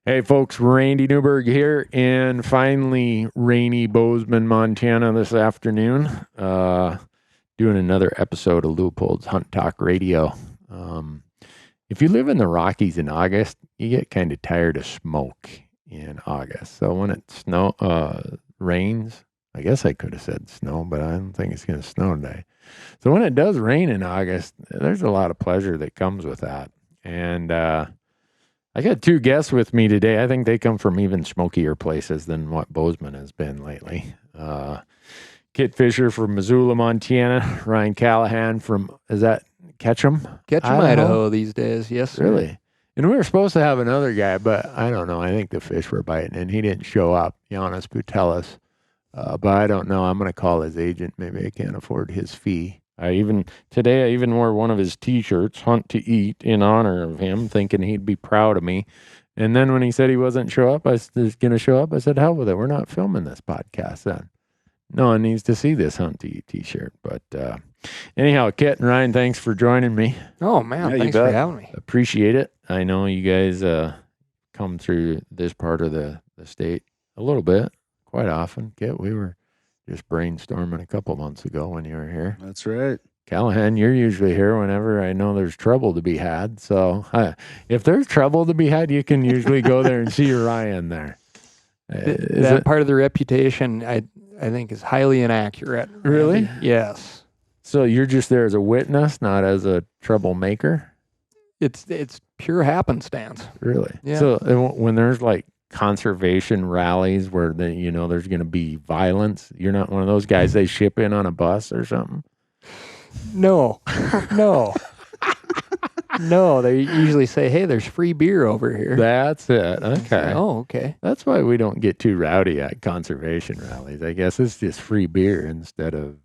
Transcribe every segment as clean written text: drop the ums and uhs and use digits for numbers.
Hey folks, Randy Newberg here in finally rainy Bozeman, Montana this afternoon. Doing another episode of Leupold's Hunt Talk Radio. If you live in the Rockies in August, you get kind of tired of smoke in August. So when it rains, I guess I could have said snow, but I don't think it's going to snow today. So when it does rain in August, there's a lot of pleasure that comes with that. And I got two guests with me today. I think they come from even smokier places than what Bozeman has been lately. Kit Fischer from Missoula, Montana. Ryan Callaghan from, is that Ketchum? Idaho these days, yes, sir. Really? And we were supposed to have another guy, but I don't know. I think the fish were biting, and he didn't show up. Giannis Butelis. But I don't know. I'm going to call his agent. Maybe I can't afford his fee. Today I even wore one of his T-shirts, Hunt to Eat, in honor of him, thinking he'd be proud of me. And then when he said he wasn't going to show up, I said, hell with it. We're not filming this podcast then. No one needs to see this Hunt to Eat T-shirt. But anyhow, Kit and Ryan, thanks for joining me. Oh, man, thanks for having me. Appreciate it. I know you guys come through this part of the state a little bit, quite often. Kit, we were just brainstorming a couple months ago when you were here. That's right. Callaghan, you're usually here whenever I know there's trouble to be had. So if there's trouble to be had, you can usually go there and see Orion there. That part of the reputation, I think, is highly inaccurate. Really? Yes. So you're just there as a witness, not as a troublemaker? It's pure happenstance. Really? Yeah. So when there's like conservation rallies where there's going to be violence, you're not one of those guys they ship in on a bus or something? No. No, they usually say, hey, there's free beer over here. That's it. Okay. Oh, okay. That's why we don't get too rowdy at conservation rallies. I guess it's just free beer instead of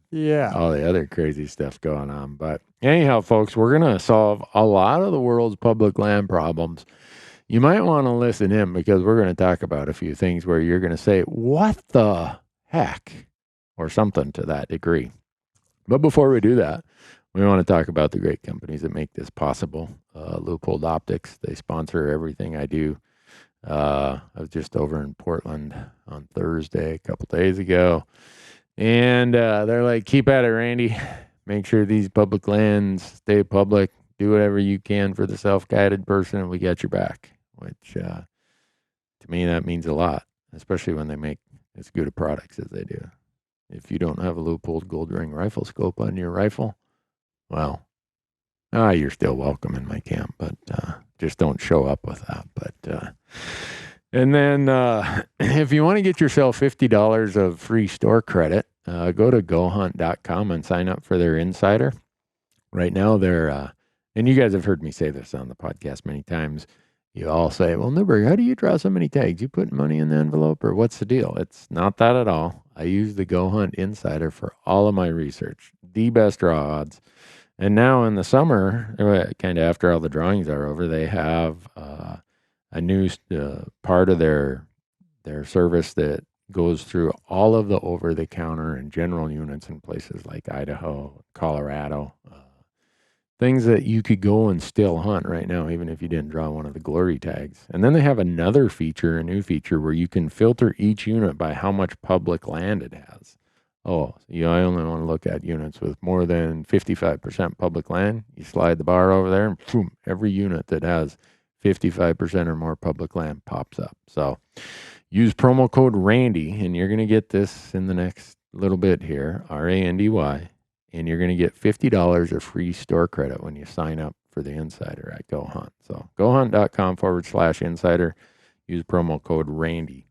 all the other crazy stuff going on. But anyhow, folks, we're going to solve a lot of the world's public land problems. You might want to listen in because we're going to talk about a few things where you're going to say, what the heck? Or something to that degree. But before we do that, we want to talk about the great companies that make this possible. Loopholed Optics, they sponsor everything I do. I was just over in Portland on Thursday, a couple days ago. And they're like, keep at it, Randy. Make sure these public lands stay public. Do whatever you can for the self-guided person, and we got your back. Which, to me, that means a lot, especially when they make as good a products as they do. If you don't have a Leupold gold ring rifle scope on your rifle, well, you're still welcome in my camp, but just don't show up with that. But and then if you want to get yourself $50 of free store credit, go to gohunt.com and sign up for their insider. Right now, they're and you guys have heard me say this on the podcast many times. You all say, well, Newberg, how do you draw so many tags? You put money in the envelope, or what's the deal? It's not that at all. I use the Go Hunt Insider for all of my research, the best draw odds. And now in the summer, kind of after all the drawings are over, they have a new part of their service that goes through all of the over-the-counter and general units in places like Idaho, Colorado, things that you could go and still hunt right now, even if you didn't draw one of the glory tags. And then they have another feature, a new feature, where you can filter each unit by how much public land it has. Oh, I only want to look at units with more than 55% public land. You slide the bar over there, and boom, every unit that has 55% or more public land pops up. So use promo code RANDY, and you're going to get this in the next little bit here, RANDY. And you're going to get $50 of free store credit when you sign up for the insider at Go Hunt. So gohunt.com/insider. Use promo code RANDY.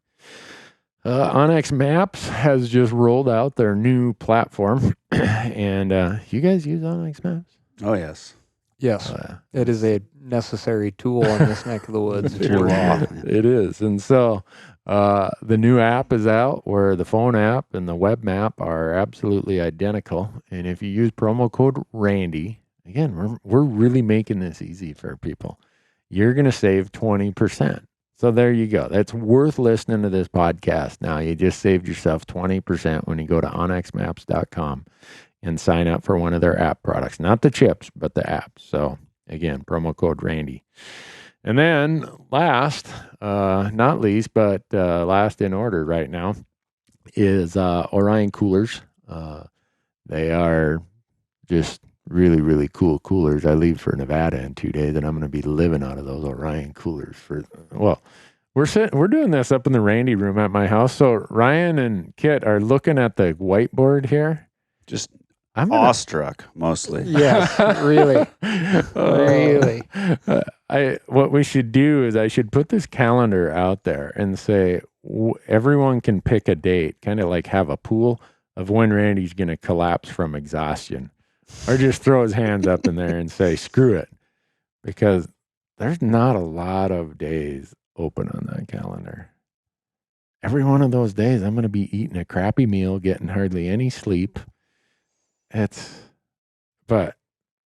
Onyx Maps has just rolled out their new platform. And you guys use Onyx Maps? Oh, yes. Yes. It is a necessary tool in this neck of the woods. It is. And so the new app is out where the phone app and the web map are absolutely identical. And if you use promo code RANDY, again, we're really making this easy for people. You're going to save 20%. So there you go. That's worth listening to this podcast. Now, you just saved yourself 20% when you go to onyxmaps.com and sign up for one of their app products. Not the chips, but the apps. So again, promo code RANDY. And then last, not least, but last in order right now is Orion Coolers. They are just really, really cool coolers. I leave for Nevada in 2 days, and I'm going to be living out of those Orion Coolers we're doing this up in the Randy room at my house. So Ryan and Kit are looking at the whiteboard here. Just awestruck, mostly. Yes, really. Really. What we should do is I should put this calendar out there and say everyone can pick a date, kind of like have a pool of when Randy's going to collapse from exhaustion. Or just throw his hands up in there and say, screw it. Because there's not a lot of days open on that calendar. Every one of those days, I'm going to be eating a crappy meal, getting hardly any sleep. But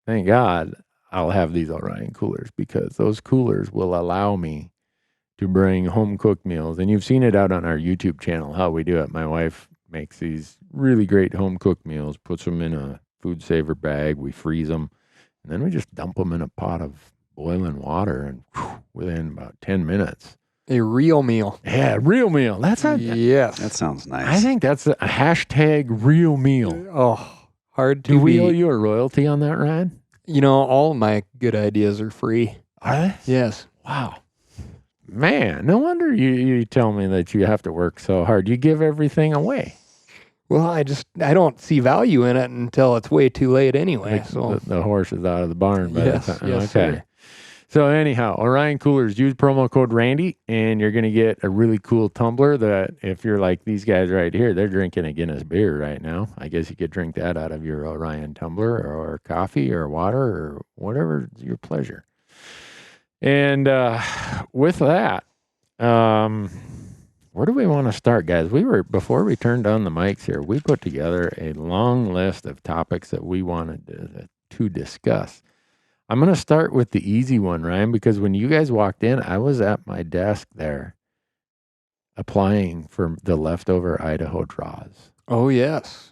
thank God I'll have these Orion Coolers, because those coolers will allow me to bring home cooked meals. And you've seen it out on our YouTube channel, how we do it. My wife makes these really great home cooked meals, puts them in a food saver bag, we freeze them, and then we just dump them in a pot of boiling water, and within about 10 minutes. A real meal. Yeah, real meal. Yes. That sounds nice. I think that's a hashtag real meal. Oh, hard to Do we beat. owe you a royalty on that, Ryan? All my good ideas are free. Are they? Yes. Wow. Man, no wonder you tell me that you have to work so hard. You give everything away. Well, I don't see value in it until it's way too late anyway. Like So the horse is out of the barn. yes, Okay. sir. So anyhow, Orion Coolers, use promo code Randy, and you're going to get a really cool tumbler that if you're like these guys right here, they're drinking a Guinness beer right now. I guess you could drink that out of your Orion tumbler, or coffee or water or whatever your pleasure. And with that, where do we want to start, guys? Before we turned on the mics here, we put together a long list of topics that we wanted to discuss. I'm going to start with the easy one, Ryan, because when you guys walked in, I was at my desk there applying for the leftover Idaho draws. Oh, yes.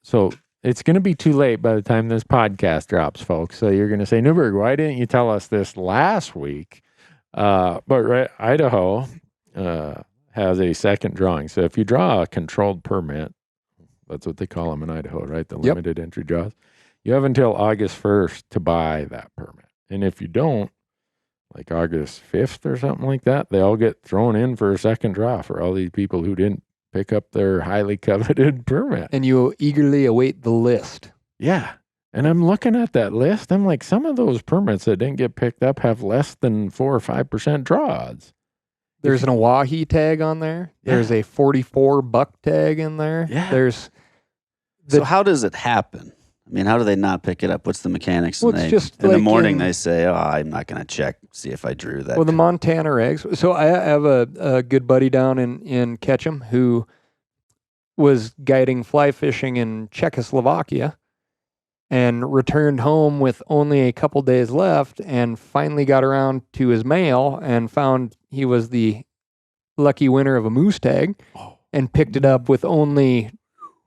So it's going to be too late by the time this podcast drops, folks. So you're going to say, Newberg, why didn't you tell us this last week? But Idaho has a second drawing. So if you draw a controlled permit, that's what they call them in Idaho, right? The limited entry draws. You have until August 1st to buy that permit. And if you don't, like August 5th or something like that, they all get thrown in for a second draw for all these people who didn't pick up their highly coveted permit. And you eagerly await the list. Yeah. And I'm looking at that list. I'm like, some of those permits that didn't get picked up have less than 4 or 5% draw odds. There's an Awahi tag on there. Yeah. There's a 44 buck tag in there. Yeah. So how does it happen? I mean, how do they not pick it up? What's the mechanics? Well, it's just in the like morning they say, "Oh, I'm not going to check, see if I drew that." Well, the Montana regs. So I have a good buddy down in Ketchum who was guiding fly fishing in Czechoslovakia and returned home with only a couple days left, and finally got around to his mail and found he was the lucky winner of a moose tag, and picked it up with only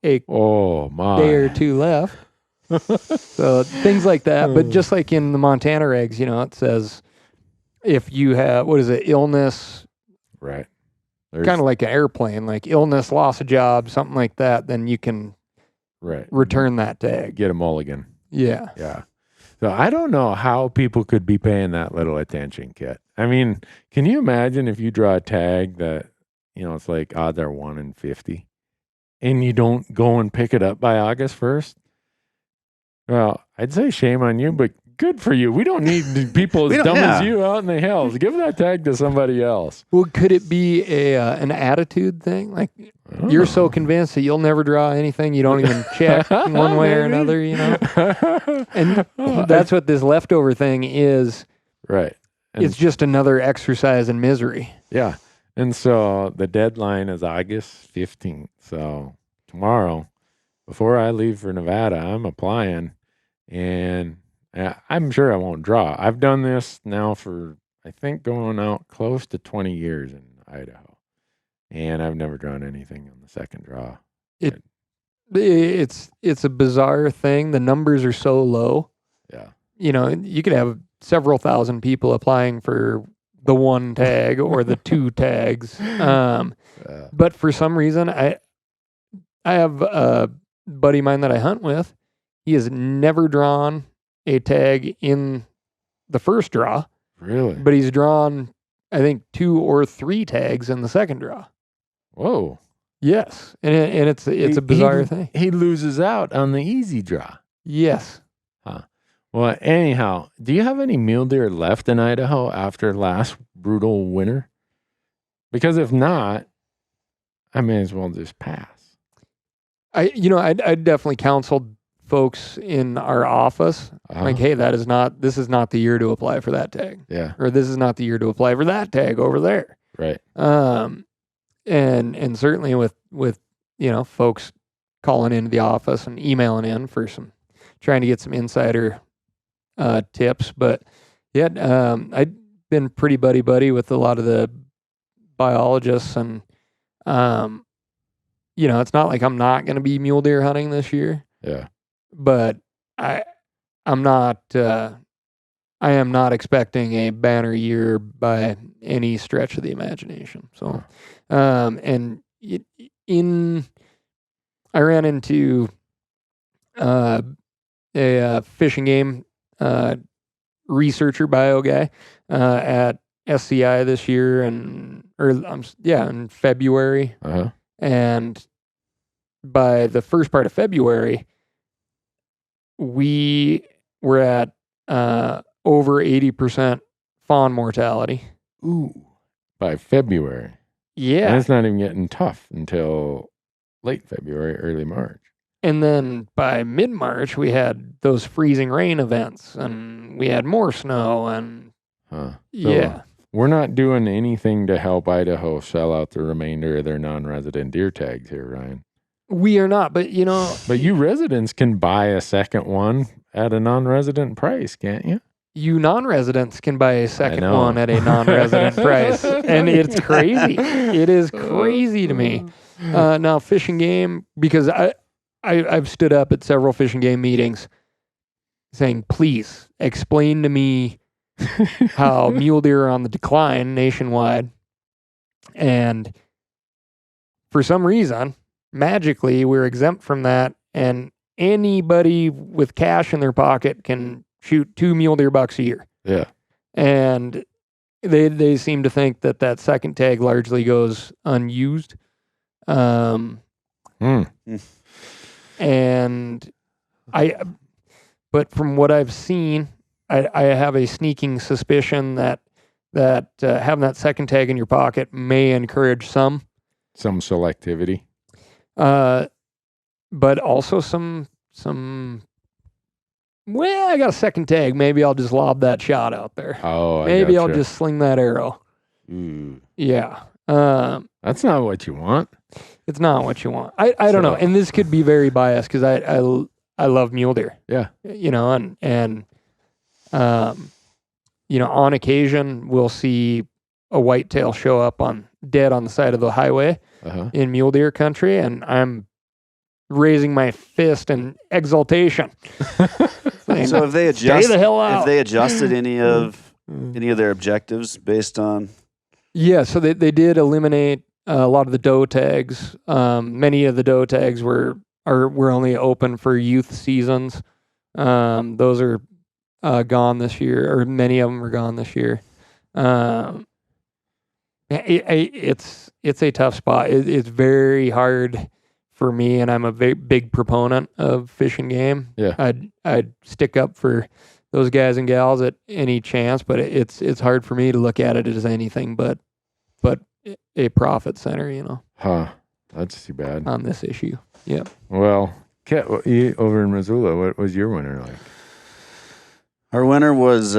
a day or two left. So things like that. But just like in the Montana regs, it says if you have, illness, right? Kind of like an airplane, like illness, loss of job, something like that, then you can return that tag. Get a mulligan. Yeah. Yeah. So I don't know how people could be paying that little attention, Kit. I mean, can you imagine if you draw a tag that, it's like odds are 1 in 50, and you don't go and pick it up by August 1st? Well, I'd say shame on you, but good for you. We don't need people as dumb as you out in the hills. Give that tag to somebody else. Well, could it be an attitude thing? Like you're so convinced that you'll never draw anything, you don't even check one way or another, And that's what this leftover thing is. Right. And it's just another exercise in misery. Yeah. And so the deadline is August 15th. So tomorrow, before I leave for Nevada, I'm applying, and I'm sure I won't draw. I've done this now for, I think, going out close to 20 years in Idaho, and I've never drawn anything on the second draw. It's a bizarre thing. The numbers are so low. Yeah. you could have several thousand people applying for the one tag or the two tags. But for some reason, I have a buddy of mine that I hunt with. He has never drawn a tag in the first draw. Really? But he's drawn, I think, 2 or 3 tags in the second draw. Whoa. Yes. And it's a bizarre thing. He loses out on the easy draw. Yes. Huh. Well, anyhow, do you have any mule deer left in Idaho after last brutal winter? Because if not, I may as well just pass. I definitely counseled folks in our office, like, hey, this is not the year to apply for that tag. Yeah. Or this is not the year to apply for that tag over there. Right. And certainly with folks calling into the office and emailing in for trying to get some insider tips. But yeah, I've been pretty buddy with a lot of the biologists, and it's not like I'm not going to be mule deer hunting this year. Yeah. But I am not expecting a banner year by any stretch of the imagination. So, I ran into a fish and game researcher bio guy at SCI this year, in February. And by the first part of February, we were at over 80% fawn mortality. Ooh. By February. Yeah. And it's not even getting tough until late February, early March. And then by mid-March, we had those freezing rain events, and we had more snow, and So we're not doing anything to help Idaho sell out the remainder of their non-resident deer tags here, Ryan. We are not, but But you residents can buy a second one at a non-resident price, can't you? You non-residents can buy a second one at a non-resident price. And it's crazy. It is crazy to me. Now, Fish and Game, because I've stood up at several Fish and Game meetings saying, please explain to me how mule deer are on the decline nationwide. And for some reason, magically, we're exempt from that, and anybody with cash in their pocket can shoot 2 mule deer bucks a year. Yeah. And they seem to think that second tag largely goes unused. And but from what I've seen, I have a sneaking suspicion that having that second tag in your pocket may encourage some selectivity. But also some, well, I got a second tag. Maybe I'll just lob that shot out there. Maybe I'll just sling that arrow. Ooh. Yeah. That's not what you want. It's not what you want. I don't know. And this could be very biased because I love mule deer. Yeah. And on occasion we'll see a whitetail show up dead on the side of the highway in mule deer country, and I'm raising my fist in exultation. So if they stay the hell out. If they adjusted any of their objectives based on, so they did eliminate a lot of the doe tags. Many of the doe tags were only open for youth seasons. Those are gone this year, or many of them are gone this year. It's a tough spot. It's very hard for me, and I'm a very big proponent of Fish and Game. Yeah. I'd stick up for those guys and gals at any chance, but it's hard for me to look at it as anything but a profit center, That's too bad. on this issue. Yeah. Well, Kat, over in Missoula, what was your winter like? Our winter was,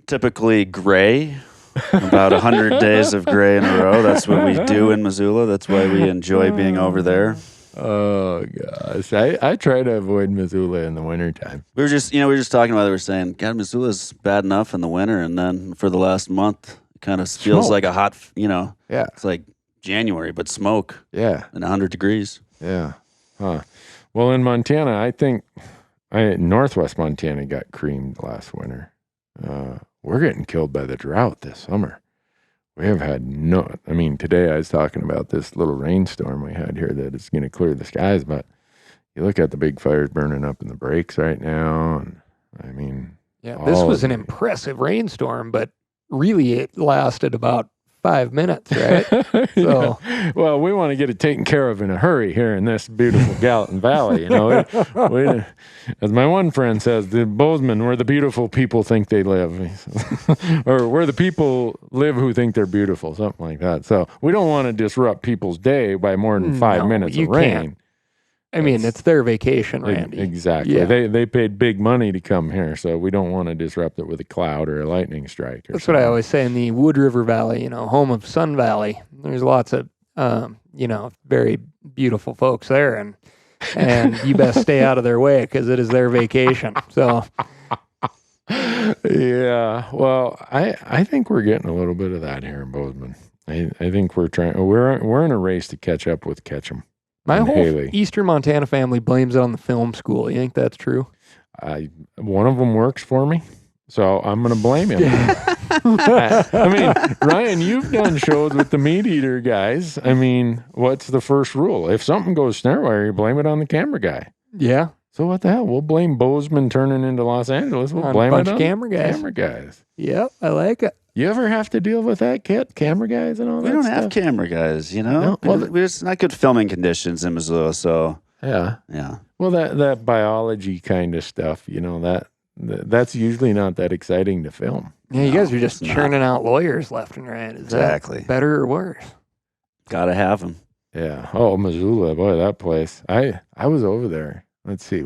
typically gray. About 100 days of gray in a row. That's what we do in Missoula. That's why we enjoy being over there. Oh gosh, I try to avoid Missoula in the wintertime. We were just talking about it. We were saying, God, Missoula's bad enough in the winter, and then for the last month, it kind of feels like a hot, Yeah. It's like January, but smoke. Yeah. And 100 degrees. Yeah. Huh. Well, in Montana, I think Northwest Montana got creamed last winter. We're getting killed by the drought this summer. We have had today I was talking about this little rainstorm we had here that is going to clear the skies, but you look at the big fires burning up in the breaks right now, and this was an impressive rainstorm, but really it lasted about 5 minutes, right? So, yeah. Well, we want to get it taken care of in a hurry here in this beautiful Gallatin Valley. As my one friend says, the Bozeman, where the beautiful people think they live, or where the people live who think they're beautiful, something like that. So we don't want to disrupt people's day by more than 5 minutes of rain. Can't. It's their vacation, Randy. Exactly. Yeah. They paid big money to come here, so we don't want to disrupt it with a cloud or a lightning strike. That's something. What I always say in the Wood River Valley, home of Sun Valley. There's lots of, very beautiful folks there, and you best stay out of their way because it is their vacation. So, yeah. Well, I think we're getting a little bit of that here in Bozeman. I think we're in a race to catch up with Ketchum. My whole Eastern Montana family blames it on the film school. You think that's true? One of them works for me, so I'm going to blame him. Ryan, you've done shows with the meat eater guys. What's the first rule? If something goes snare wire, you blame it on the camera guy. Yeah. So what the hell? We'll blame Bozeman turning into Los Angeles. We'll blame it on camera guys. Yep, I like it. You ever have to deal with that, Kit? Camera guys and all that stuff? We don't have camera guys, No? Well, it's not good filming conditions in Missoula, so... Yeah. Well, that biology kind of stuff, that's usually not that exciting to film. Yeah, you guys are just churning out lawyers left and right. Is that better or worse? Gotta have them. Yeah. Oh, Missoula, boy, that place. I was over there, let's see,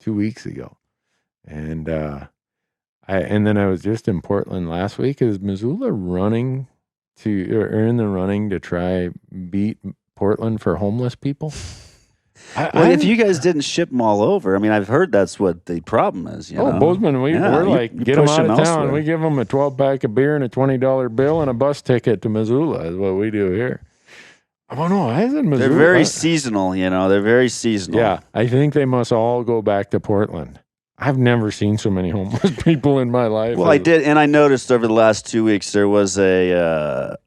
2 weeks ago. And then I was just in Portland last week. Is Missoula in the running to try beat Portland for homeless people? If you guys didn't ship them all over, I've heard that's what the problem is. Bozeman, we're like, get them out of town. We give them a 12-pack of beer and a $20 bill and a bus ticket to Missoula is what we do here. I don't know. I in Missoula. They're very seasonal, They're very seasonal. Yeah, I think they must all go back to Portland. I've never seen so many homeless people in my life. Well, I did, and I noticed over the last 2 weeks there was a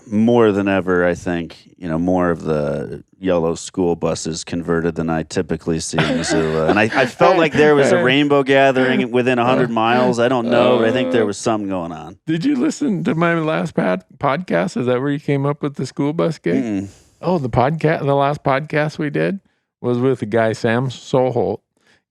more than ever. I think more of the yellow school buses converted than I typically see in Missoula, and I felt like there was a rainbow gathering within 100 miles. I don't know, but I think there was something going on. Did you listen to my last podcast? Is that where you came up with the school bus gig? Mm. Oh, the last podcast we did was with the guy Sam Soholt.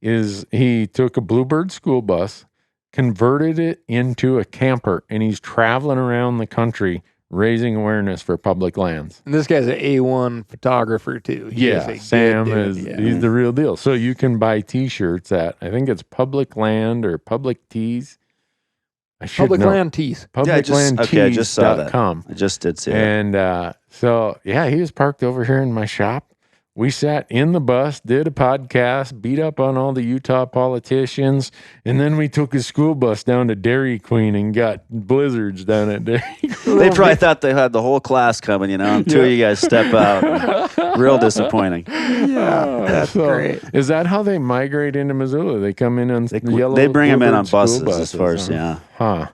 He took a Bluebird school bus, converted it into a camper, and he's traveling around the country raising awareness for public lands. And this guy's an A1 photographer too. Sam he's the real deal. So you can buy T-shirts at, I think it's Public Land or Public Tees. Public Land Tees. Publiclandtees.com. I just saw that. I just did see it. And he was parked over here in my shop. We sat in the bus, did a podcast, beat up on all the Utah politicians, and then we took a school bus down to Dairy Queen and got blizzards down at Dairy Queen. They probably thought they had the whole class coming, until you guys step out. Real disappointing. Yeah, that's great. Is that how they migrate into Missoula? They come in on yellow. They bring them in on buses as far as, Huh.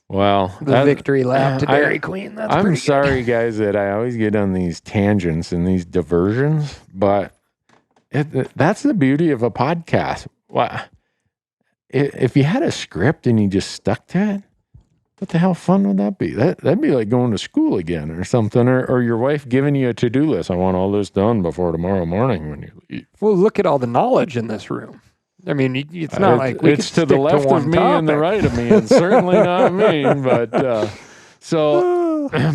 Well, the victory lap to Dairy Queen. I'm sorry, guys, that I always get on these tangents and these diversions, but that's the beauty of a podcast. If you had a script and you just stuck to it, what the hell fun would that be? That'd be like going to school again or something, or your wife giving you a to-do list. I want all this done before tomorrow morning when you leave. Well, look at all the knowledge in this room. It's not like we it's to the left of me and the right of me, and certainly not me.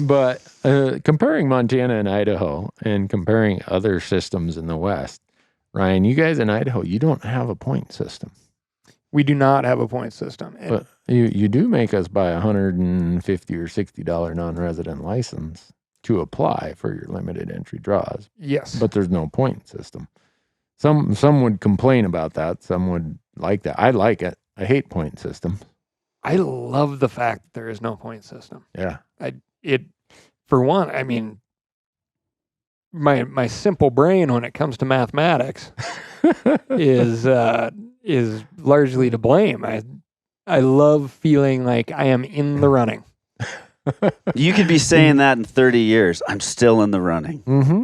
But comparing Montana and Idaho, and comparing other systems in the West, Ryan, you guys in Idaho, you don't have a point system. We do not have a point system, but you do make us buy $150 or $60 non-resident license to apply for your limited entry draws. Yes, but there's no point system. Some would complain about that. Some would like that. I like it. I hate point systems. I love the fact that there is no point system. Yeah. For one, my simple brain when it comes to mathematics is is largely to blame. I love feeling like I am in the running. You could be saying that in 30 years. I'm still in the running. Mm-hmm.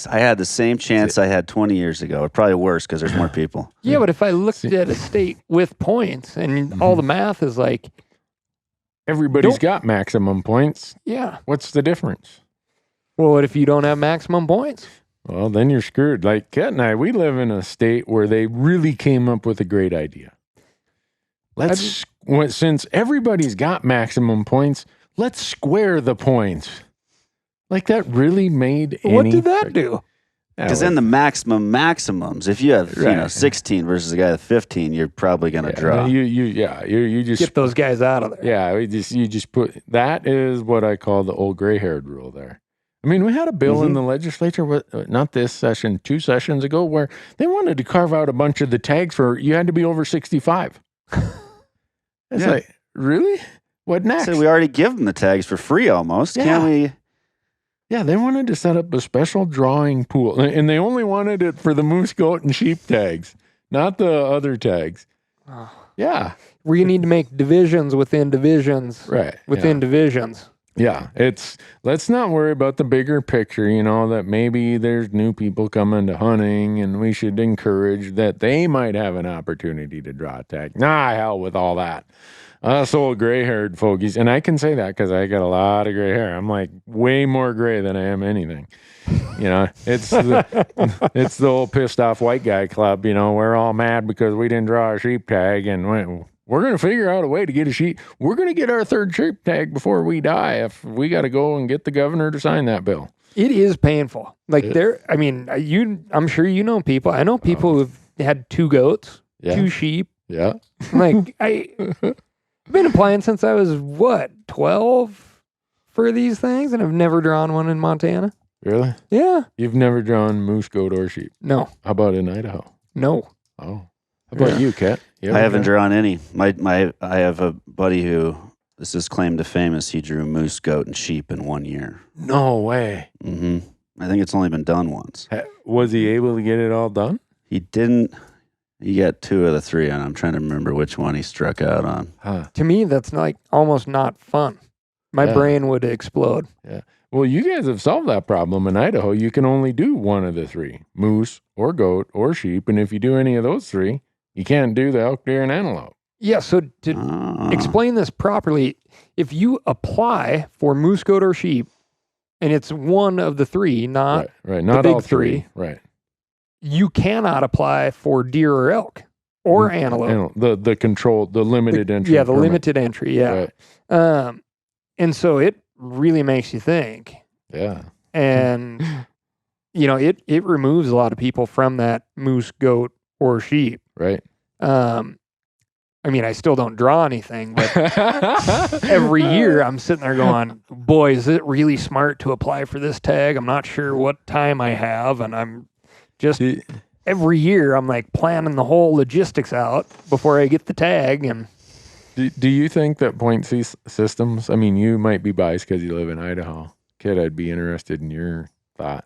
I had the same chance I had 20 years ago. Probably worse because there's more people. Yeah, but if I looked at a state with points and all the math is like, everybody's got maximum points. yeah. What's the difference? Well, what if you don't have maximum points? Well, then you're screwed. Like Kat and I, we live in a state where they really came up with a great idea. Since everybody's got maximum points, let's square the points. Like that really made any... What did that do? Because then the maximums, if you have 16 versus a guy with 15, you're probably going to draw. You just get those guys out of there. Yeah, you just put that is what I call the old gray-haired rule there. I mean, we had a bill in the legislature, not this session, 2 sessions ago, where they wanted to carve out a bunch of the tags for you had to be over 65. It's like, really? What next? So we already give them the tags for free almost. Yeah. Can't we? Yeah, they wanted to set up a special drawing pool, and they only wanted it for the moose, goat, and sheep tags, not the other tags. Oh. Yeah. We need to make divisions within divisions. Right. Within divisions. Yeah, let's not worry about the bigger picture, that maybe there's new people coming to hunting and we should encourage that they might have an opportunity to draw a tag. Nah, hell with all that. Us old gray-haired fogies, and I can say that because I got a lot of gray hair. I'm like way more gray than I am anything. It's the old pissed off white guy club. We're all mad because we didn't draw a sheep tag, and we're going to figure out a way to get a sheep. We're going to get our 3rd sheep tag before we die if we got to go and get the governor to sign that bill. It is painful. Like I'm sure you know people. I know people who've had 2 goats, 2 sheep. Yeah. Like I've been applying since I was 12 for these things, and I've never drawn one in Montana. Really? Yeah. You've never drawn moose, goat, or sheep? No. How about in Idaho? No. Oh. How about you, Kat? I haven't drawn any. I have a buddy who, this is claim to fame, is he drew moose, goat, and sheep in 1 year. No way. Mm-hmm. I think it's only been done once. Was he able to get it all done? He didn't. He got 2 of the 3, and I'm trying to remember which one he struck out on. Huh. To me, that's like almost not fun. My brain would explode. Yeah. Well, you guys have solved that problem in Idaho. You can only do 1 of the 3, moose or goat or sheep. And if you do any of those 3, you can't do the elk, deer, and antelope. Yeah. So to explain this properly, if you apply for moose, goat, or sheep, and it's 1 of the 3, not not the big all 3. Right. You cannot apply for deer or elk or antelope. The limited entry. Yeah, the limited entry. Yeah. Right. And so it really makes you think. Yeah. And, it removes a lot of people from that moose, goat, or sheep. Right. I still don't draw anything, but every year I'm sitting there going, boy, is it really smart to apply for this tag? I'm not sure what time I have, and I'm just every year I'm like planning the whole logistics out before I get the tag. And do you think that point systems, you might be biased because you live in Idaho. Kid, I'd be interested in your thought.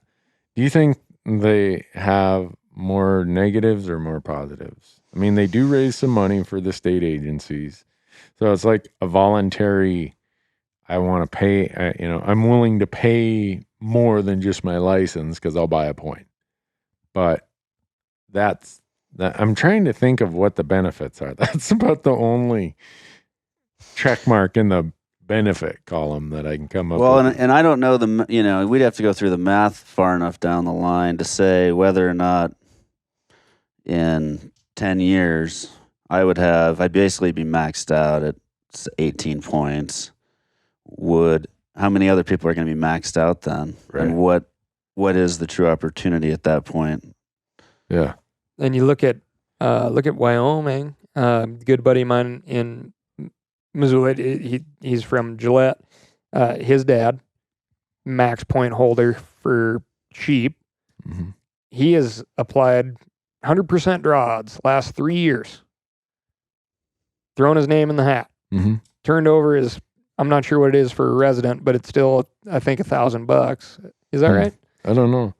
Do you think they have more negatives or more positives? They do raise some money for the state agencies. So it's like a voluntary, I want to pay, I'm willing to pay more than just my license because I'll buy a point. But I'm trying to think of what the benefits are. That's about the only check mark in the benefit column that I can come up with. Well, and I don't know we'd have to go through the math far enough down the line to say whether or not in 10 years I'd basically be maxed out at 18 points. How many other people are going to be maxed out then? Right. And what is the true opportunity at that point? Yeah. And you look at Wyoming. Good buddy of mine in Missoula. He's from Gillette. His dad, max point holder for sheep. Mm-hmm. He has applied 100% draw odds last 3 years. Thrown his name in the hat. Mm-hmm. Turned over his, I'm not sure what it is for a resident, but it's still, I think, $1,000. Is that right? I don't know.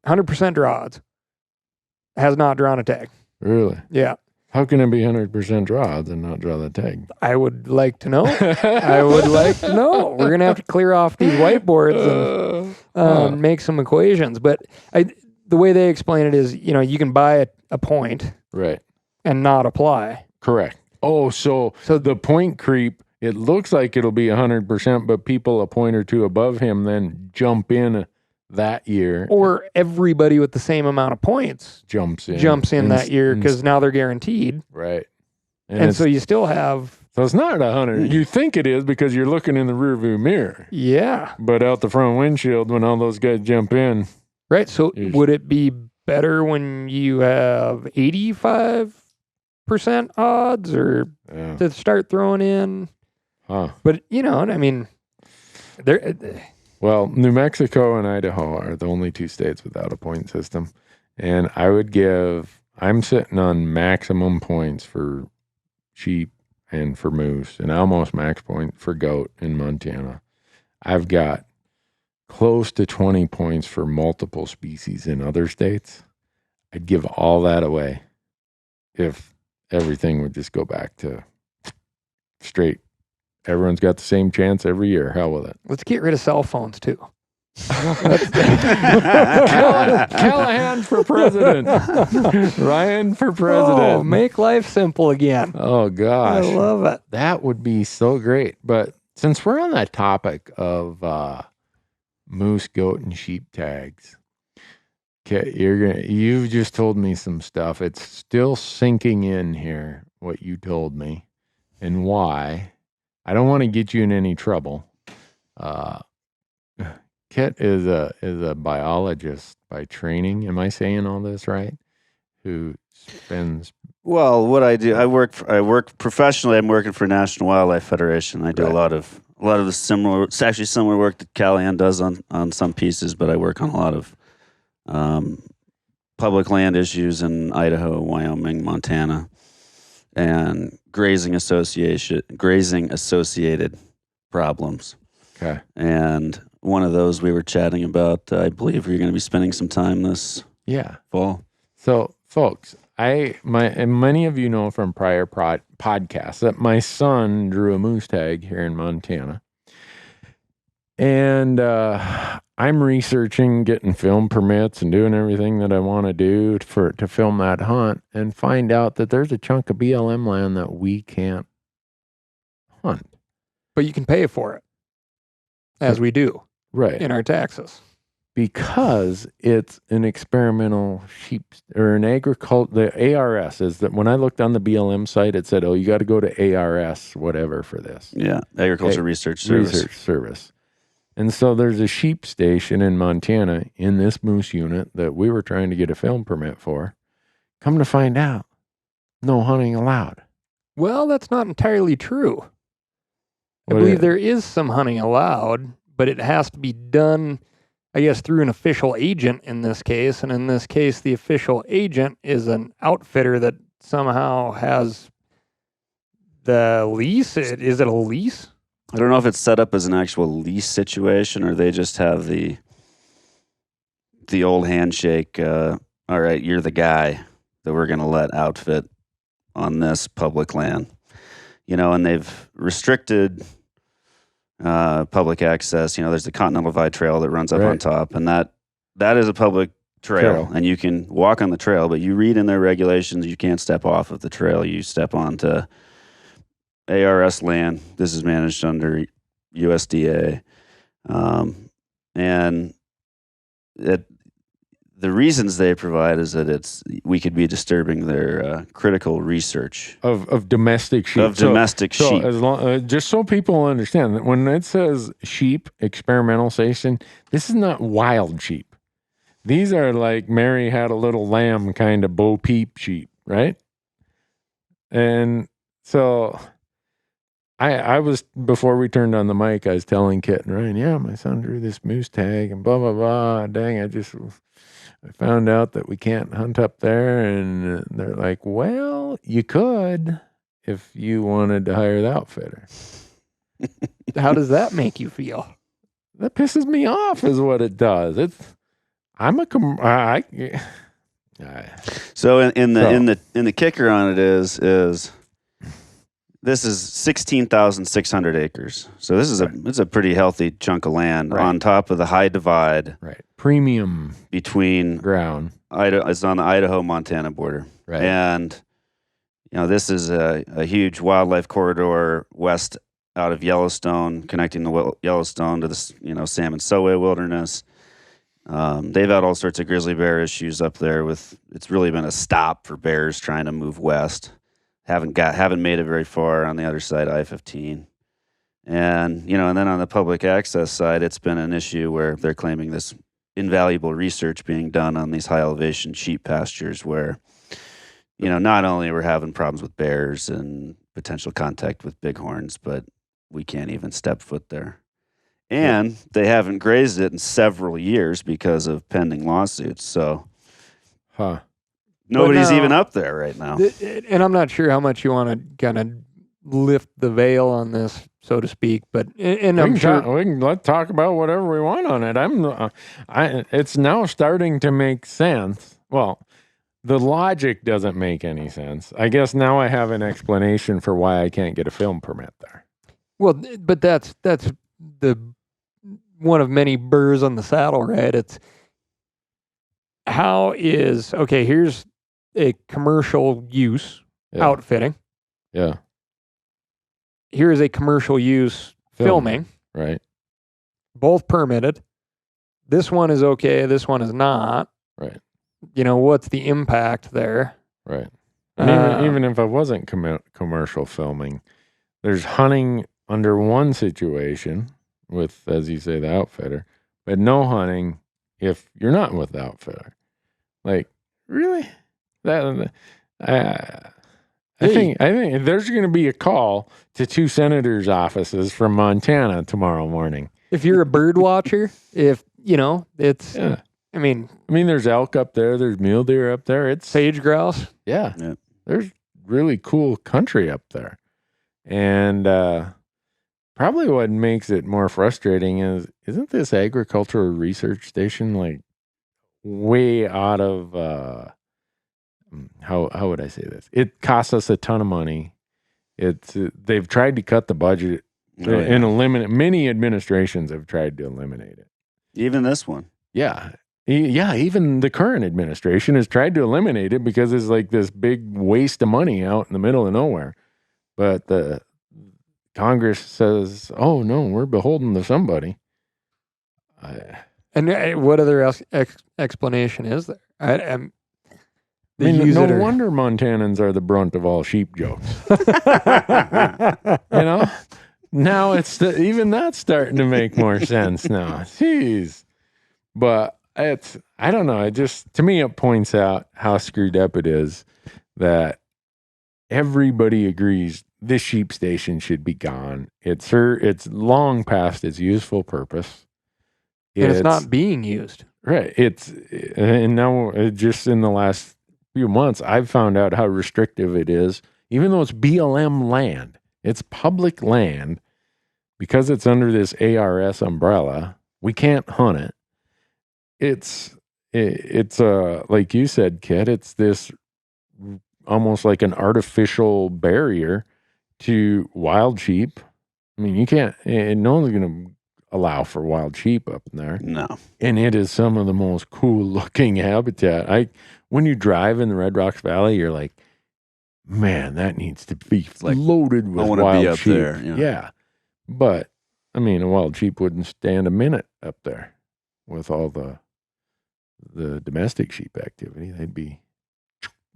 100% draw odds. Has not drawn a tag. Really? Yeah. How can it be 100% draw and not draw the tag? I would like to know. I would like to know. We're going to have to clear off these whiteboards and make some equations. But the way they explain it is, you can buy a point Right. and not apply. Correct. Oh, so the point creep, it looks like it'll be 100%, but people a point or two above him then jump in that year. Or everybody with the same amount of points jumps in that year because now they're guaranteed. Right. And so you still have... So it's not 100. You think it is because you're looking in the rearview mirror. Yeah. But out the front windshield when all those guys jump in. Right. So would it be better when you have 85% odds or to start throwing in? Huh. But, Well, New Mexico and Idaho are the only two states without a point system. And I'm sitting on maximum points for sheep and for moose and almost max point for goat in Montana. I've got close to 20 points for multiple species in other states. I'd give all that away if everything would just go back to straight. Everyone's got the same chance every year. Hell with it. Let's get rid of cell phones too. Callaghan for president. Ryan for president. Oh, make life simple again. Oh, gosh. I love it. That would be so great. But since we're on that topic of moose, goat, and sheep tags, okay, you've just told me some stuff. It's still sinking in here, what you told me and why. I don't want to get you in any trouble. Kit is a biologist by training. Am I saying all this right? Who spends... Well, what I do, I work professionally. I'm working for National Wildlife Federation. I do a lot of the similar, it's actually similar work that Callaghan does on some pieces, but I work on a lot of public land issues in Idaho, Wyoming, Montana, and grazing associated problems. Okay. And one of those we were chatting about, I believe you're going to be spending some time this fall. So, folks, and many of you know from prior podcasts that my son drew a moose tag here in Montana. And I'm researching, getting film permits and doing everything that I want to do to film that hunt and find out that there's a chunk of BLM land that we can't hunt. But you can pay for it, as we do. Right. In our taxes. Because it's an experimental sheep or an agriculture. The ARS is that when I looked on the BLM site, it said, you got to go to ARS, whatever for this. Yeah. Agriculture Research Service. And so there's a sheep station in Montana in this moose unit that we were trying to get a film permit for. Come to find out, no hunting allowed. Well, that's not entirely true. I believe there is some hunting allowed, but it has to be done, I guess, through an official agent in this case. And in this case, the official agent is an outfitter that somehow has the lease. Is it a lease? I don't know if it's set up as an actual lease situation or they just have the old handshake. All right, you're the guy that we're going to let outfit on this public land. And they've restricted public access. There's the Continental Divide Trail that runs up on top, and that is a public trail, and you can walk on the trail, but you read in their regulations you can't step off of the trail. You step onto ARS land. This is managed under USDA, and the reasons they provide is that we could be disturbing their critical research of domestic sheep. Sheep. Just so people understand that when it says sheep experimental station, this is not wild sheep. These are like Mary had a little lamb kind of Bo Peep sheep, right? And so I was, before we turned on the mic, I was telling Kit and Ryan, my son drew this moose tag and blah, blah, blah. Dang, I found out that we can't hunt up there. And they're like, well, you could if you wanted to hire the outfitter. How does that make you feel? That pisses me off is what it does. So in the kicker on it is this is 16,600 acres. So this is it's a pretty healthy chunk of land on top of the high divide. Right. Premium between ground. It's on the Idaho-Montana border. Right. And this is a huge wildlife corridor west out of Yellowstone, connecting the Yellowstone to the Salmon Soe wilderness. They've had all sorts of grizzly bear issues up there. It's really been a stop for bears trying to move west. Haven't made it very far on the other side, I-15. And and then on the public access side, it's been an issue where they're claiming this invaluable research being done on these high elevation sheep pastures where not only we're having problems with bears and potential contact with bighorns, but we can't even step foot there. And they haven't grazed it in several years because of pending lawsuits. So nobody's even up there right now. And I'm not sure how much you want to kind of lift the veil on this, so to speak, but let's talk about whatever we want on it. It's now starting to make sense. Well, the logic doesn't make any sense. I guess now I have an explanation for why I can't get a film permit there. Well, but that's the one of many burrs on the saddle, right? It's here's a commercial use outfitting. Yeah. Here is a commercial use filming. Right. Both permitted. This one is okay. This one is not. Right. What's the impact there? Right. And even if it wasn't commercial filming, there's hunting under one situation with, as you say, the outfitter, but no hunting if you're not with the outfitter. Like, really? I think there's going to be a call to 2 senators' offices from Montana tomorrow morning. If you're a bird watcher, it's I mean, there's elk up there. There's mule deer up there. It's sage grouse. Yeah. There's really cool country up there. And probably what makes it more frustrating isn't this agricultural research station like way out of, how would I say this? It costs us a ton of money. They've tried to cut the budget and eliminate. Many administrations have tried to eliminate it. Even this one. Yeah. Yeah, even the current administration has tried to eliminate it because it's like this big waste of money out in the middle of nowhere. But the Congress says, "Oh no, we're beholden to somebody." And what other explanation is there? No wonder Montanans are the brunt of all sheep jokes. Now even that's starting to make more sense now. Jeez, but. I don't know. To me, it points out how screwed up it is that everybody agrees this sheep station should be gone. It's long past its useful purpose. And it's not being used. Right. And now just in the last few months, I've found out how restrictive it is, even though it's BLM land, it's public land because it's under this ARS umbrella. We can't hunt it. It's like you said, Kit, it's this almost like an artificial barrier to wild sheep. You can't, no one's going to allow for wild sheep up there. No. And it is some of the most cool looking habitat. When you drive in the Red Rocks Valley, you're like, man, that needs to be loaded with wild sheep. There, yeah. But, a wild sheep wouldn't stand a minute up there with all the domestic sheep activity. They'd be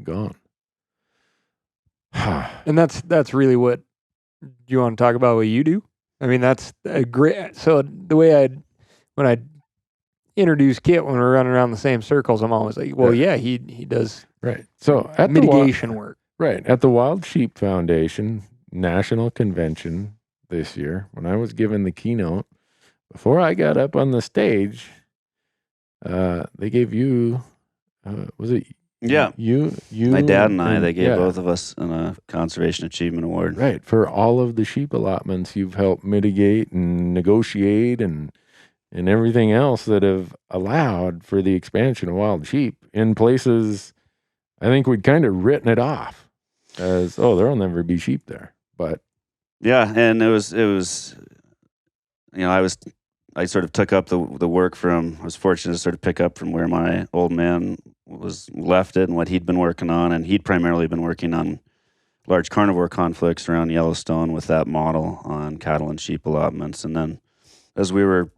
gone. And that's really what you want to talk about what you do? That's a great, so the way when I introduce Kit when we're running around the same circles, I'm always like, well, yeah, he does right. So at mitigation work. Right. At the Wild Sheep Foundation National Convention this year, when I was given the keynote, before I got up on the stage, they gave you, was it? Yeah. You. My dad and I, they gave both of us a Conservation Achievement Award. Right. For all of the sheep allotments you've helped mitigate and negotiate and and everything else that have allowed for the expansion of wild sheep in places I think we'd kind of written it off as, oh, there'll never be sheep there. But yeah, and it was, I sort of took up the work from, I was fortunate to sort of pick up from where my old man was left it and what he'd been working on. And he'd primarily been working on large carnivore conflicts around Yellowstone with that model on cattle and sheep allotments. And then as we were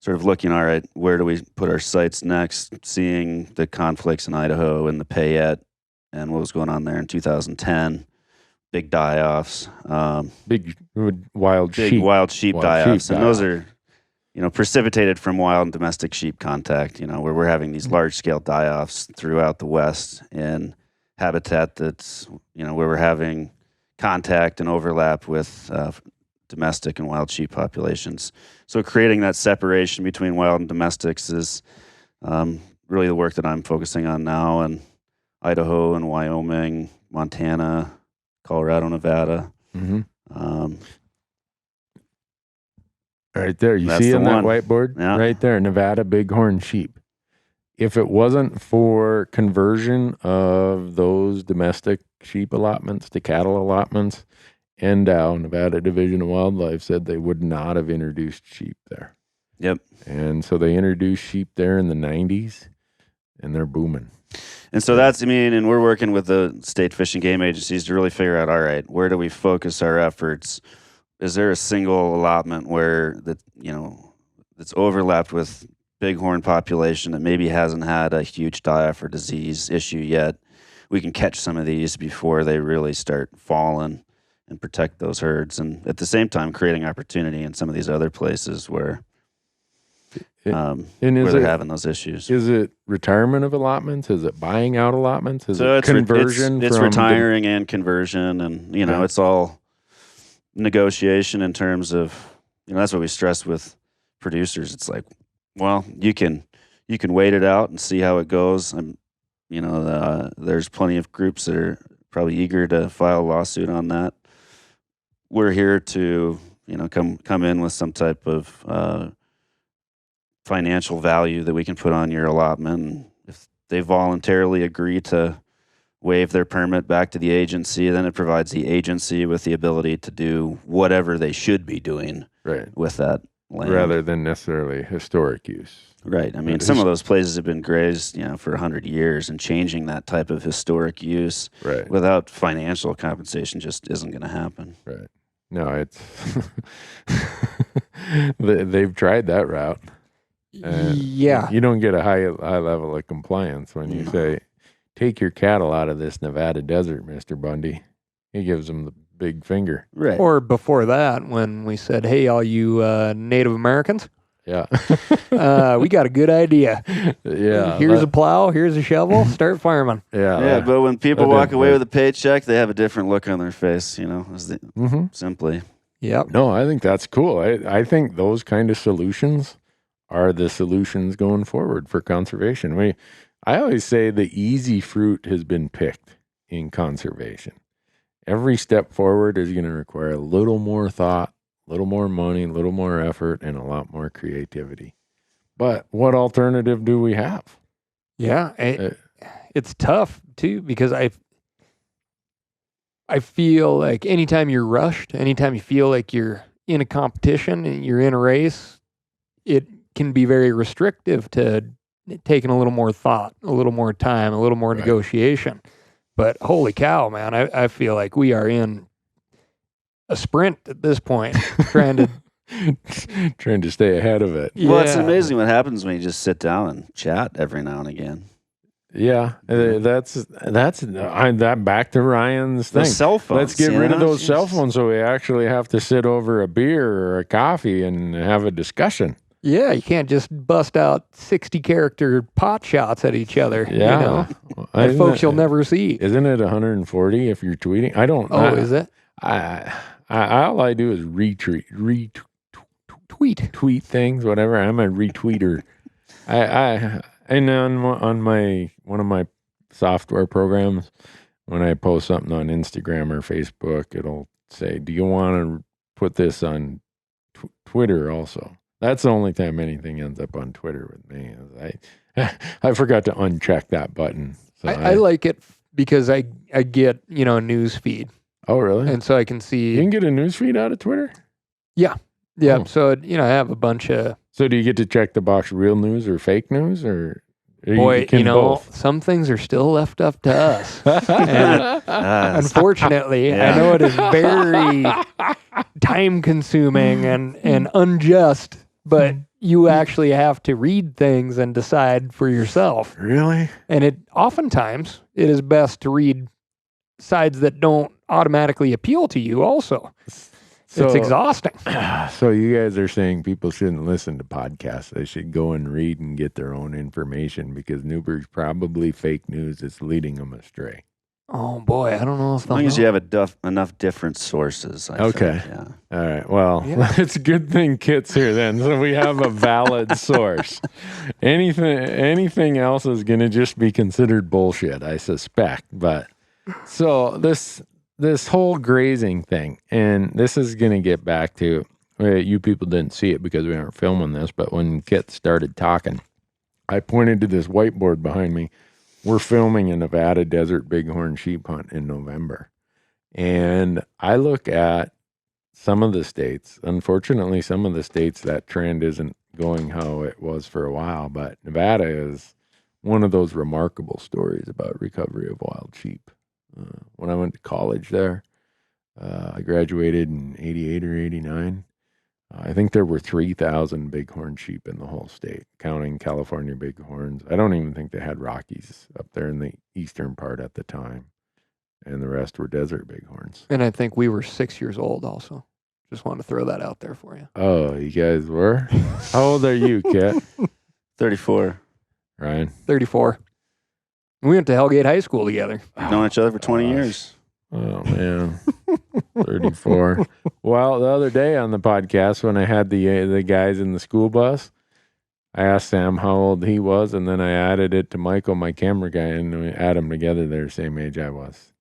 sort of looking, all right, where do we put our sights next, seeing the conflicts in Idaho and the Payette and what was going on there in 2010, big die-offs. big wild sheep. Wild sheep Wild die-offs. sheep And those die-offs. are, precipitated from wild and domestic sheep contact, where we're having these large-scale die-offs throughout the West in habitat that's, where we're having contact and overlap with domestic and wild sheep populations. So creating that separation between wild and domestics is really the work that I'm focusing on now in Idaho and Wyoming, Montana, Colorado, Nevada. Mm-hmm. Right there. You That's see the on that one. whiteboard? Yeah. Right there, Nevada bighorn sheep. If it wasn't for conversion of those domestic sheep allotments to cattle allotments, NDOW, Nevada Division of Wildlife, said they would not have introduced sheep there. Yep. And so they introduced sheep there in the 90s, and they're booming. And so that's, and we're working with the state fish and game agencies to really figure out, all right, where do we focus our efforts? Is there a single allotment where that's overlapped with bighorn population that maybe hasn't had a huge die-off or disease issue yet? We can catch some of these before they really start falling and protect those herds. And at the same time, creating opportunity in some of these other places where they're having those issues. Is it retirement of allotments? Is it buying out allotments? Is So it conversion? It's from retiring and conversion, and it's all negotiation in terms of that's what we stress with producers. It's like, well, you can wait it out and see how it goes. And there's plenty of groups that are probably eager to file a lawsuit on that. We're here to come in with some type of financial value that we can put on your allotment. And if they voluntarily agree to waive their permit back to the agency, then it provides the agency with the ability to do whatever they should be doing with that land. Rather than necessarily historic use. Right. Some of those places have been grazed, for 100 years, and changing that type of historic use without financial compensation just isn't going to happen. Right. No, it's they've tried that route. Yeah. You don't get a high level of compliance when you say, take your cattle out of this Nevada desert, Mr. Bundy. He gives them the big finger. Right. Or before that, when we said, hey, all you Native Americans, Yeah. we got a good idea. Yeah. Here's a plow, here's a shovel, start farming. Yeah, but when people walk away with a paycheck, they have a different look on their face, simply. Yep. No, I think that's cool. I think those kind of solutions are the solutions going forward for conservation. I always say the easy fruit has been picked in conservation. Every step forward is going to require a little more thought, a little more money, a little more effort, and a lot more creativity. But what alternative do we have? Yeah, it's tough too, because I feel like anytime you're rushed, anytime you feel like you're in a competition and you're in a race, it can be very restrictive to taking a little more thought, a little more time, a little more negotiation. But holy cow, man, I feel like we are in a sprint at this point, trying to stay ahead of it. Well, it's amazing what happens when you just sit down and chat every now and again. Yeah, that's that back to Ryan's thing. Those cell phones. Let's get rid of those cell phones so we actually have to sit over a beer or a coffee and have a discussion. Yeah, you can't just bust out 60-character pot shots at each other. Yeah. And folks you'll never see. Isn't it 140 if you're tweeting? I don't know. Oh, is it? All I do is tweet things, whatever. I'm a retweeter. And on one of my software programs, when I post something on Instagram or Facebook, it'll say, "Do you want to put this on Twitter also?" That's the only time anything ends up on Twitter with me. I forgot to uncheck that button. So I like it because I get, a news feed. Oh, really? And so I can see. You can get a news feed out of Twitter? Yeah. Yeah. Oh. So, I have a bunch of. So do you get to check the box real news or fake news or? Boy, both? some things are still left up to us. And unfortunately, Yeah. I know it is very time consuming and unjust, but you actually have to read things and decide for yourself. Really? And oftentimes it is best to read sides that don't automatically appeal to you also. So, it's exhausting. So you guys are saying people shouldn't listen to podcasts. They should go and read and get their own information because Newberg's probably fake news that's leading them astray. Oh, boy. I don't know if as long as you have enough different sources. I think, yeah. All right. Well, it's a good thing Kit's here then. So we have a valid source. Anything else is going to just be considered bullshit, I suspect. But so this whole grazing thing, and this is going to get back to, you people didn't see it because we aren't filming this, but when Kit started talking, I pointed to this whiteboard behind me. We're filming a Nevada desert bighorn sheep hunt in November. And I look at some of the states, unfortunately, some of the states, that trend isn't going how it was for a while, but Nevada is one of those remarkable stories about recovery of wild sheep. When I went to college there, I graduated in 88 or 89. I think there were 3,000 bighorn sheep in the whole state, counting California bighorns. I don't even think they had Rockies up there in the eastern part at the time. And the rest were desert bighorns. And I think we were 6 years old also. Just wanted to throw that out there for you. Oh, you guys were? How old are you, Kit? 34. Ryan? 34. We went to Hellgate High School together. We've known each other for 20 years. Oh, man. 34. Well, the other day on the podcast, when I had the guys in the school bus, I asked Sam how old he was, and then I added it to Michael, my camera guy, and we add them together. They're the same age I was.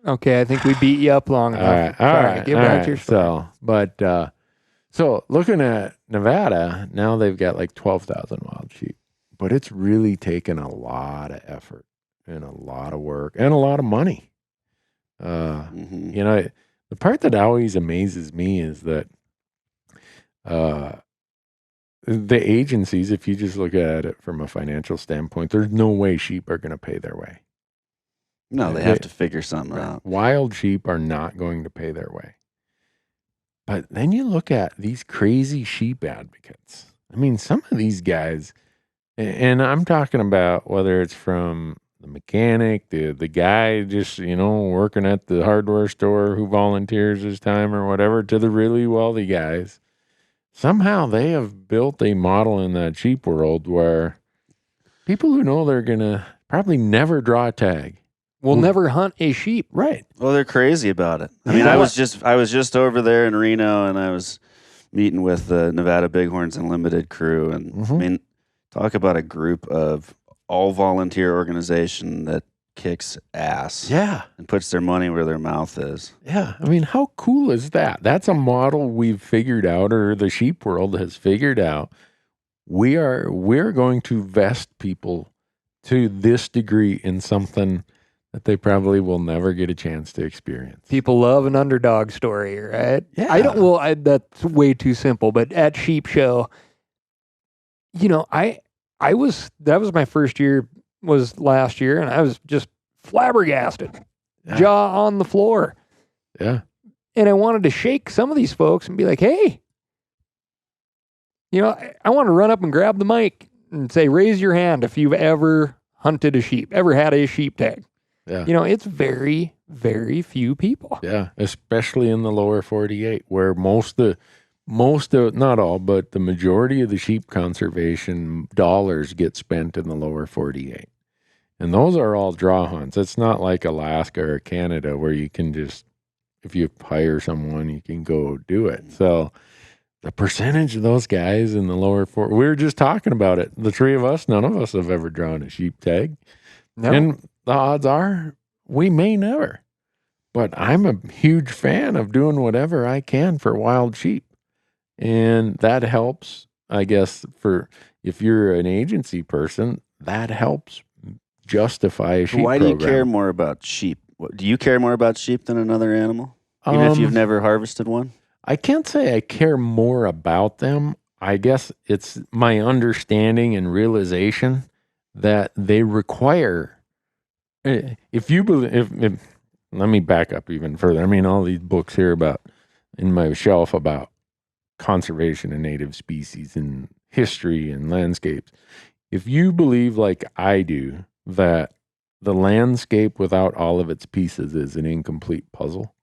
Okay, I think we beat you up long enough. All right. Get back to your story. So looking at Nevada, now they've got like 12,000 wild sheep. But it's really taken a lot of effort and a lot of work and a lot of money. The part that always amazes me is that the agencies, if you just look at it from a financial standpoint, there's no way sheep are going to pay their way. No, they have to figure something out. Wild sheep are not going to pay their way. But then you look at these crazy sheep advocates. I mean, some of these guys... And I'm talking about whether it's from the mechanic, the guy just, working at the hardware store who volunteers his time or whatever, to the really wealthy guys. Somehow they have built a model in that sheep world where people who know they're going to probably never draw a tag will never hunt a sheep. Right. Well, they're crazy about it. I mean, I was just over there in Reno, and I was meeting with the Nevada Bighorns Unlimited crew, and I mean, talk about a group of all volunteer organization that kicks ass. Yeah. And puts their money where their mouth is. Yeah. I mean, how cool is that? That's a model we've figured out, or the sheep world has figured out. We're going to vest people to this degree in something that they probably will never get a chance to experience. People love an underdog story, right? Yeah. That's way too simple, but at Sheep Show, that was my first year, was last year, and I was just flabbergasted, jaw on the floor. Yeah. And I wanted to shake some of these folks and be like, hey, I want to run up and grab the mic and say, raise your hand if you've ever hunted a sheep, ever had a sheep tag. Yeah. It's very, very few people. Yeah. Especially in the lower 48, where most of, not all, but the majority of the sheep conservation dollars get spent in the lower 48. And those are all draw hunts. It's not like Alaska or Canada where you can just, if you hire someone, you can go do it. So the percentage of those guys in the lower 40, we were just talking about it. The three of us, none of us have ever drawn a sheep tag. No. And the odds are we may never. But I'm a huge fan of doing whatever I can for wild sheep. And that helps, I guess, for if you're an agency person, that helps justify a sheep Why do you program. care more about sheep? Do you care more about sheep than another animal? Even if you've never harvested one? I can't say I care more about them. I guess it's my understanding and realization that they require, if you believe, if let me back up even further. I mean, all these books here about in my shelf about conservation of native species and history and landscapes. If you believe like I do that the landscape without all of its pieces is an incomplete puzzle,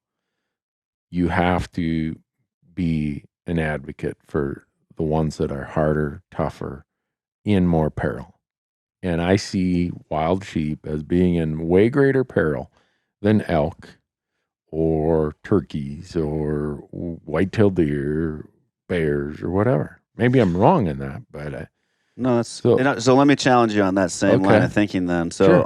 you have to be an advocate for the ones that are harder, tougher, in more peril. And I see wild sheep as being in way greater peril than elk or turkeys or white-tailed deer, bears, or whatever. Maybe I'm wrong in that, but no, that's so let me challenge you on that same line of thinking then. So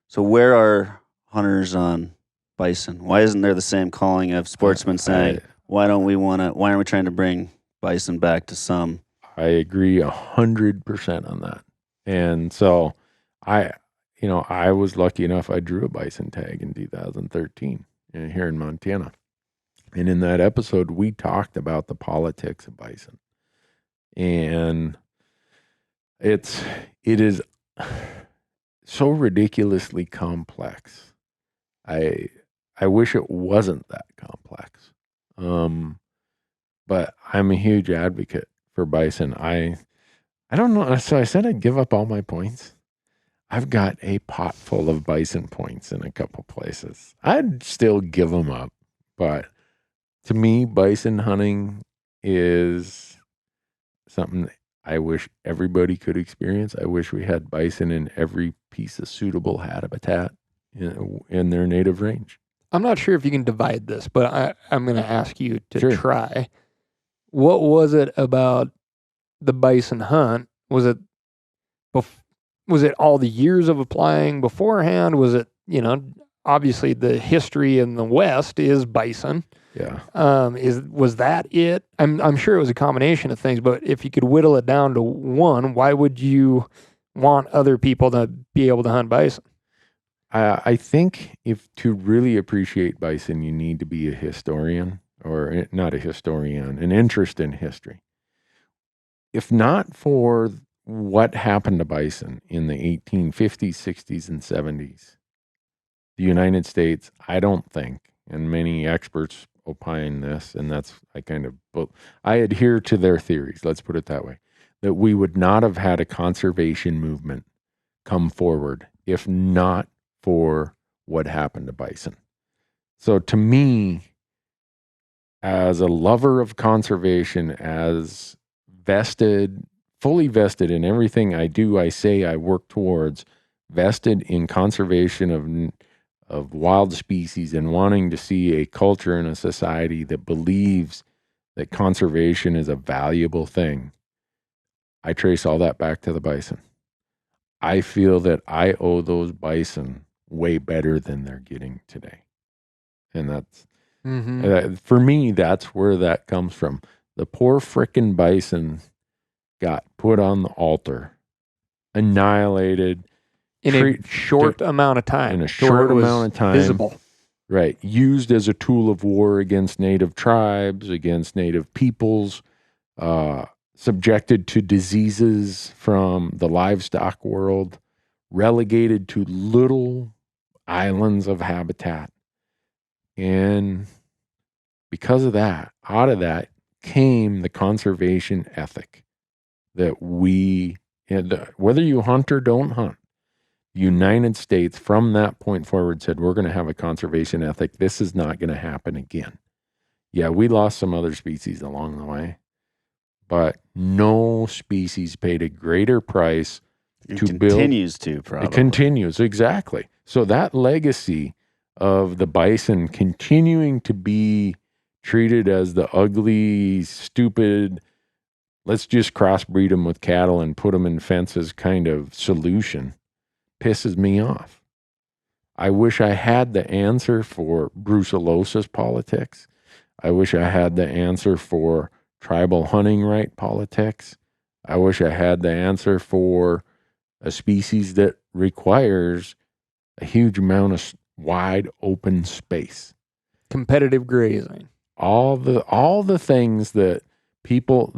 sure. Where are hunters on bison? Why isn't there the same calling of sportsmen saying, why aren't we trying to bring bison back to some? I agree 100% on that. And so I was lucky enough, I drew a bison tag in 2013 here in Montana. And in that episode, we talked about the politics of bison. And it is so ridiculously complex. I wish it wasn't that complex. But I'm a huge advocate for bison. I don't know. So I said I'd give up all my points. I've got a pot full of bison points in a couple places. I'd still give them up. But to me, bison hunting is something I wish everybody could experience. I wish we had bison in every piece of suitable habitat in their native range. I'm not sure if you can divide this, but I'm going to ask you to try. What was it about the bison hunt? Was it all the years of applying beforehand? Was it, obviously the history in the West is bison. Yeah. Was that it? I'm sure it was a combination of things, but if you could whittle it down to one, why would you want other people to be able to hunt bison? I think if to really appreciate bison, you need to be a historian, or not a historian, an interest in history. If not for what happened to bison in the 1850s, 60s, and 70s, the United States, I don't think, and many experts opine this, and I adhere to their theories, let's put it that way, that we would not have had a conservation movement come forward if not for what happened to bison. So to me, as a lover of conservation, as fully vested in everything I do, I say, I work towards, vested in conservation of wild species and wanting to see a culture and a society that believes that conservation is a valuable thing, I trace all that back to the bison. I feel that I owe those bison way better than they're getting today. And that's, for me, that's where that comes from. The poor frickin' bison got put on the altar, annihilated in a short amount of time. In a short amount of time. Visible. Right. Used as a tool of war against native tribes, against native peoples, subjected to diseases from the livestock world, relegated to little islands of habitat. And because of that, out of that came the conservation ethic that whether you hunt or don't hunt, the United States from that point forward said, we're going to have a conservation ethic. This is not going to happen again. Yeah, we lost some other species along the way, but no species paid a greater price to build. It continues to, probably. It continues, exactly. So that legacy of the bison continuing to be treated as the ugly, stupid, let's just crossbreed them with cattle and put them in fences kind of solution pisses me off. I wish I had the answer for brucellosis politics. I wish I had the answer for tribal hunting right politics. I wish I had the answer for a species that requires a huge amount of wide open space. Competitive grazing. All the things that people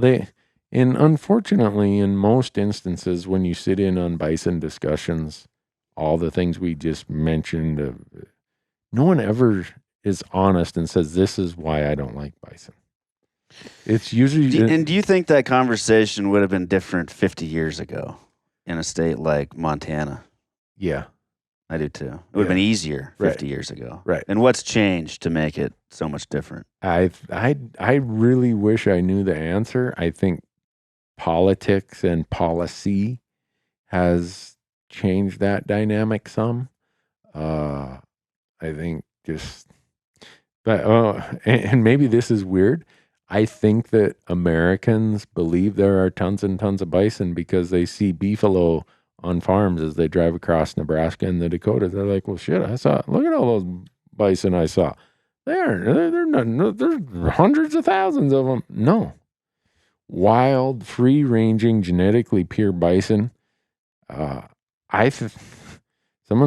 and unfortunately in most instances when you sit in on bison discussions, all the things we just mentioned, no one ever is honest and says this is why I don't like bison. It's usually do you think that conversation would have been different 50 years ago in a state like Montana? Yeah. I do too. It would have been easier 50 years ago. Right. And what's changed to make it so much different? I really wish I knew the answer. I think politics and policy has changed that dynamic some. I think and maybe this is weird. I think that Americans believe there are tons and tons of bison because they see beefalo on farms as they drive across Nebraska and the Dakotas. They're like, well, shit, look at all those bison I saw. They're not, there's hundreds of thousands of them. No. Wild, free-ranging, genetically pure bison. Someone's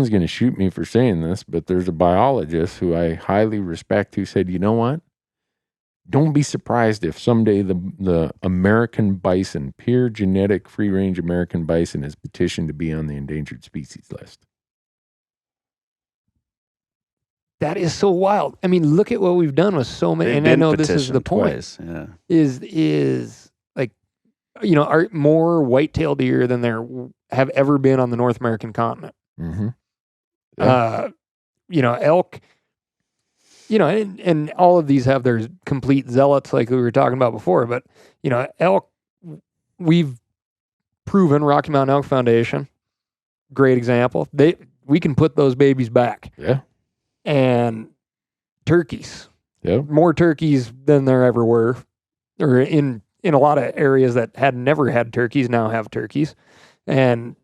going to shoot me for saying this, but there's a biologist who I highly respect who said, you know what? Don't be surprised if someday the American bison, pure genetic free-range American bison, is petitioned to be on the endangered species list. That is so wild. I mean, look at what we've done with so many. And I know this is the point. Twice, yeah. Is like, are more white-tailed deer than there have ever been on the North American continent. Mm-hmm. Yeah. Elk. And all of these have their complete zealots, like we were talking about before. But, elk, we've proven Rocky Mountain Elk Foundation, great example. We can put those babies back. Yeah. And turkeys. Yeah. More turkeys than there ever were. Or in a lot of areas that had never had turkeys now have turkeys. And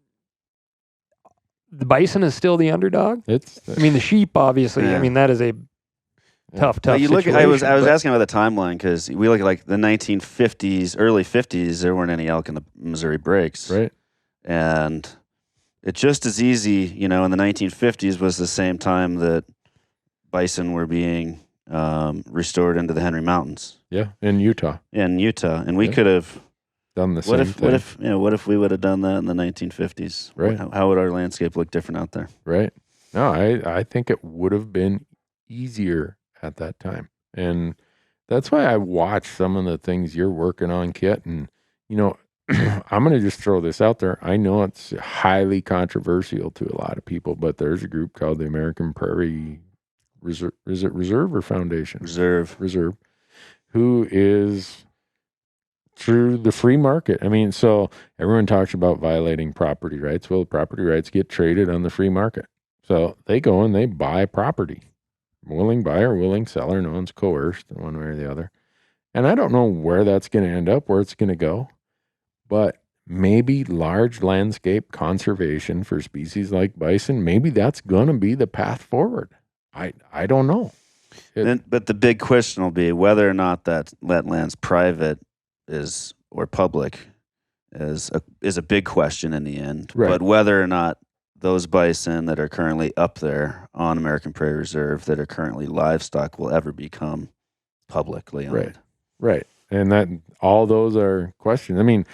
the bison is still the underdog. The sheep, obviously. Yeah. That is a tough you look situation. I was asking about the timeline because we look at like the 1950s, early 50s. There weren't any elk in the Missouri breaks, right? And it's just as easy, in the 1950s was the same time that bison were being restored into the Henry Mountains. Yeah, in Utah, and we could have done the same thing. What if we would have done that in the 1950s? Right? How would our landscape look different out there? Right. No, I think it would have been easier at that time. And that's why I watch some of the things you're working on, Kit. And, I'm going to just throw this out there. I know it's highly controversial to a lot of people, but there's a group called the American Prairie Reserve. Is it Reserve or Foundation? Reserve. Who is through the free market. So everyone talks about violating property rights. Well, property rights get traded on the free market. So they go and they buy property. Willing buyer, willing seller, no one's coerced in one way or the other. And I don't know where that's going to end up, where it's going to go, but maybe large landscape conservation for species like bison, maybe that's going to be the path forward. I don't know. But the big question will be whether or not that land's private or public is a big question in the end. Right. But whether or not those bison that are currently up there on American Prairie Reserve that are currently livestock will ever become publicly owned. Right. And that all those are questions.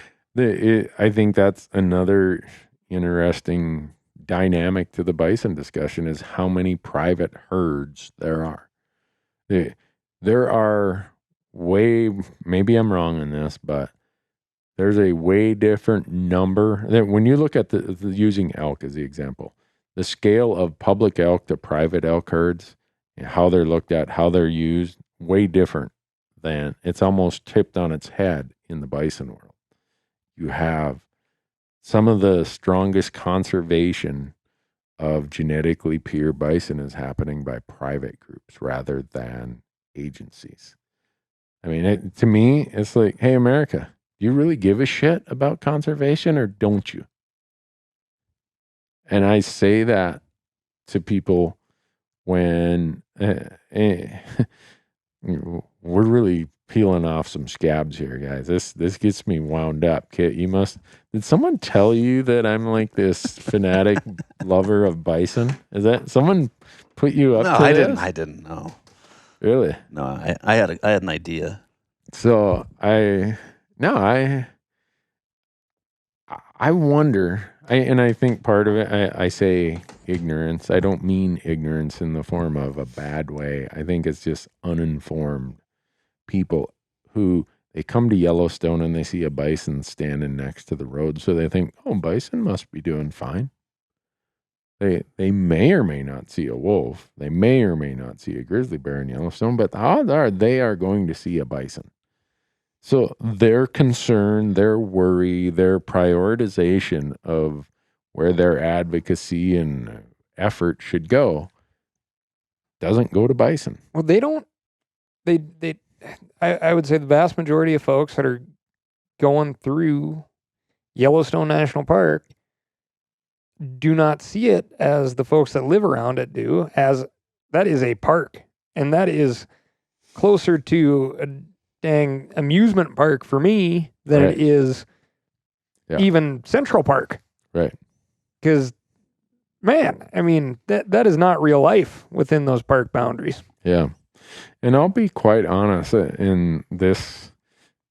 I think that's another interesting dynamic to the bison discussion is how many private herds there are. There are maybe I'm wrong in this, but there's a way different number that when you look at using elk as the example, the scale of public elk to private elk herds, how they're looked at, how they're used, way different than it's almost tipped on its head in the bison world. You have some of the strongest conservation of genetically pure bison is happening by private groups rather than agencies. To me, it's like, hey, America, do you really give a shit about conservation or don't you? And I say that to people when we're really peeling off some scabs here, guys. This gets me wound up. Kit, did someone tell you that I'm like this fanatic lover of bison? Is that someone put you up to this? I didn't know. Really? No, I had an idea. So I wonder, and I think part of it, I say ignorance. I don't mean ignorance in the form of a bad way. I think it's just uninformed people who they come to Yellowstone and they see a bison standing next to the road. So they think, oh, bison must be doing fine. They may or may not see a wolf. They may or may not see a grizzly bear in Yellowstone, but the odds are they are going to see a bison. So their concern, their worry, their prioritization of where their advocacy and effort should go doesn't go to bison. Well, I would say the vast majority of folks that are going through Yellowstone National Park do not see it as the folks that live around it do, as that is a park. And that is closer to a dang amusement park for me than it is even Central Park. Right. Because, man, I mean, that is not real life within those park boundaries. Yeah. And I'll be quite honest in this.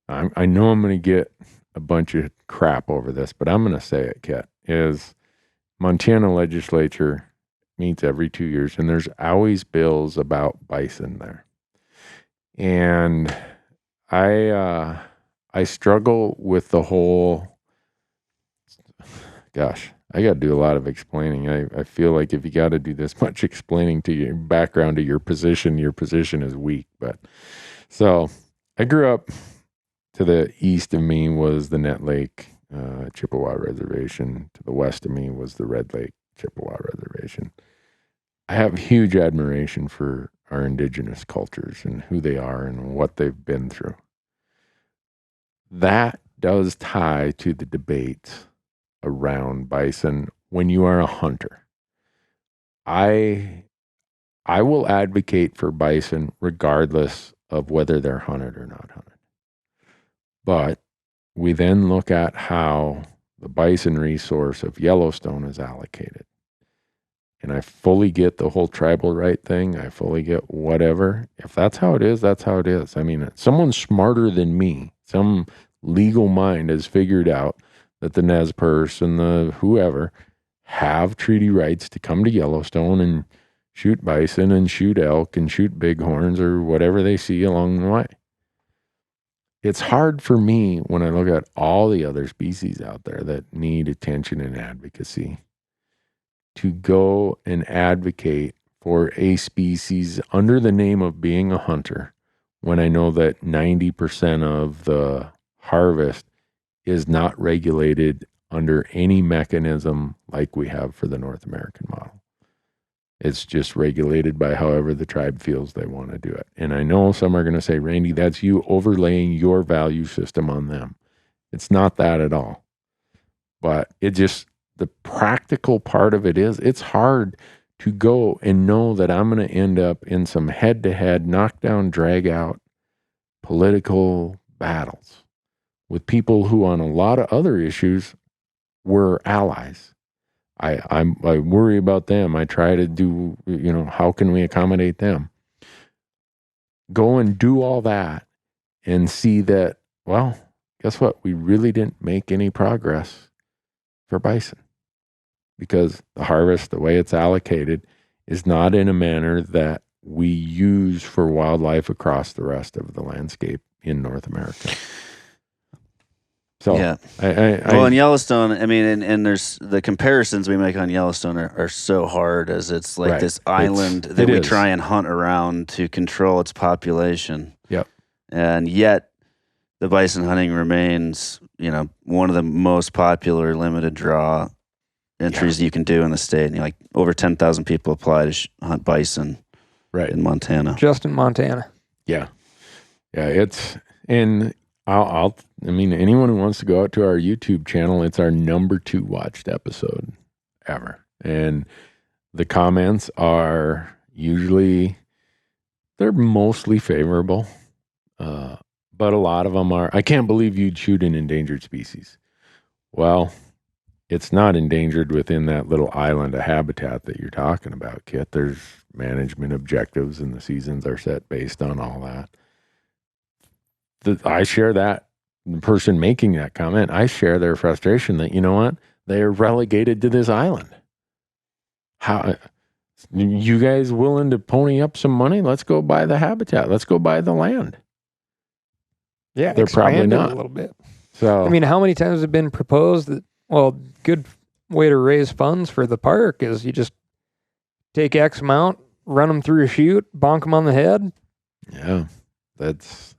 I know I'm going to get a bunch of crap over this, but I'm going to say it, Kat, is Montana legislature meets every 2 years, and there's always bills about bison there. And I struggle with the whole, gosh, I got to do a lot of explaining. I feel like if you got to do this much explaining to your background to your position is weak. But so I grew up to the east of me was the Net Lake Chippewa Reservation. To the west of me was the Red Lake Chippewa Reservation. I have huge admiration for our indigenous cultures and who they are and what they've been through. That does tie to the debates around bison when you are a hunter. I will advocate for bison regardless of whether they're hunted or not hunted. But we then look at how the bison resource of Yellowstone is allocated. And I fully get the whole tribal right thing. I fully get whatever. If that's how it is, that's how it is. I mean, someone smarter than me, some legal mind has figured out that the Nez Perce and the whoever have treaty rights to come to Yellowstone and shoot bison and shoot elk and shoot bighorns or whatever they see along the way. It's hard for me when I look at all the other species out there that need attention and advocacy to go and advocate for a species under the name of being a hunter when I know that 90% of the harvest is not regulated under any mechanism like we have for the North American model. It's just regulated by however the tribe feels they want to do it. And I know some are going to say, Randy, that's you overlaying your value system on them. It's not that at all. But the practical part of it is it's hard to go and know that I'm going to end up in some head-to-head, knockdown, drag-out political battles with people who on a lot of other issues were allies. I worry about them. I try to do, how can we accommodate them? Go and do all that and see that, well, guess what? We really didn't make any progress for bison because the harvest, the way it's allocated, is not in a manner that we use for wildlife across the rest of the landscape in North America. So, yeah. Well, in Yellowstone, I mean, and there's the comparisons we make on Yellowstone are so hard as it's like this island that we try and hunt around to control its population. Yep. And yet the bison hunting remains, one of the most popular limited draw entries you can do in the state. And over 10,000 people apply to hunt bison in Montana. Just in Montana. Yeah. Yeah, anyone who wants to go out to our YouTube channel, it's our number 2 watched episode ever. And the comments are they're mostly favorable. But a lot of them are, I can't believe you'd shoot an endangered species. Well, it's not endangered within that little island of habitat that you're talking about, Kit. There's management objectives, and the seasons are set based on all that. I share that. The person making that comment, I share their frustration that, you know what? They're relegated to this island. How you guys willing to pony up some money? Let's go buy the habitat. Let's go buy the land. Yeah, they're probably not a little bit. So I mean, how many times have been proposed that, well, good way to raise funds for the park is you just take X amount, run them through a chute, bonk them on the head. Yeah, that's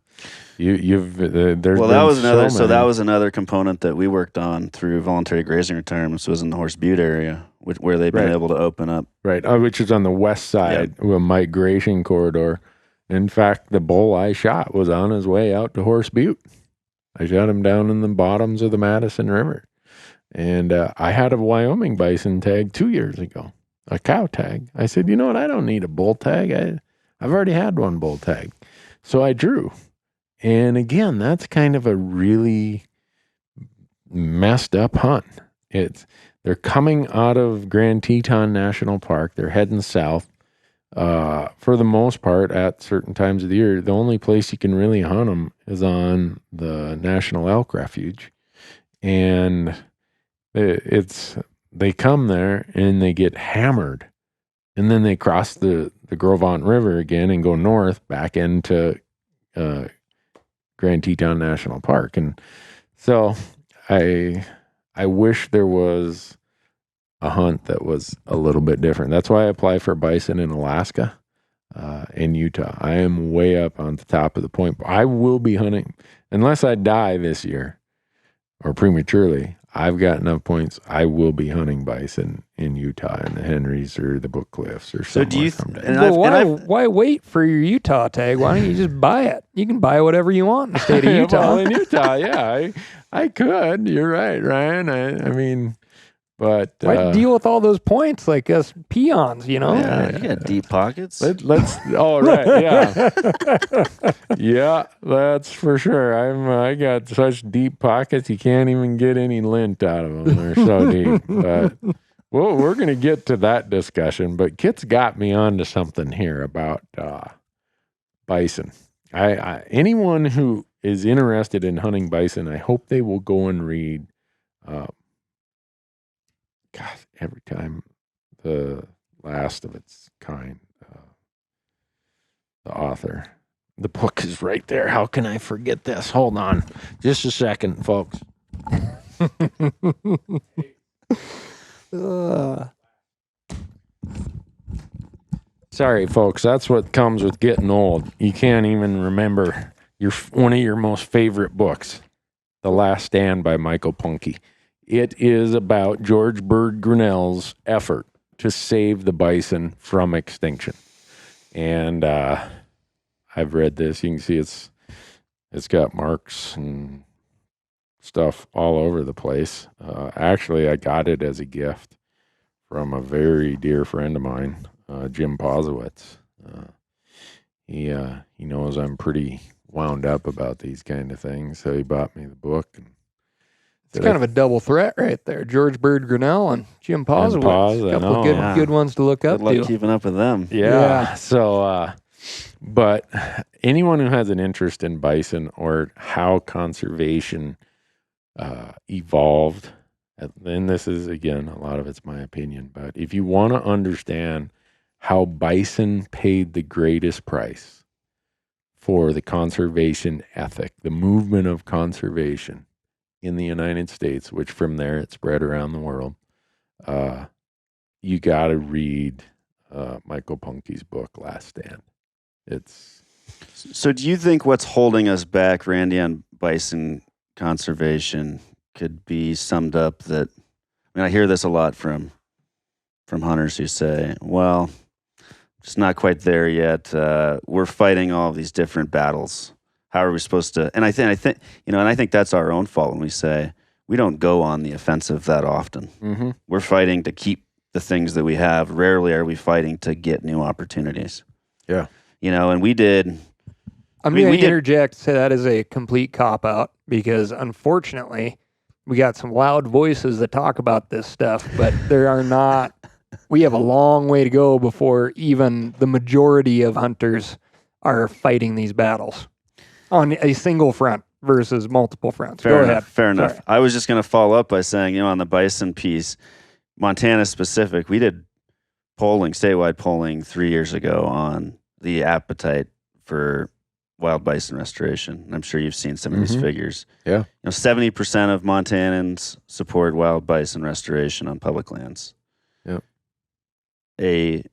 you've there's well, that was another. So that was another component that we worked on through voluntary grazing retirements was in the Horse Butte area, where they've been able to open up. Right, which is on the west side of a migration corridor. In fact, the bull I shot was on his way out to Horse Butte. I shot him down in the bottoms of the Madison River. And I had a Wyoming bison tag 2 years ago, a cow tag. I said, you know what? I don't need a bull tag. I've already had one bull tag. So I drew. And again, that's kind of a really messed up hunt. They're coming out of Grand Teton National Park. They're heading south. For the most part, at certain times of the year, the only place you can really hunt them is on the National Elk Refuge. And they come there and they get hammered, and then they cross the Grovant River again and go north back into Grand Teton National Park. And so I wish there was a hunt that was a little bit different. That's why I apply for bison in Alaska, in Utah. I am way up on the top of the point. I will be hunting unless I die this year or prematurely. I've got enough points. I will be hunting bison in Utah in the Henrys or the Book Cliffs or something. So do you? Why wait for your Utah tag? Why don't you just buy it? You can buy whatever you want in the state of Utah. Well, in Utah, yeah, I could. You're right, Ryan. I mean. But why deal with all those points like us peons, you know? Yeah, you got deep pockets. Let's oh right, yeah. Yeah, that's for sure. I got such deep pockets you can't even get any lint out of them. They're so deep. But well, we're gonna get to that discussion, but Kit's got me onto something here about bison. Anyone who is interested in hunting bison, I hope they will go and read God, every time the last of its kind, the author. The book is right there. How can I forget this? Hold on. Just a second, folks. Sorry, folks. That's what comes with getting old. You can't even remember one of your most favorite books, The Last Stand by Michael Punke. It is about George Bird Grinnell's effort to save the bison from extinction. And I've read this. You can see it's got marks and stuff all over the place. Actually, I got it as a gift from a very dear friend of mine, Jim Posowitz. He knows I'm pretty wound up about these kind of things, so he bought me the book. And it's kind of a double threat right there. George Bird Grinnell and Jim Posowitz. A couple of good ones to look up to. Good luck to. keeping up with them. Yeah. So, but anyone who has an interest in bison or how conservation evolved, and this is, again, a lot of it's my opinion, but if you want to understand how bison paid the greatest price for the conservation ethic, the movement of conservation in the United States, which from there it spread around the world, you got to read Michael Punke's book, Last Stand. So do you think what's holding us back, Randy, on bison conservation could be summed up that, I hear this a lot from hunters who say, well, just not quite there yet. We're fighting all of these different battles. How are we supposed to? And I think that's our own fault when we say we don't go on the offensive that often. Mm-hmm. We're fighting to keep the things that we have. Rarely are we fighting to get new opportunities. Yeah. And we did I'm going to interject, say that is a complete cop-out, because unfortunately, we got some loud voices that talk about this stuff, but there are not, we have a long way to go before even the majority of hunters are fighting these battles on a single front versus multiple fronts. Go ahead. Fair enough. I was just going to follow up by saying, on the bison piece, Montana specific, we did statewide polling 3 years ago on the appetite for wild bison restoration. I'm sure you've seen some of these figures. Yeah. 70% of Montanans support wild bison restoration on public lands. Yeah. I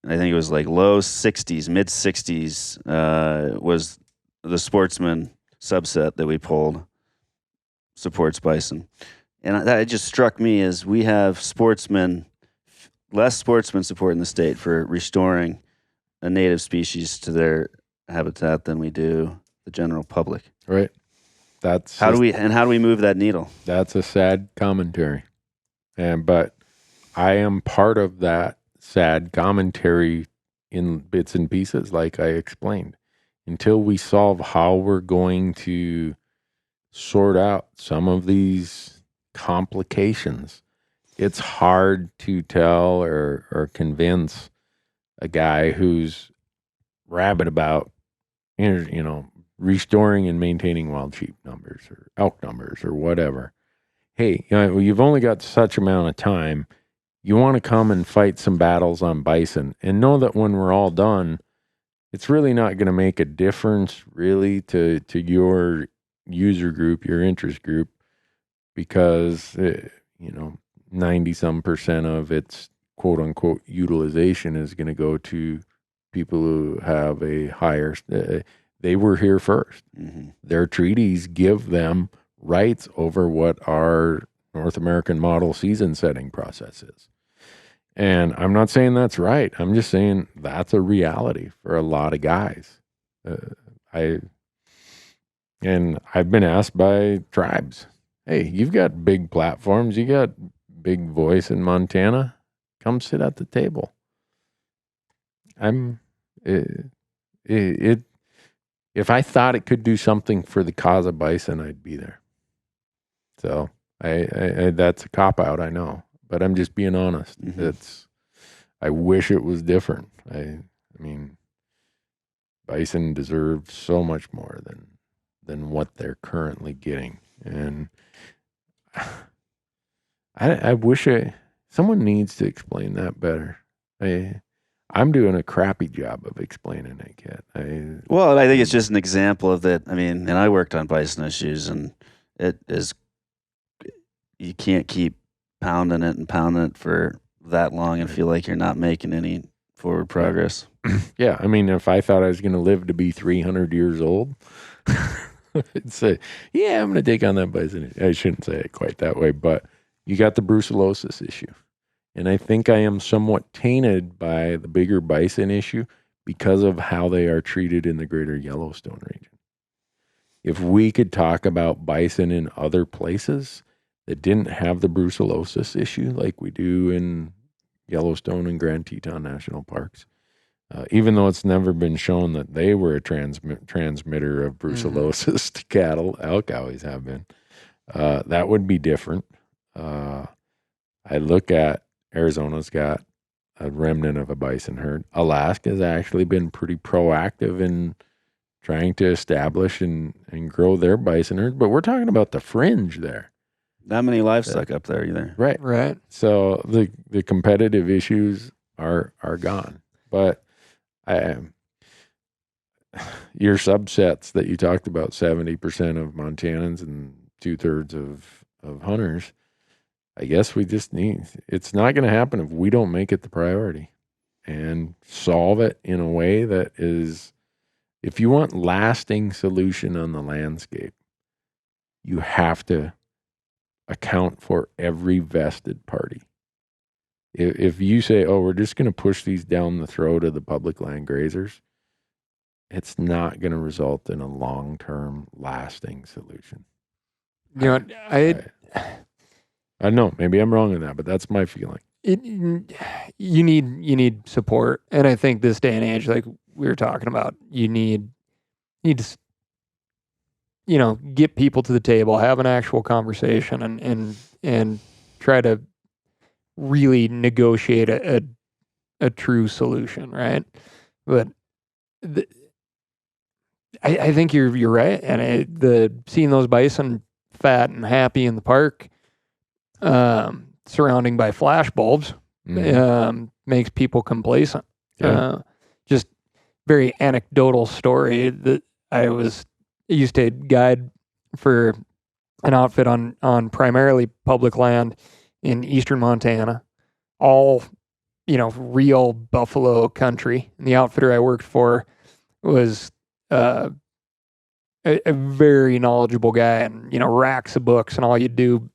think it was like low 60s, mid 60s was the sportsman subset that we polled supports bison. And that just struck me as we have less sportsmen support in the state for restoring a native species to their habitat than we do the general public. Right. How do we move that needle? That's a sad commentary. But I am part of that sad commentary in bits and pieces, like I explained. Until we solve how we're going to sort out some of these complications, it's hard to tell or convince a guy who's rabid about, restoring and maintaining wild sheep numbers or elk numbers or whatever. Hey, you've only got such amount of time. You want to come and fight some battles on bison and know that when we're all done, it's really not going to make a difference really to your user group, your interest group, because, 90-some% of its quote unquote utilization is going to go to people who have a higher, they were here first. Mm-hmm. Their treaties give them rights over what our North American model season setting process is. And I'm not saying that's right. I'm just saying that's a reality for a lot of guys. I've been asked by tribes, hey, you've got big platforms, you got big voice in Montana, come sit at the table. If I thought it could do something for the cause of bison, I'd be there. So I that's a cop-out, I know, but I'm just being honest. Mm-hmm. I wish it was different. I mean, bison deserve so much more than what they're currently getting. And I wish someone needs to explain that better. I'm doing a crappy job of explaining it, Kit. I think it's just an example of that. I mean, and I worked on bison issues, and it is, you can't keep pounding it for that long and feel like you're not making any forward progress. Yeah, I mean, if I thought I was going to live to be 300 years old, I'd say, yeah, I'm going to take on that bison. I shouldn't say it quite that way, but you got the brucellosis issue. And I think I am somewhat tainted by the bigger bison issue because of how they are treated in the greater Yellowstone region. If we could talk about bison in other places that didn't have the brucellosis issue like we do in Yellowstone and Grand Teton National Parks, even though it's never been shown that they were a transmitter of brucellosis to cattle, elk always have been, that would be different. I look at Arizona's got a remnant of a bison herd. Alaska's actually been pretty proactive in trying to establish and grow their bison herds, but we're talking about the fringe there. Not many livestock up there either. Right. So the competitive issues are gone. But your subsets that you talked about, 70% of Montanans and 2/3 of hunters, I guess we just it's not going to happen if we don't make it the priority and solve it in a way that is, if you want lasting solution on the landscape, you have to account for every vested party. If you say, oh, we're just going to push these down the throat of the public land grazers, it's not going to result in a long-term lasting solution. I don't know. Maybe I'm wrong in that, but that's my feeling. You need support, and I think this day and age, like we were talking about, you need need to, get people to the table, have an actual conversation, and try to really negotiate a true solution, right? But I think you're right, and seeing those bison fat and happy in the park, surrounding by flash bulbs, makes people complacent. Yeah. Just very anecdotal story that I used to guide for an outfit on primarily public land in eastern Montana, all real buffalo country. And the outfitter I worked for was a very knowledgeable guy, and racks of books, and all you do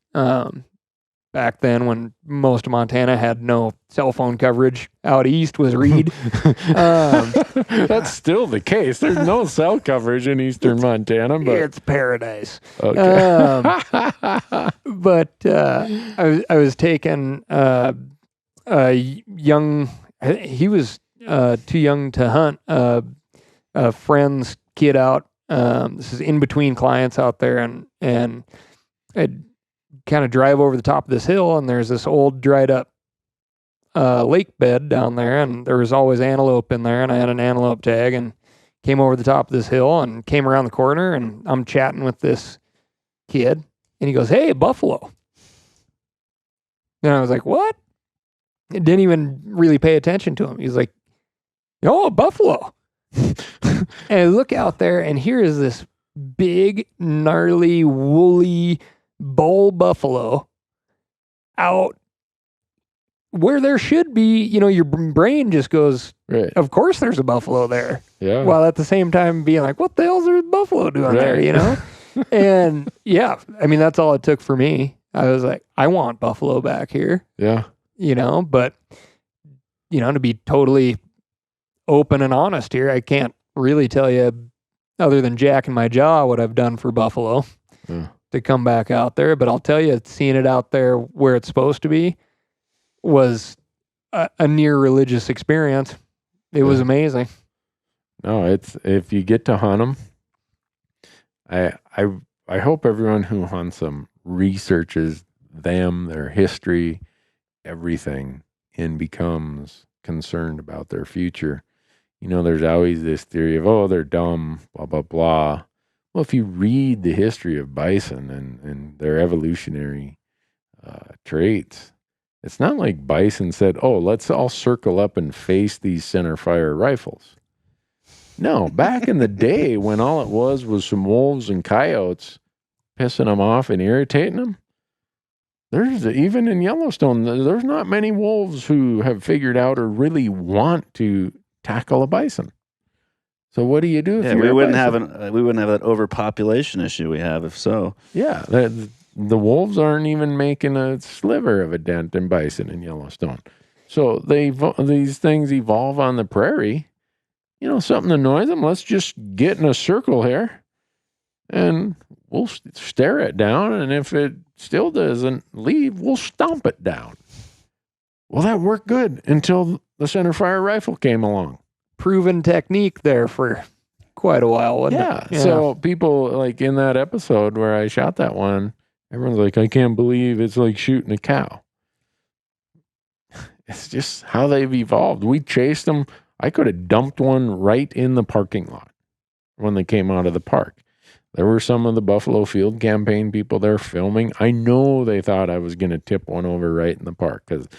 back then, when most of Montana had no cell phone coverage out east, was read. That's still the case. There's no cell coverage in eastern Montana, but it's paradise. okay. But I was taking a young. He was too young to hunt. A friend's kid out. This is in between clients out there, and I'd kind of drive over the top of this hill, and there's this old dried up lake bed down there, and there was always antelope in there, and I had an antelope tag, and came over the top of this hill and came around the corner, and I'm chatting with this kid, and he goes, "Hey, buffalo." And I was like, "What?" I didn't even really pay attention to him. He's like, "Oh, buffalo." And I look out there, and here is this big, gnarly, woolly bull buffalo out where there should be, your brain just goes, Right. of course there's a buffalo there. Yeah. While at the same time being like, what the hell's there a buffalo doing there, And yeah, I mean, that's all it took for me. I was like, I want buffalo back here, Yeah. But, to be totally open and honest here, I can't really tell you, other than jacking my jaw, what I've done for buffalo to come back out there. But I'll tell you, seeing it out there where it's supposed to be was a near religious experience. It was amazing. No, it's, if you get to hunt them, I hope everyone who hunts them researches them, their history, everything, and becomes concerned about their future. There's always this theory of, oh, they're dumb, blah, blah, blah. Well, if you read the history of bison and their evolutionary traits, it's not like bison said, oh, let's all circle up and face these center fire rifles. No, back in the day when all it was some wolves and coyotes pissing them off and irritating them, even in Yellowstone, there's not many wolves who have figured out or really want to tackle a bison. So what do you do if we wouldn't have that overpopulation issue we have if so. Yeah, the wolves aren't even making a sliver of a dent in bison in Yellowstone. So these things evolve on the prairie. Something annoys them. Let's just get in a circle here, and we'll stare it down. And if it still doesn't leave, we'll stomp it down. Well, that worked good until the center fire rifle came along. Proven technique there for quite a while, wasn't it? Yeah. So people, like in that episode where I shot that one, everyone's like, I can't believe it's like shooting a cow. It's just how they've evolved. We chased them. I could have dumped one right in the parking lot when they came out of the park. There were some of the Buffalo Field campaign people there filming. I know they thought I was going to tip one over right in the park because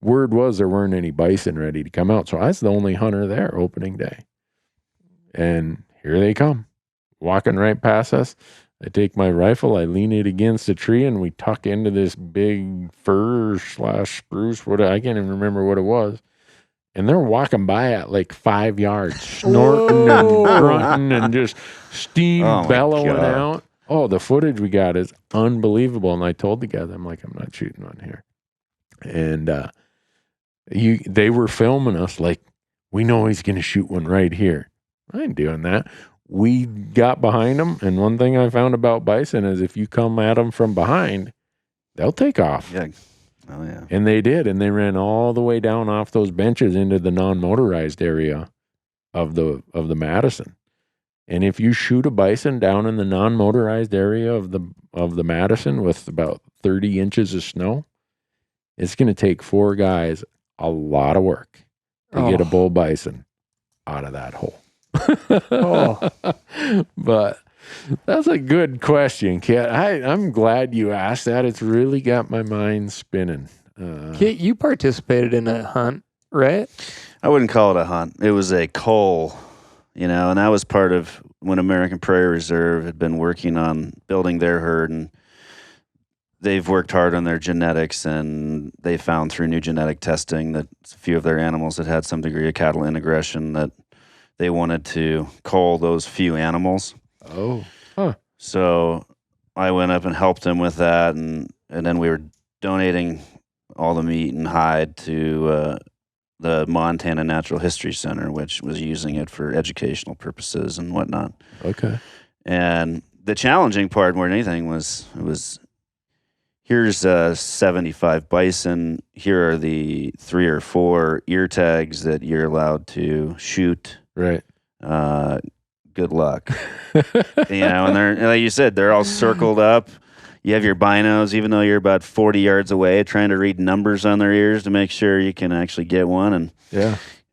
word was there weren't any bison ready to come out. So I was the only hunter there opening day. And here they come, walking right past us. I take my rifle, I lean it against a tree, and we tuck into this big fir / spruce. I can't even remember what it was. And they're walking by at like 5 yards, snorting and grunting and just steam bellowing out. Oh, the footage we got is unbelievable. And I told the guys, I'm like, I'm not shooting one here. And they were filming us like, we know he's going to shoot one right here. I ain't doing that. We got behind them, and one thing I found about bison is if you come at them from behind, they'll take off. Yeah. Oh, yeah. And they did, and they ran all the way down off those benches into the non-motorized area of the Madison. And if you shoot a bison down in the non-motorized area of the Madison with about 30 inches of snow, it's going to take 4 guys a lot of work to get a bull bison out of that hole. But that's a good question, Kit. I'm glad you asked that. It's really got my mind spinning. Kit, you participated in a hunt, right? I wouldn't call it a hunt. It was a cull, and that was part of when American Prairie Reserve had been working on building their herd, and they've worked hard on their genetics, and they found through new genetic testing that a few of their animals that had some degree of cattle integration, that they wanted to cull those few animals. Oh. Huh. So I went up and helped them with that, and then we were donating all the meat and hide to the Montana Natural History Center, which was using it for educational purposes and whatnot. Okay. And the challenging part more than anything was here's 75 bison. Here are the 3 or 4 ear tags that you're allowed to shoot. Right. Good luck. And they're, like you said, they're all circled up. You have your binos, even though you're about 40 yards away, trying to read numbers on their ears to make sure you can actually get one. And,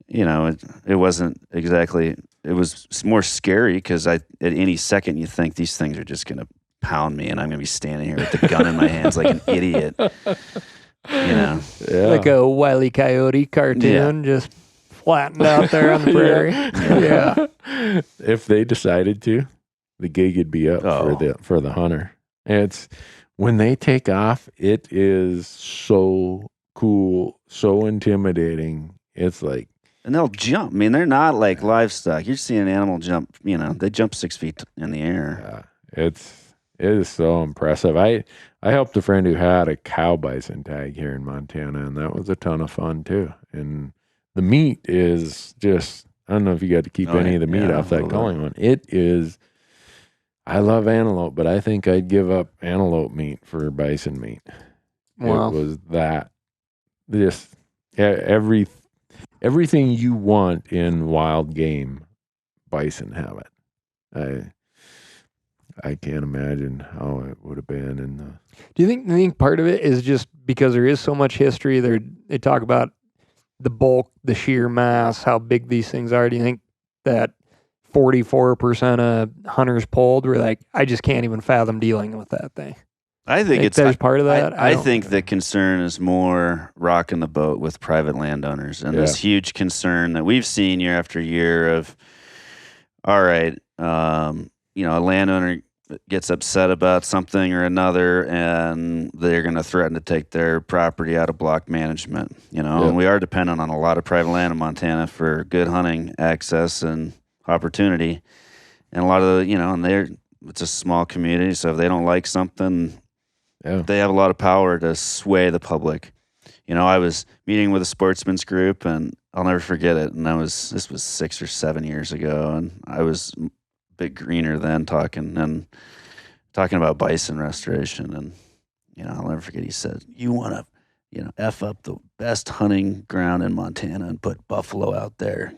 it wasn't exactly, it was more scary because at any second you think these things are just going to pound me and I'm going to be standing here with the gun in my hands like an idiot. Like a Wile E. Coyote cartoon, just flattened out there on the prairie. Yeah. If they decided to, the gig would be up for the hunter. It's when they take off, it is so cool, so intimidating. It's like, and they'll jump. I mean, they're not like livestock. You're seeing an animal jump. They jump 6 feet in the air. Yeah, it is so impressive. I helped a friend who had a cow bison tag here in Montana, and that was a ton of fun too. And the meat is just, I don't know if you got to keep any of the meat off that culling one. It is, I love antelope, but I think I'd give up antelope meat for bison meat. Wow. It was that, just everything you want in wild game, bison have it. I can't imagine how it would have been in the. Do you think part of it is just because there is so much history? They talk about the bulk, the sheer mass, how big these things are. Do you think that 44% of hunters polled were like, I just can't even fathom dealing with that thing? I think there's part of that. I think the concern is more rocking the boat with private landowners and this huge concern that we've seen year after year of, all right, a landowner gets upset about something or another and they're going to threaten to take their property out of block management, and we are dependent on a lot of private land in Montana for good hunting access and opportunity. And a lot of it's a small community. So if they don't like something, they have a lot of power to sway the public. I was meeting with a sportsman's group and I'll never forget it. And this was 6 or 7 years ago. And I was bit greener then talking about bison restoration, and I'll never forget, he said, you want to F up the best hunting ground in Montana and put buffalo out there,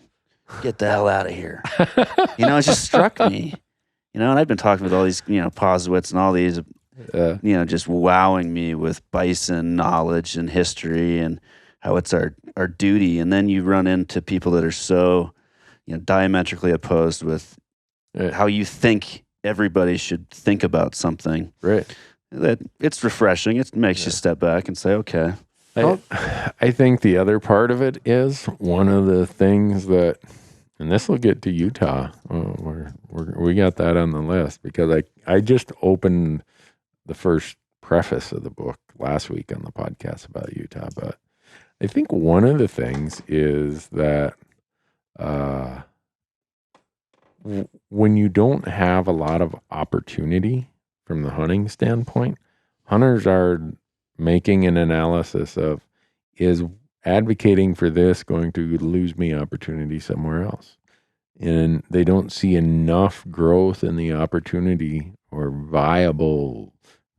get the hell out of here. It just struck me, and I've been talking with all these Poswitz and all these just wowing me with bison knowledge and history and how it's our duty. And then you run into people that are so diametrically opposed with how you think everybody should think about something. Right. That it's refreshing. It makes you step back and say, okay. I think the other part of it is one of the things that, and this will get to Utah. We got that on the list because I just opened the first preface of the book last week on the podcast about Utah. But I think one of the things is that when you don't have a lot of opportunity from the hunting standpoint, hunters are making an analysis of, is advocating for this going to lose me opportunity somewhere else? And they don't see enough growth in the opportunity or viable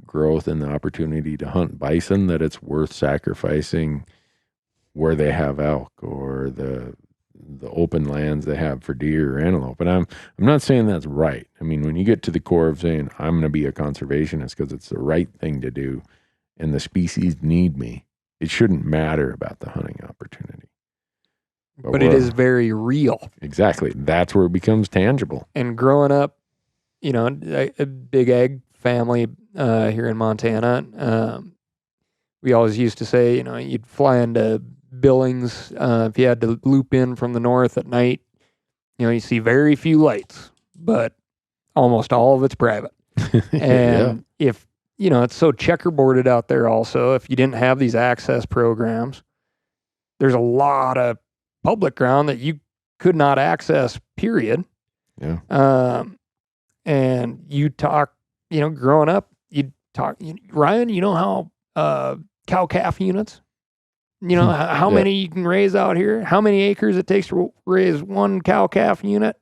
growth in the opportunity to hunt bison that it's worth sacrificing where they have elk or the the open lands they have for deer or antelope. And I'm not saying that's right. I mean, when you get to the core of saying I'm going to be a conservationist because it's the right thing to do and the species need me, it shouldn't matter about the hunting opportunity. But it is very real. Exactly. That's where it becomes tangible. And growing up, you know, a big ag family here in Montana, we always used to say, you know, you'd fly into Billings if you had to loop in from the north at night. You know, you see very few lights, but almost all of it's private. And if, you know, it's so checkerboarded out there also, if you didn't have these access programs, there's a lot of public ground that you could not access, period. Yeah. And you talk, you know, growing up, you'd talk, Ryan, you know how cow-calf units, you know, how many you can raise out here, how many acres it takes to raise one cow-calf unit,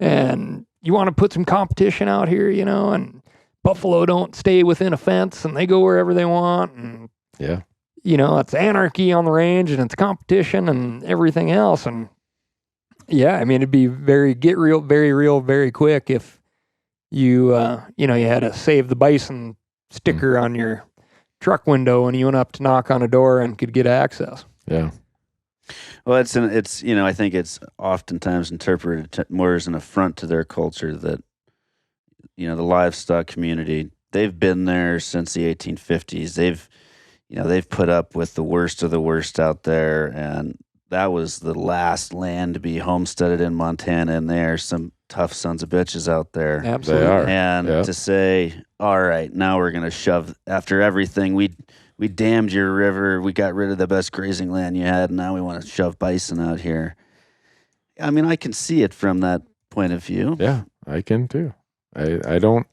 and you want to put some competition out here, you know, and buffalo don't stay within a fence, and they go wherever they want, and you know, it's anarchy on the range, and it's competition and everything else, and I mean, it'd be very real, very quick if you, you know, you had a Save the Bison sticker on your truck window and you went up to knock on a door and could get access. Yeah. Well, it's you know, I think it's oftentimes interpreted more as an affront to their culture that, you know, the livestock community, they've been there since the 1850s. They've put up with the worst of the worst out there, and that was the last land to be homesteaded in Montana, and there's some tough sons of bitches out there. Absolutely. They are. And to say, all right, now we're going to shove, after everything, we dammed your river, we got rid of the best grazing land you had, and now we want to shove bison out here. I mean, I can see it from that point of view. Yeah, I can too. I don't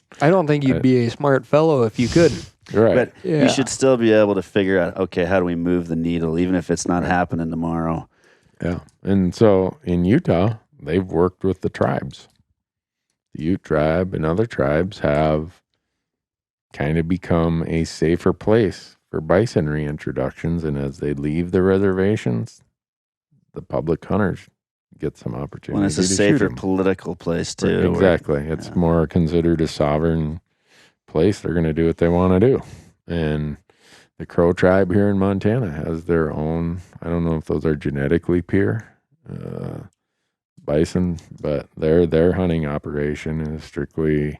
think you'd be a smart fellow if you couldn't. Right. But you should still be able to figure out, okay, how do we move the needle, even if it's not happening tomorrow? Yeah. And so in Utah, they've worked with the tribes. The Ute tribe and other tribes have kind of become a safer place for bison reintroductions. And as they leave the reservations, the public hunters get some opportunity. When it's a safer political place, too. Exactly. It's more considered a sovereign place. They're going to do what they want to do. And the Crow tribe here in Montana has their own, I don't know if those are genetically pure bison, but their hunting operation is strictly,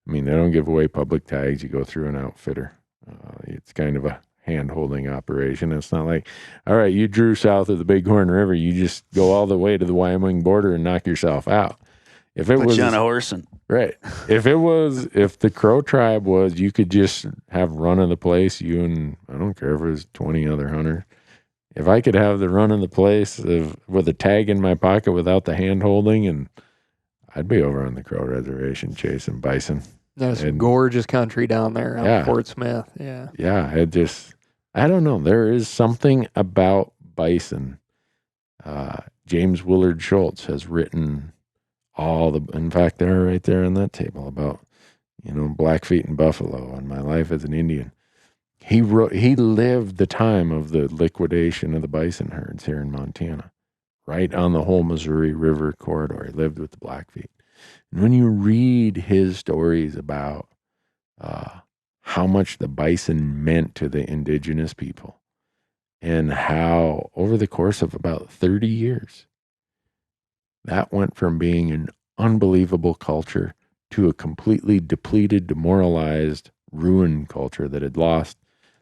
I mean, they don't give away public tags. You go through an outfitter. It's kind of a hand-holding operation. It's not like, all right, you drew south of the Bighorn River, you just go all the way to the Wyoming border and knock yourself out. If it was on a horse and right, if the Crow tribe was, you could just have run of the place. You and I don't care if it was 20 other hunters. If I could have the run of the place with a tag in my pocket without the hand holding, and I'd be over on the Crow reservation chasing bison. There's some gorgeous country down there on Fort Smith. Yeah. Yeah. I don't know. There is something about bison. James Willard Schultz has written in fact, they're right there on that table about, you know, Blackfeet and buffalo and my life as an Indian. He lived the time of the liquidation of the bison herds here in Montana, right on the whole Missouri River corridor. He lived with the Blackfeet. And when you read his stories about how much the bison meant to the indigenous people and how over the course of about 30 years, that went from being an unbelievable culture to a completely depleted, demoralized, ruined culture that had lost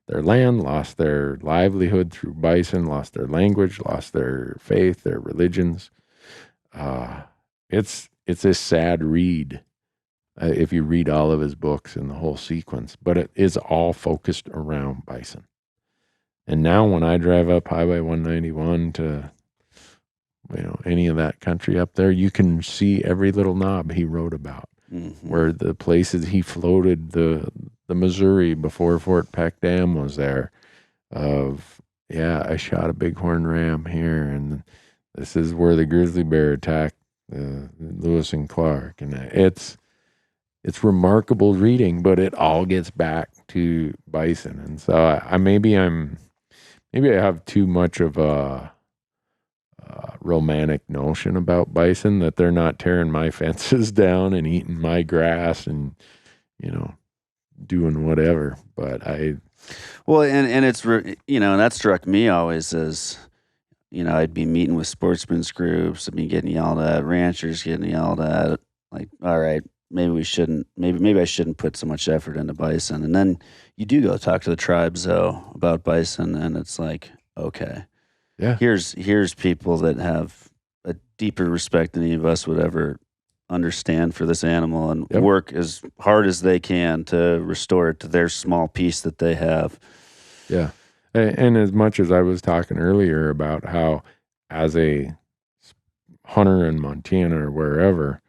their land, lost their livelihood through bison, lost their language, lost their faith, their religions. It's a sad read if you read all of his books and the whole sequence, but it is all focused around bison. And now when I drive up Highway 191 to, you know, any of that country up there, you can see every little knob he wrote about, where the places he floated the Missouri before Fort Peck Dam was there. I shot a bighorn ram here, and this is where the grizzly bear attacked Lewis and Clark, and it's remarkable reading, but it all gets back to bison. And so maybe I have too much of a romantic notion about bison, that they're not tearing my fences down and eating my grass and, doing whatever. But well, and it's, and that struck me always as, I'd be meeting with sportsmen's groups, I'd be getting yelled at, ranchers getting yelled at, like, all right, maybe I shouldn't put so much effort into bison. And then you do go talk to the tribes though about bison, and it's like, okay, yeah, here's people that have a deeper respect than any of us would ever understand for this animal, and work as hard as they can to restore it to their small piece that they have. Yeah. And as much as I was talking earlier about how, as a hunter in Montana or wherever,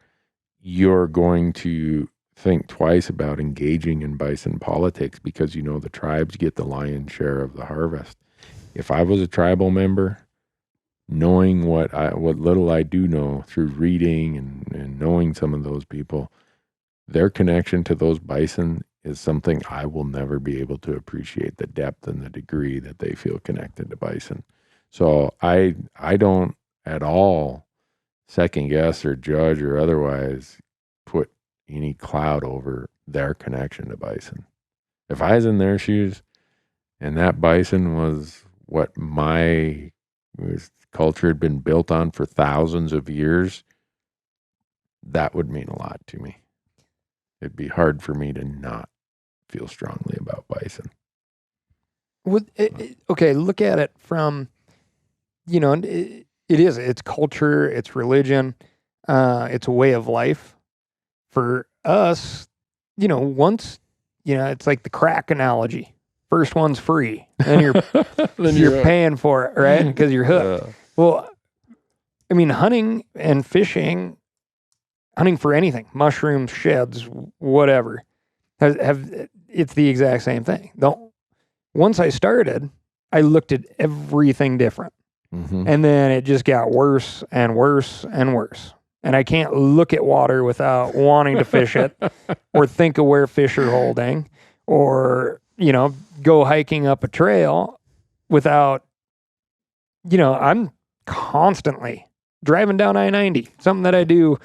you're going to think twice about engaging in bison politics because the tribes get the lion's share of the harvest. If I was a tribal member, knowing what little I do know through reading and knowing some of those people, their connection to those bison is something I will never be able to appreciate, the depth and the degree that they feel connected to bison. So I don't at all second guess or judge or otherwise put any cloud over their connection to bison. If I was in their shoes and that bison was what my culture had been built on for thousands of years, that would mean a lot to me. It'd be hard for me to not feel strongly about bison. Okay, look at it from, it's culture, it's religion, it's a way of life. For us, once, it's like the crack analogy. First one's free, then you're paying for it, right? Because you're hooked. Well, I mean, hunting and fishing, hunting for anything, mushrooms, sheds, whatever, it's the exact same thing. Once I started, I looked at everything different. Mm-hmm. And then it just got worse and worse and worse. And I can't look at water without wanting to fish it or think of where fish are holding or, go hiking up a trail without, I'm constantly driving down I-90, something that I do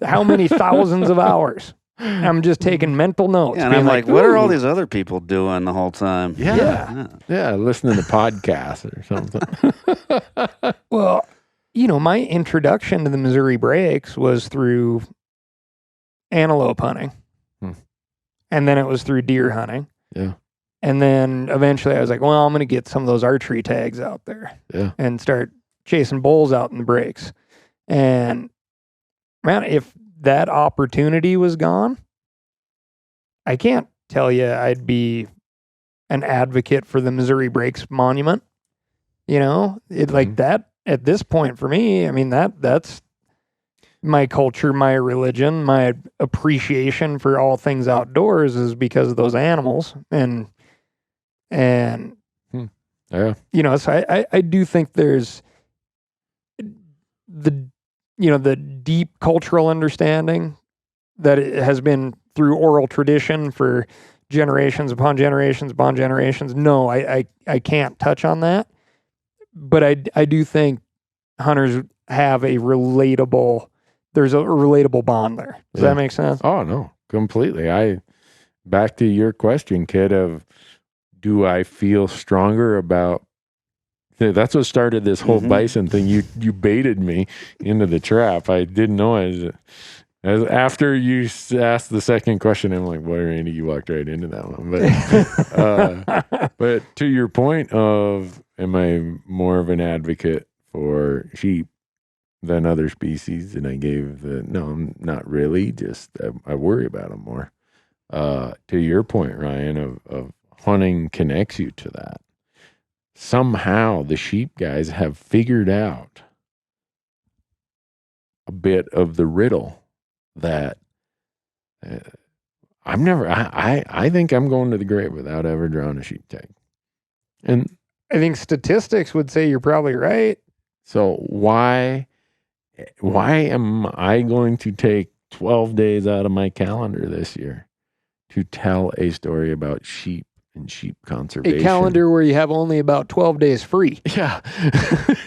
how many thousands of hours. I'm just taking mental notes. Yeah, and I'm like, what are all these other people doing the whole time? Yeah, listening to podcasts or something. Well, my introduction to the Missouri breaks was through antelope hunting. And then it was through deer hunting. Yeah. And then eventually I was like, well, I'm going to get some of those archery tags out there. Yeah. And start chasing bulls out in the breaks. And man, if that opportunity was gone, I can't tell you I'd be an advocate for the Missouri Breaks Monument. Like that at this point for me, I mean, that's my culture, my religion, my appreciation for all things outdoors is because of those animals. And so I do think there's the deep cultural understanding that it has been through oral tradition for generations upon generations upon generations. No, I can't touch on that. But I do think hunters have there's a relatable bond there. Does that make sense? Oh, no, completely. Back to your question, kid, of do I feel stronger about, that's what started this whole bison thing. You baited me into the trap. I didn't know after you asked the second question, I'm like, boy, Randy, you walked right into that one. But to your point of, am I more of an advocate for sheep than other species? And I gave no, not really. Just I worry about them more. To your point, Ryan, of hunting connects you to that. Somehow the sheep guys have figured out a bit of the riddle that I think I'm going to the grave without ever drawing a sheep tag. And I think statistics would say you're probably right. So why am I going to take 12 days out of my calendar this year to tell a story about sheep in sheep conservation. A calendar where you have only about 12 days free. Yeah.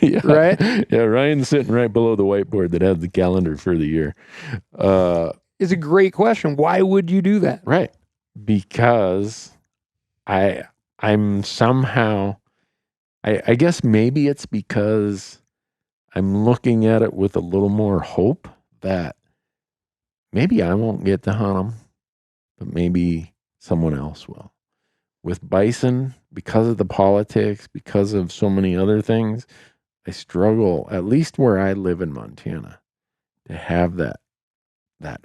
Yeah. Right? Yeah, Ryan's sitting right below the whiteboard that has the calendar for the year. It's a great question. Why would you do that? Right. Because I'm somehow, I guess maybe it's because I'm looking at it with a little more hope that maybe I won't get to hunt them, but maybe someone else will. With bison, because of the politics, because of so many other things, I struggle, at least where I live in Montana, to have that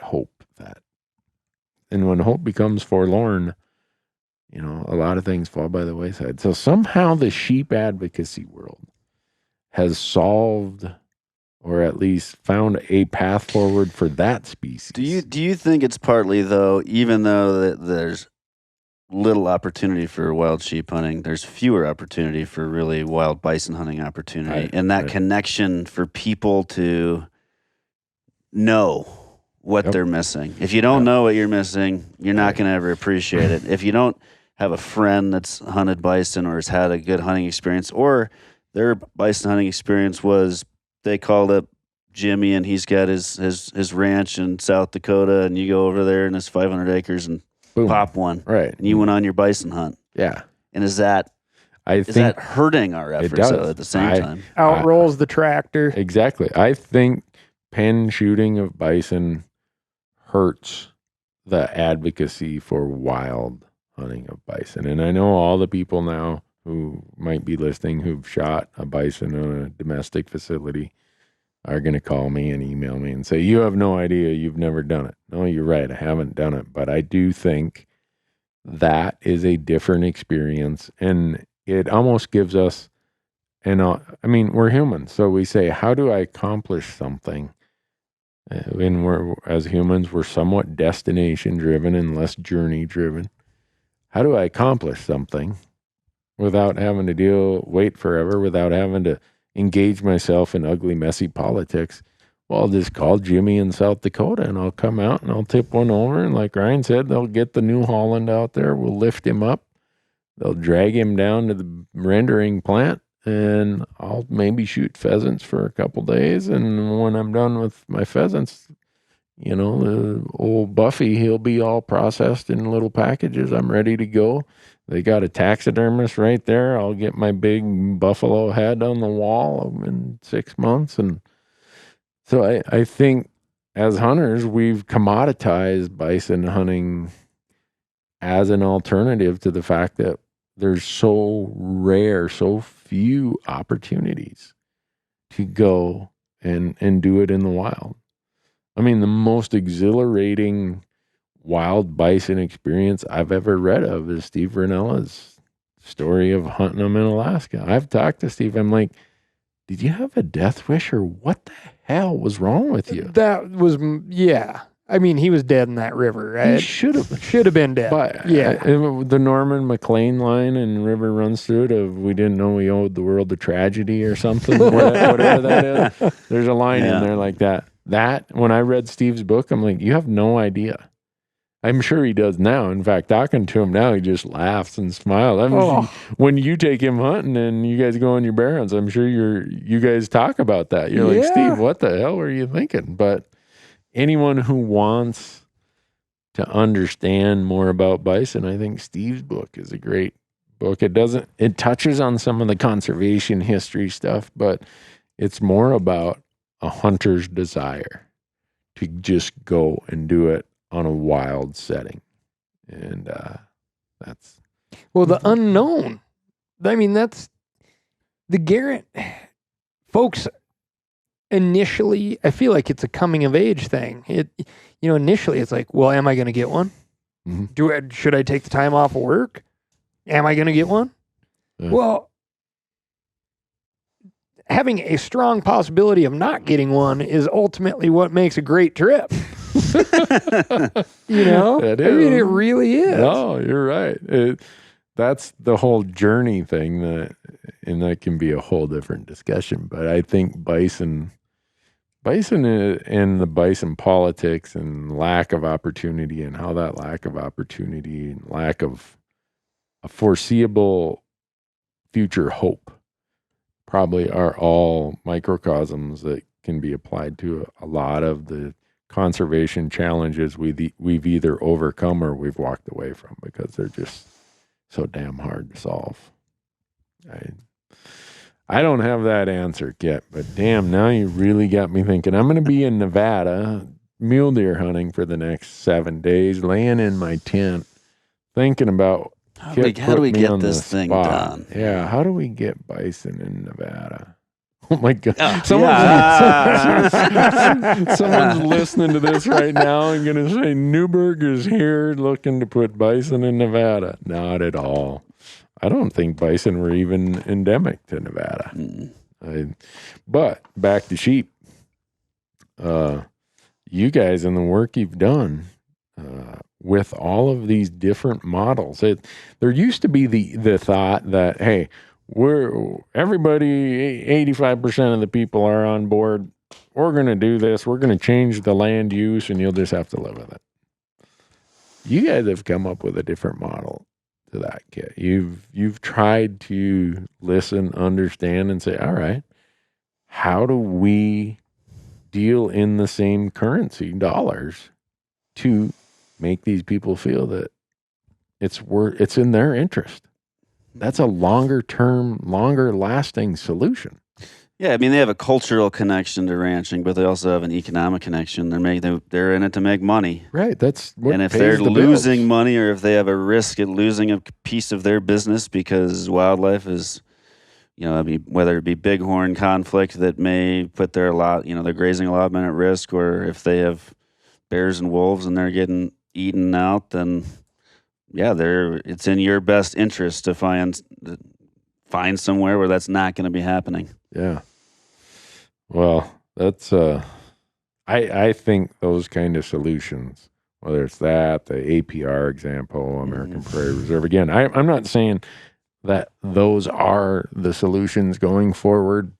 hope. And when hope becomes forlorn, you know, a lot of things fall by the wayside. So somehow the sheep advocacy world has solved, or at least found a path forward for that species. Do you think it's partly, though, even though that there's little opportunity for wild sheep hunting, there's fewer opportunity for really wild bison hunting opportunity, Right, and that right. connection for people to know what they're missing. If you don't know what you're missing, you're not going to ever appreciate it. If you don't have a friend that's hunted bison or has had a good hunting experience, or their bison hunting experience was they called up Jimmy and he's got his ranch in South Dakota, and you go over there and it's 500 acres and Boom. pop one. Right. And you went on your bison hunt. Yeah. And is that hurting our efforts at the same time? Out rolls the tractor. Exactly. I think pen shooting of bison hurts the advocacy for wild hunting of bison. And I know all the people now who might be listening who've shot a bison on a domestic facility are going to call me and email me and say, you have no idea, you've never done it. No, you're right, I haven't done it. But I do think that is a different experience. And it almost gives us, we're humans. So we say, how do I accomplish something? And as humans, we're somewhat destination driven and less journey driven. How do I accomplish something without having to wait forever, without having to engage myself in ugly, messy politics? Well, I'll just call Jimmy in South Dakota and I'll come out and I'll tip one over. And like Ryan said, they'll get the New Holland out there. We'll lift him up. They'll drag him down to the rendering plant and I'll maybe shoot pheasants for a couple days. And when I'm done with my pheasants, you know, the old Buffy, he'll be all processed in little packages. I'm ready to go. They got a taxidermist right there. I'll get my big buffalo head on the wall in 6 months. And so I think as hunters, we've commoditized bison hunting as an alternative to the fact that there's so few opportunities to go and do it in the wild. I mean, the most exhilarating wild bison experience I've ever read of is Steve Vernella's story of hunting them in Alaska. I've talked to Steve. I'm like, did you have a death wish or what the hell was wrong with you? That was, yeah. I mean, he was dead in that river, right? He should have been dead. But yeah. The Norman McLean line and river runs through it of we didn't know we owed the world a tragedy or something, whatever that is. There's a line in there like that. That, when I read Steve's book, I'm like, you have no idea. I'm sure he does now. In fact, talking to him now, he just laughs and smiles. When you take him hunting and you guys go on your bear hunts, I'm sure you guys talk about that. You're like, Steve, what the hell were you thinking? But anyone who wants to understand more about bison, I think Steve's book is a great book. It touches on some of the conservation history stuff, but it's more about a hunter's desire to just go and do it on a wild setting. And that's... Well, the unknown. I mean, that's the Garrett folks. Initially, I feel like it's a coming of age thing. Initially it's like, well, am I going to get one? Mm-hmm. Should I take the time off of work? Am I going to get one? Well, having a strong possibility of not getting one is ultimately what makes a great trip. You know? It is. I mean, it really is. No, you're right. That's the whole journey thing, and that can be a whole different discussion. But I think bison and the bison politics and lack of opportunity, and how that lack of opportunity and lack of foreseeable future hope probably are all microcosms that can be applied to a lot of the conservation challenges we've either overcome or we've walked away from because they're just so damn hard to solve. I don't have that answer yet, but damn, now you really got me thinking. I'm going to be in Nevada mule deer hunting for the next 7 days, laying in my tent, thinking about how do we get this thing done? Yeah, how do we get bison in Nevada? Oh my God. Someone's listening to this right now and going to say, Newberg is here looking to put bison in Nevada. Not at all. I don't think bison were even endemic to Nevada. But back to sheep. You guys and the work you've done with all of these different models. There used to be the thought that, hey, everybody, 85% of the people are on board. We're going to do this. We're going to change the land use, and you'll just have to live with it. You guys have come up with a different model to that, kid. You've tried to listen, understand, and say, all right, how do we deal in the same currency, dollars, to make these people feel that it's in their interest? That's a longer term, longer lasting solution. Yeah, I mean, they have a cultural connection to ranching, but they also have an economic connection. They're in it to make money. Right. That's what and if pays they're the losing bills. money, or if they have a risk at losing a piece of their business because wildlife is, I mean, whether it be bighorn conflict that may put their they're grazing allotment at risk, or if they have bears and wolves and they're getting eaten out, then it's in your best interest to find somewhere where that's not going to be happening. Yeah. Well, that's I think those kind of solutions, whether it's that, the APR example, American Prairie Reserve. Again, I'm not saying that those are the solutions going forward,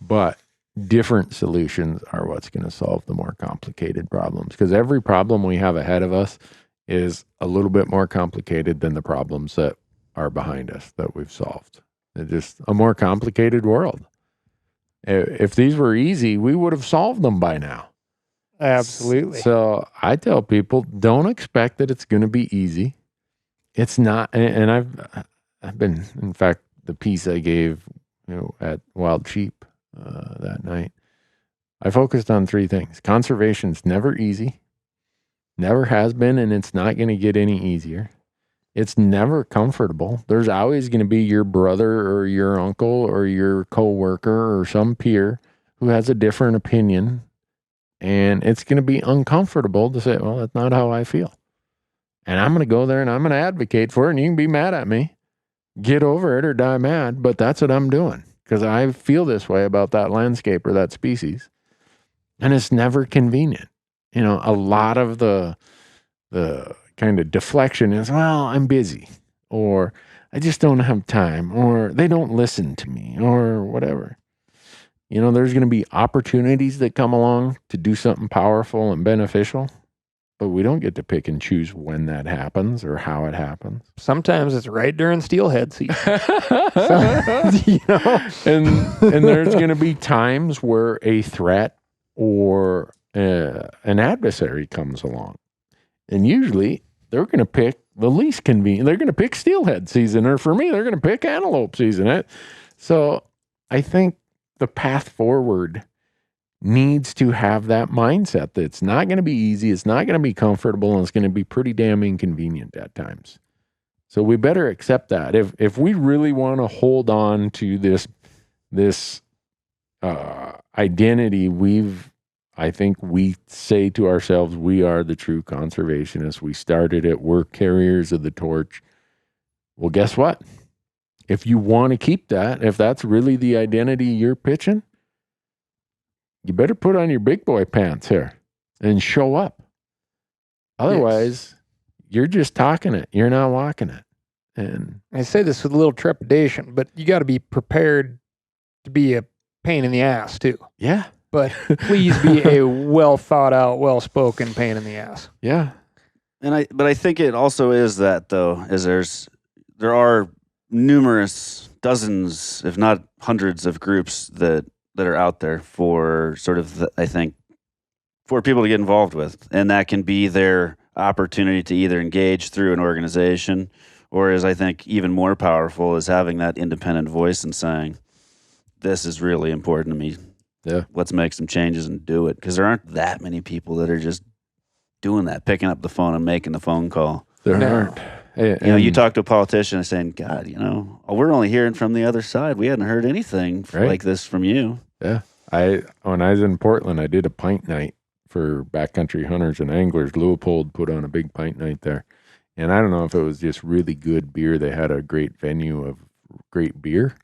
but different solutions are what's going to solve the more complicated problems. Because every problem we have ahead of us is a little bit more complicated than the problems that are behind us that we've solved. It's just a more complicated world. If these were easy, we would have solved them by now. Absolutely. So I tell people, don't expect that it's going to be easy. It's not. And I've been, in fact, the piece I gave, at Wild Sheep that night, I focused on 3 things. Conservation's never easy, never has been, and it's not going to get any easier. It's never comfortable. There's always going to be your brother or your uncle or your coworker or some peer who has a different opinion. And it's going to be uncomfortable to say, well, that's not how I feel. And I'm going to go there and I'm going to advocate for it. And you can be mad at me. Get over it or die mad. But that's what I'm doing because I feel this way about that landscape or that species. And it's never convenient. A lot of the kind of deflection is, well, I'm busy, or I just don't have time, or they don't listen to me, or whatever. There's going to be opportunities that come along to do something powerful and beneficial, but we don't get to pick and choose when that happens or how it happens. Sometimes it's right during steelhead season. And there's going to be times where a threat or an adversary comes along. And usually they're going to pick the least convenient. They're going to pick steelhead season, or for me, they're going to pick antelope season. So I think the path forward needs to have that mindset that it's not going to be easy, it's not going to be comfortable, and it's going to be pretty damn inconvenient at times. So we better accept that. If we really want to hold on to this identity I think we say to ourselves, we are the true conservationists. We started it. We're carriers of the torch. Well, guess what? If you want to keep that, if that's really the identity you're pitching, you better put on your big boy pants here and show up. Otherwise, you're just talking it. You're not walking it. And I say this with a little trepidation, but you got to be prepared to be a pain in the ass too. Yeah. But please be a well thought out, well spoken pain in the ass. Yeah. But I think it also is that though, is there are numerous dozens, if not hundreds, of groups that are out there for sort of, I think, for people to get involved with. And that can be their opportunity to either engage through an organization, or as I think even more powerful is having that independent voice and saying, this is really important to me. Yeah. Let's make some changes and do it. Because there aren't that many people that are just doing that, picking up the phone and making the phone call. There aren't. You talk to a politician and saying, God, we're only hearing from the other side. We hadn't heard anything like this from you. Yeah. When I was in Portland, I did a pint night for backcountry hunters and anglers. Leupold put on a big pint night there. And I don't know if it was just really good beer. They had a great venue of great beer,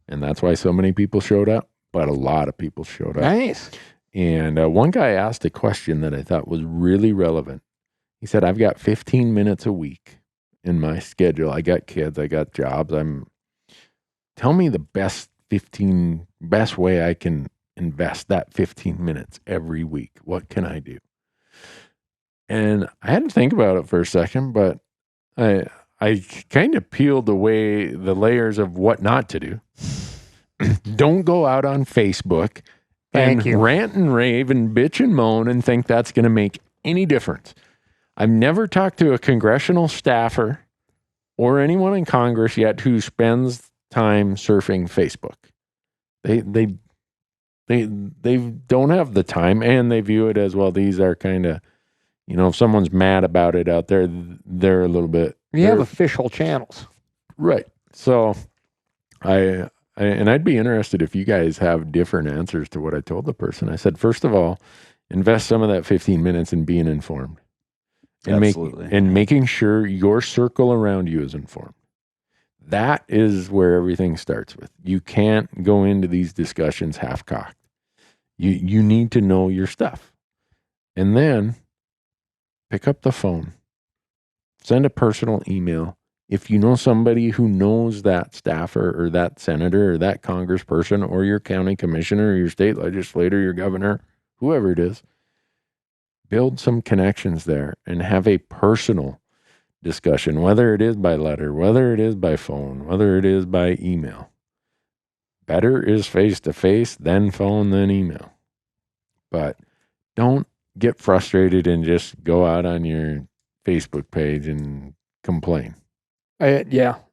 and that's why so many people showed up. But a lot of people showed up. Nice. And one guy asked a question that I thought was really relevant. He said, I've got 15 minutes a week in my schedule. I got kids, I got jobs. Tell me the best way I can invest that 15 minutes every week. What can I do? And I had to think about it for a second, but I kind of peeled away the layers of what not to do. Don't go out on Facebook and rant and rave and bitch and moan and think that's going to make any difference. I've never talked to a congressional staffer or anyone in Congress yet who spends time surfing Facebook. They don't have the time, and they view it as, well, these are kind of, if someone's mad about it out there, they're a little bit. You have official channels. Right. So I'd be interested if you guys have different answers to what I told the person. I said, first of all, invest some of that 15 minutes in being informed. And making sure your circle around you is informed. That is where everything starts with. You can't go into these discussions half-cocked. You need to know your stuff. And then pick up the phone. Send a personal email. If you know somebody who knows that staffer or that senator or that congressperson or your county commissioner or your state legislator, your governor, whoever it is, build some connections there and have a personal discussion, whether it is by letter, whether it is by phone, whether it is by email. Better is face-to-face, then phone, then email. But don't get frustrated and just go out on your Facebook page and complain. I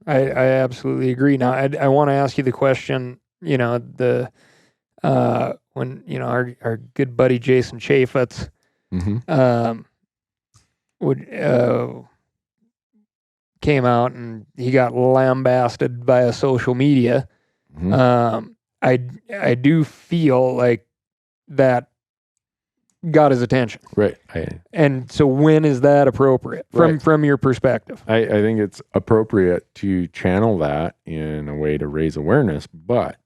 absolutely agree. Now, I want to ask you the question, when, our good buddy Jason Chaffetz came out and he got lambasted via social media. I do feel like that got his attention. Right. And so when is that appropriate from your perspective? I think it's appropriate to channel that in a way to raise awareness. But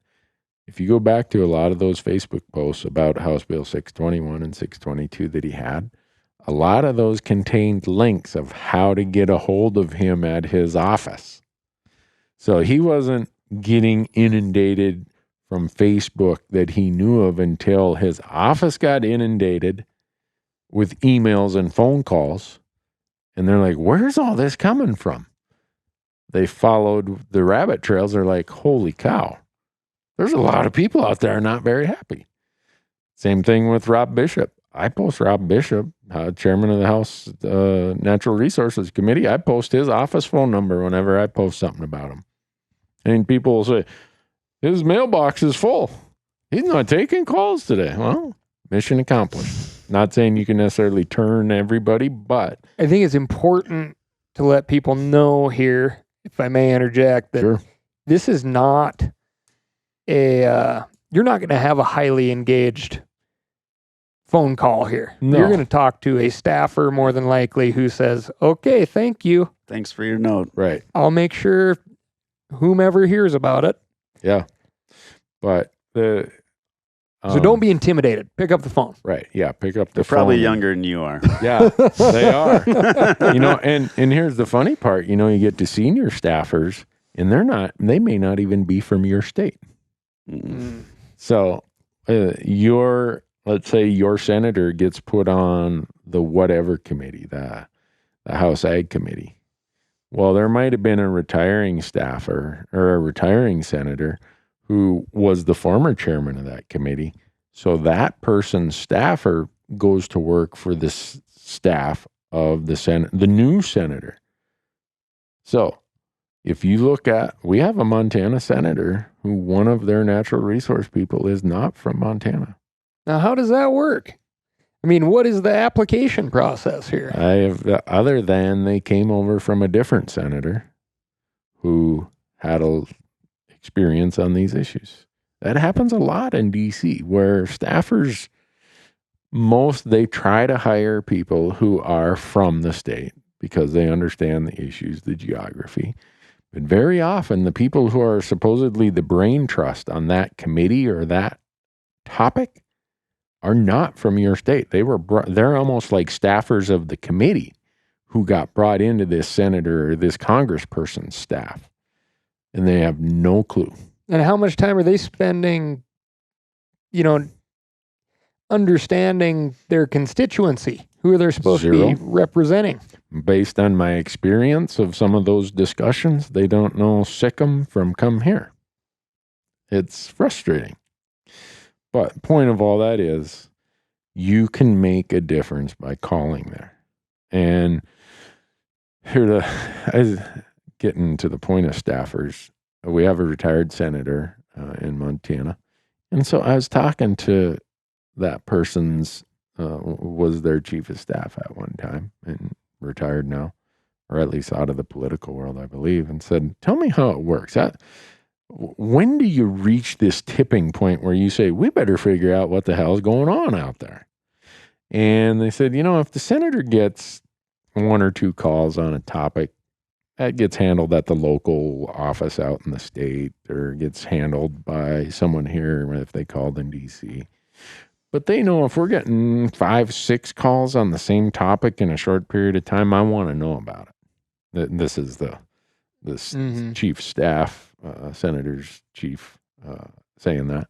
if you go back to a lot of those Facebook posts about House Bill 621 and 622 that he had, a lot of those contained links of how to get a hold of him at his office. So he wasn't getting inundated from Facebook that he knew of until his office got inundated with emails and phone calls. And they're like, where's all this coming from? They followed the rabbit trails. They're like, holy cow, there's a lot of people out there not very happy. Same thing with Rob Bishop. I post Rob Bishop, chairman of the House Natural Resources Committee. I post his office phone number whenever I post something about him. And people will say, his mailbox is full. He's not taking calls today. Well, mission accomplished. Not saying you can necessarily turn everybody, but I think it's important to let people know here, if I may interject, that this is not you're not going to have a highly engaged phone call here. No. You're going to talk to a staffer more than likely who says, okay, thank you. Thanks for your note. Right. I'll make sure whomever hears about it. Yeah. But so don't be intimidated. Pick up the phone. Right. Yeah. Pick up the They're phone. Probably younger than you are. Yeah, they are. And here's the funny part, you get to senior staffers and they may not even be from your state. Mm-mm. So let's say your senator gets put on the whatever committee, the House Ag Committee. Well, there might have been a retiring staffer or a retiring senator who was the former chairman of that committee. So that person's staffer goes to work for the staff of the new senator. So if you look at, we have a Montana senator who one of their natural resource people is not from Montana. Now, how does that work? I mean, what is the application process here? Other than they came over from a different senator who had a experience on these issues. That happens a lot in DC, where staffers, they try to hire people who are from the state because they understand the issues, the geography. But very often, the people who are supposedly the brain trust on that committee or that topic are not from your state. They're almost like staffers of the committee who got brought into this senator or this congressperson's staff, and they have no clue. And how much time are they spending, understanding their constituency? Who are they supposed to be representing? Based on my experience of some of those discussions, they don't know Sikkim from come here. It's frustrating. But point of all that is, you can make a difference by calling there. And getting to the point of staffers, we have a retired senator in Montana. And so I was talking to that person's, was their chief of staff at one time and retired now, or at least out of the political world, I believe, and said, tell me how it works. When do you reach this tipping point where you say, we better figure out what the hell's going on out there? And they said, if the senator gets one or two calls on a topic, that gets handled at the local office out in the state, or gets handled by someone here if they called in DC. But they know if we're getting 5, 6 calls on the same topic in a short period of time, I want to know about it. This is this chief staff, senator's chief, saying that.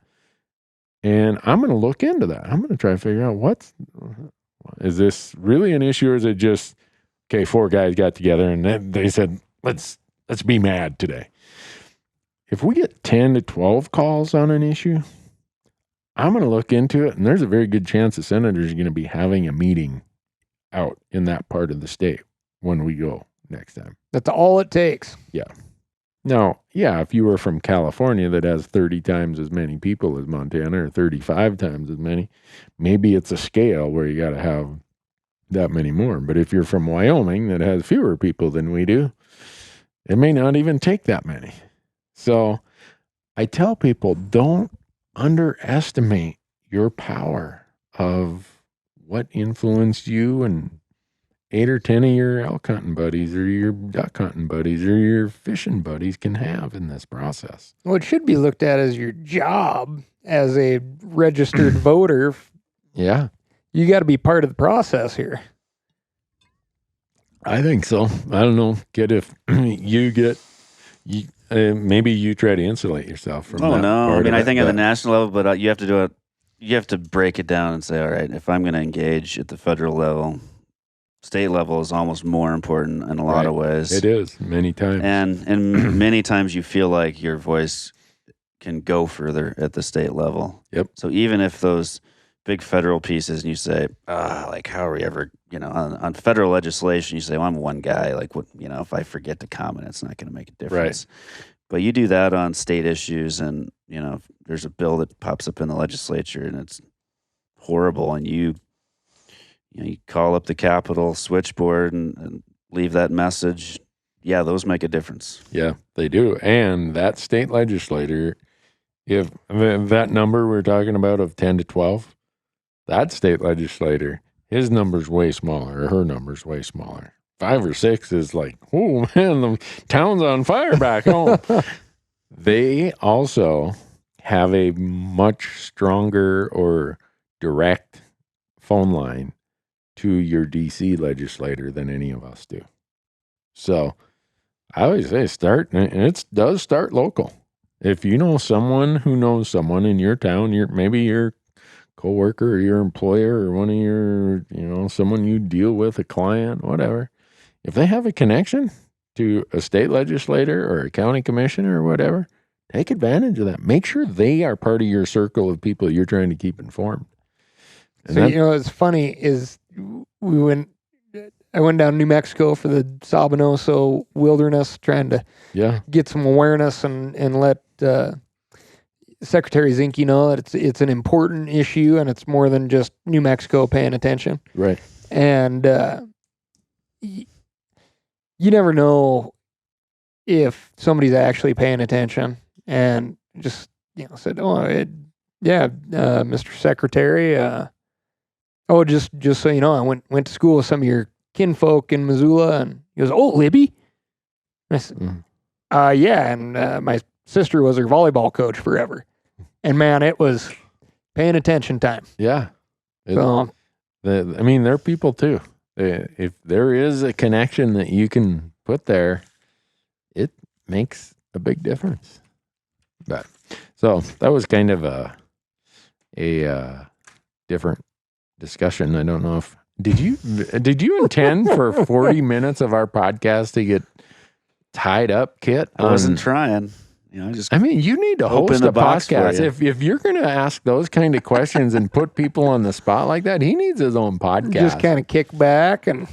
And I'm going to look into that. I'm going to try to figure out is this really an issue, or is it just, okay, 4 guys got together and they said, let's be mad today. If we get 10 to 12 calls on an issue, I'm going to look into it, and there's a very good chance the senators are going to be having a meeting out in that part of the state when we go next time. That's all it takes. Yeah. Now, if you were from California that has 30 times as many people as Montana, or 35 times as many, maybe it's a scale where you got to have that many more. But if you're from Wyoming that has fewer people than we do, it may not even take that many. So I tell people, don't underestimate your power of what influenced you and 8 or 10 of your elk hunting buddies or your duck hunting buddies or your fishing buddies can have in this process. Well, it should be looked at as your job as a registered voter. Yeah. You got to be part of the process here. I think so. I don't know. Maybe you try to insulate yourself from that. Oh, no. Part I mean, of I think it, at the national level, but you have to do it. You have to break it down and say, all right, if I'm going to engage at the federal level, state level is almost more important in a lot of ways. It is, many times. And many times you feel like your voice can go further at the state level. Yep. So even if those big federal pieces and you say, like, how are we ever, on federal legislation, you say, well, I'm one guy. Like, what, if I forget to comment, it's not going to make a difference. Right. But you do that on state issues, and, if there's a bill that pops up in the legislature and it's horrible, and you call up the Capitol switchboard and leave that message, those make a difference. Yeah, they do. And that state legislator, if that number we're talking about of 10 to 12, that state legislator, his number's way smaller, or her number's way smaller. 5 or 6 is like, oh man, the town's on fire back home. They also have a much stronger or direct phone line to your DC legislator than any of us do. So I always say and it does start local. If you know someone who knows someone in your town, maybe your coworker or your employer or one of your, someone you deal with, a client, whatever. If they have a connection, to a state legislator or a county commissioner or whatever, take advantage of that. Make sure they are part of your circle of people you're trying to keep informed. And so, what's funny is I went down to New Mexico for the Sabinoso Wilderness, trying to get some awareness and let Secretary Zinke know that it's an important issue and it's more than just New Mexico paying attention. Right. And you never know if somebody's actually paying attention. And just said, Mr. Secretary, just so you know, I went to school with some of your kinfolk in Missoula, and he goes, "Oh, Libby." And I said, "Yeah," and my sister was her volleyball coach forever. And man, it was paying attention time. Yeah. So, they're people too. If there is a connection that you can put there, it makes a big difference. But so that was kind of a different discussion. I don't know if did you intend for 40 minutes of our podcast to get tied up, Kit? I wasn't trying. You need to host a podcast. If you're going to ask those kind of questions and put people on the spot like that, he needs his own podcast. Just kind of kick back. And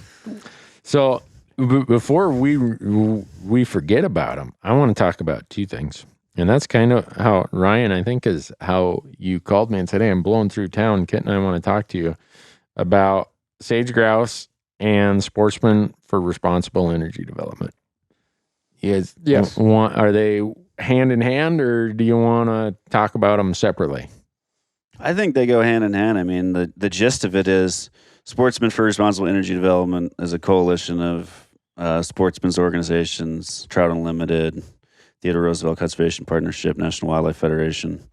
so before we forget about him, I want to talk about two things. And that's kind of how, Ryan, I think is how you called me and said, "Hey, I'm blowing through town. Kit and I want to talk to you about sage grouse and sportsmen for responsible energy development." Yes. Are they hand in hand, or do you want to talk about them separately? I think they go hand in hand. I mean, the gist of it is Sportsmen for Responsible Energy Development is a coalition of sportsmen's organizations, Trout Unlimited, Theodore Roosevelt Conservation Partnership, National Wildlife Federation.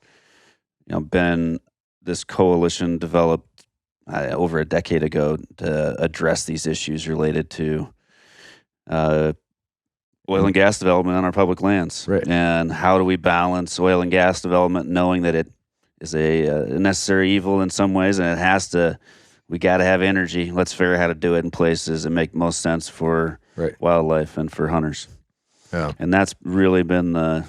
This coalition developed over a decade ago to address these issues related to oil and gas development on our public lands. Right. And how do we balance oil and gas development, knowing that it is a necessary evil in some ways, and we got to have energy. Let's figure out how to do it in places that make most sense for wildlife and for hunters. Yeah. And that's really been the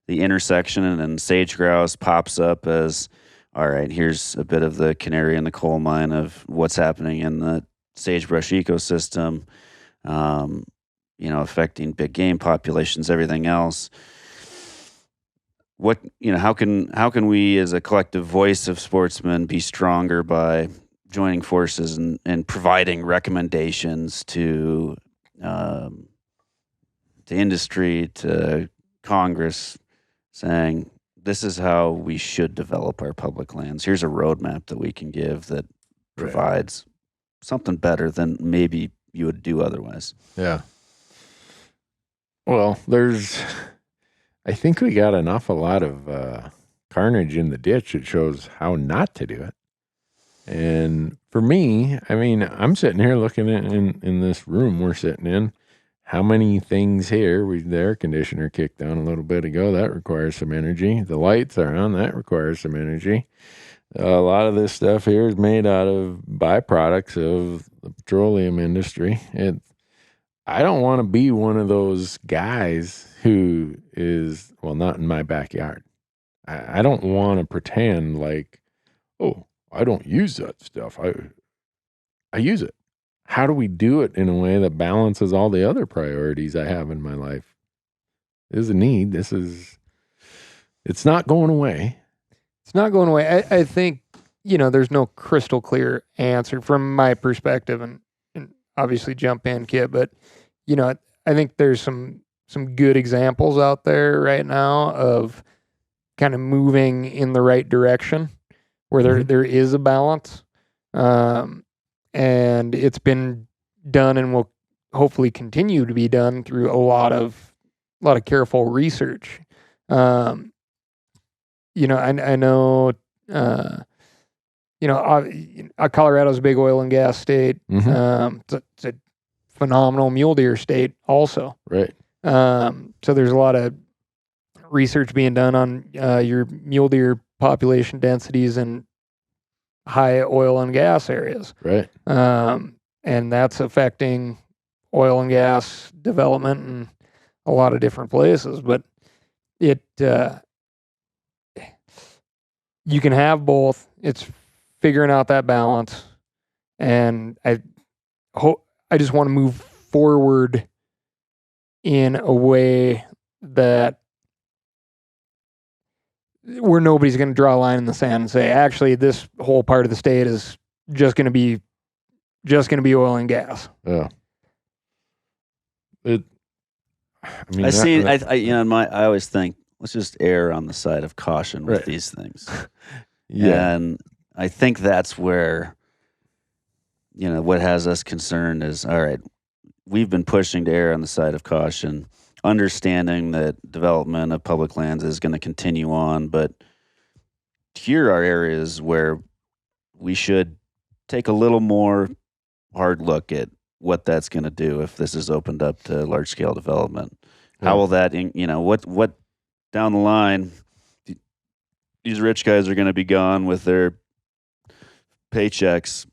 intersection, and then sage grouse pops up as, all right, here's a bit of the canary in the coal mine of what's happening in the sagebrush ecosystem, affecting big game populations, everything else. How can we as a collective voice of sportsmen be stronger by joining forces and providing recommendations to industry, to Congress, saying this is how we should develop our public lands. Here's a roadmap that we can give that provides something better than maybe you would do otherwise. Yeah. Well, I think we got an awful lot of carnage in the ditch that shows how not to do it. And for me, I'm sitting here looking at in this room we're sitting in. How many things here? The air conditioner kicked on a little bit ago. That requires some energy. The lights are on. That requires some energy. A lot of this stuff here is made out of byproducts of the petroleum industry. I don't want to be one of those guys who is, not in my backyard. I don't want to pretend like, oh, I don't use that stuff. I use it. How do we do it in a way that balances all the other priorities I have in my life? There's a need. It's not going away. It's not going away. I think, there's no crystal clear answer from my perspective, and obviously jump in, Kit, but, I think there's some good examples out there right now of kind of moving in the right direction where there is a balance. And it's been done and will hopefully continue to be done through a lot of careful research. I know, Colorado's a big oil and gas state. It's a phenomenal mule deer state also. Right. So there's a lot of research being done on your mule deer population densities in high oil and gas areas. Right. And that's affecting oil and gas development in a lot of different places, but it you can have both. It's figuring out that balance, and I just want to move forward in a way that where nobody's going to draw a line in the sand and say, actually, this whole part of the state is just going to be oil and gas. Yeah. I always think, let's just err on the side of caution with these things. Yeah. And I think that's where, what has us concerned is, all right, we've been pushing to err on the side of caution, understanding that development of public lands is going to continue on, but here are areas where we should take a little more hard look at what that's going to do if this is opened up to large scale development. Yeah. How will that, what down the line, these rich guys are going to be gone with their paychecks,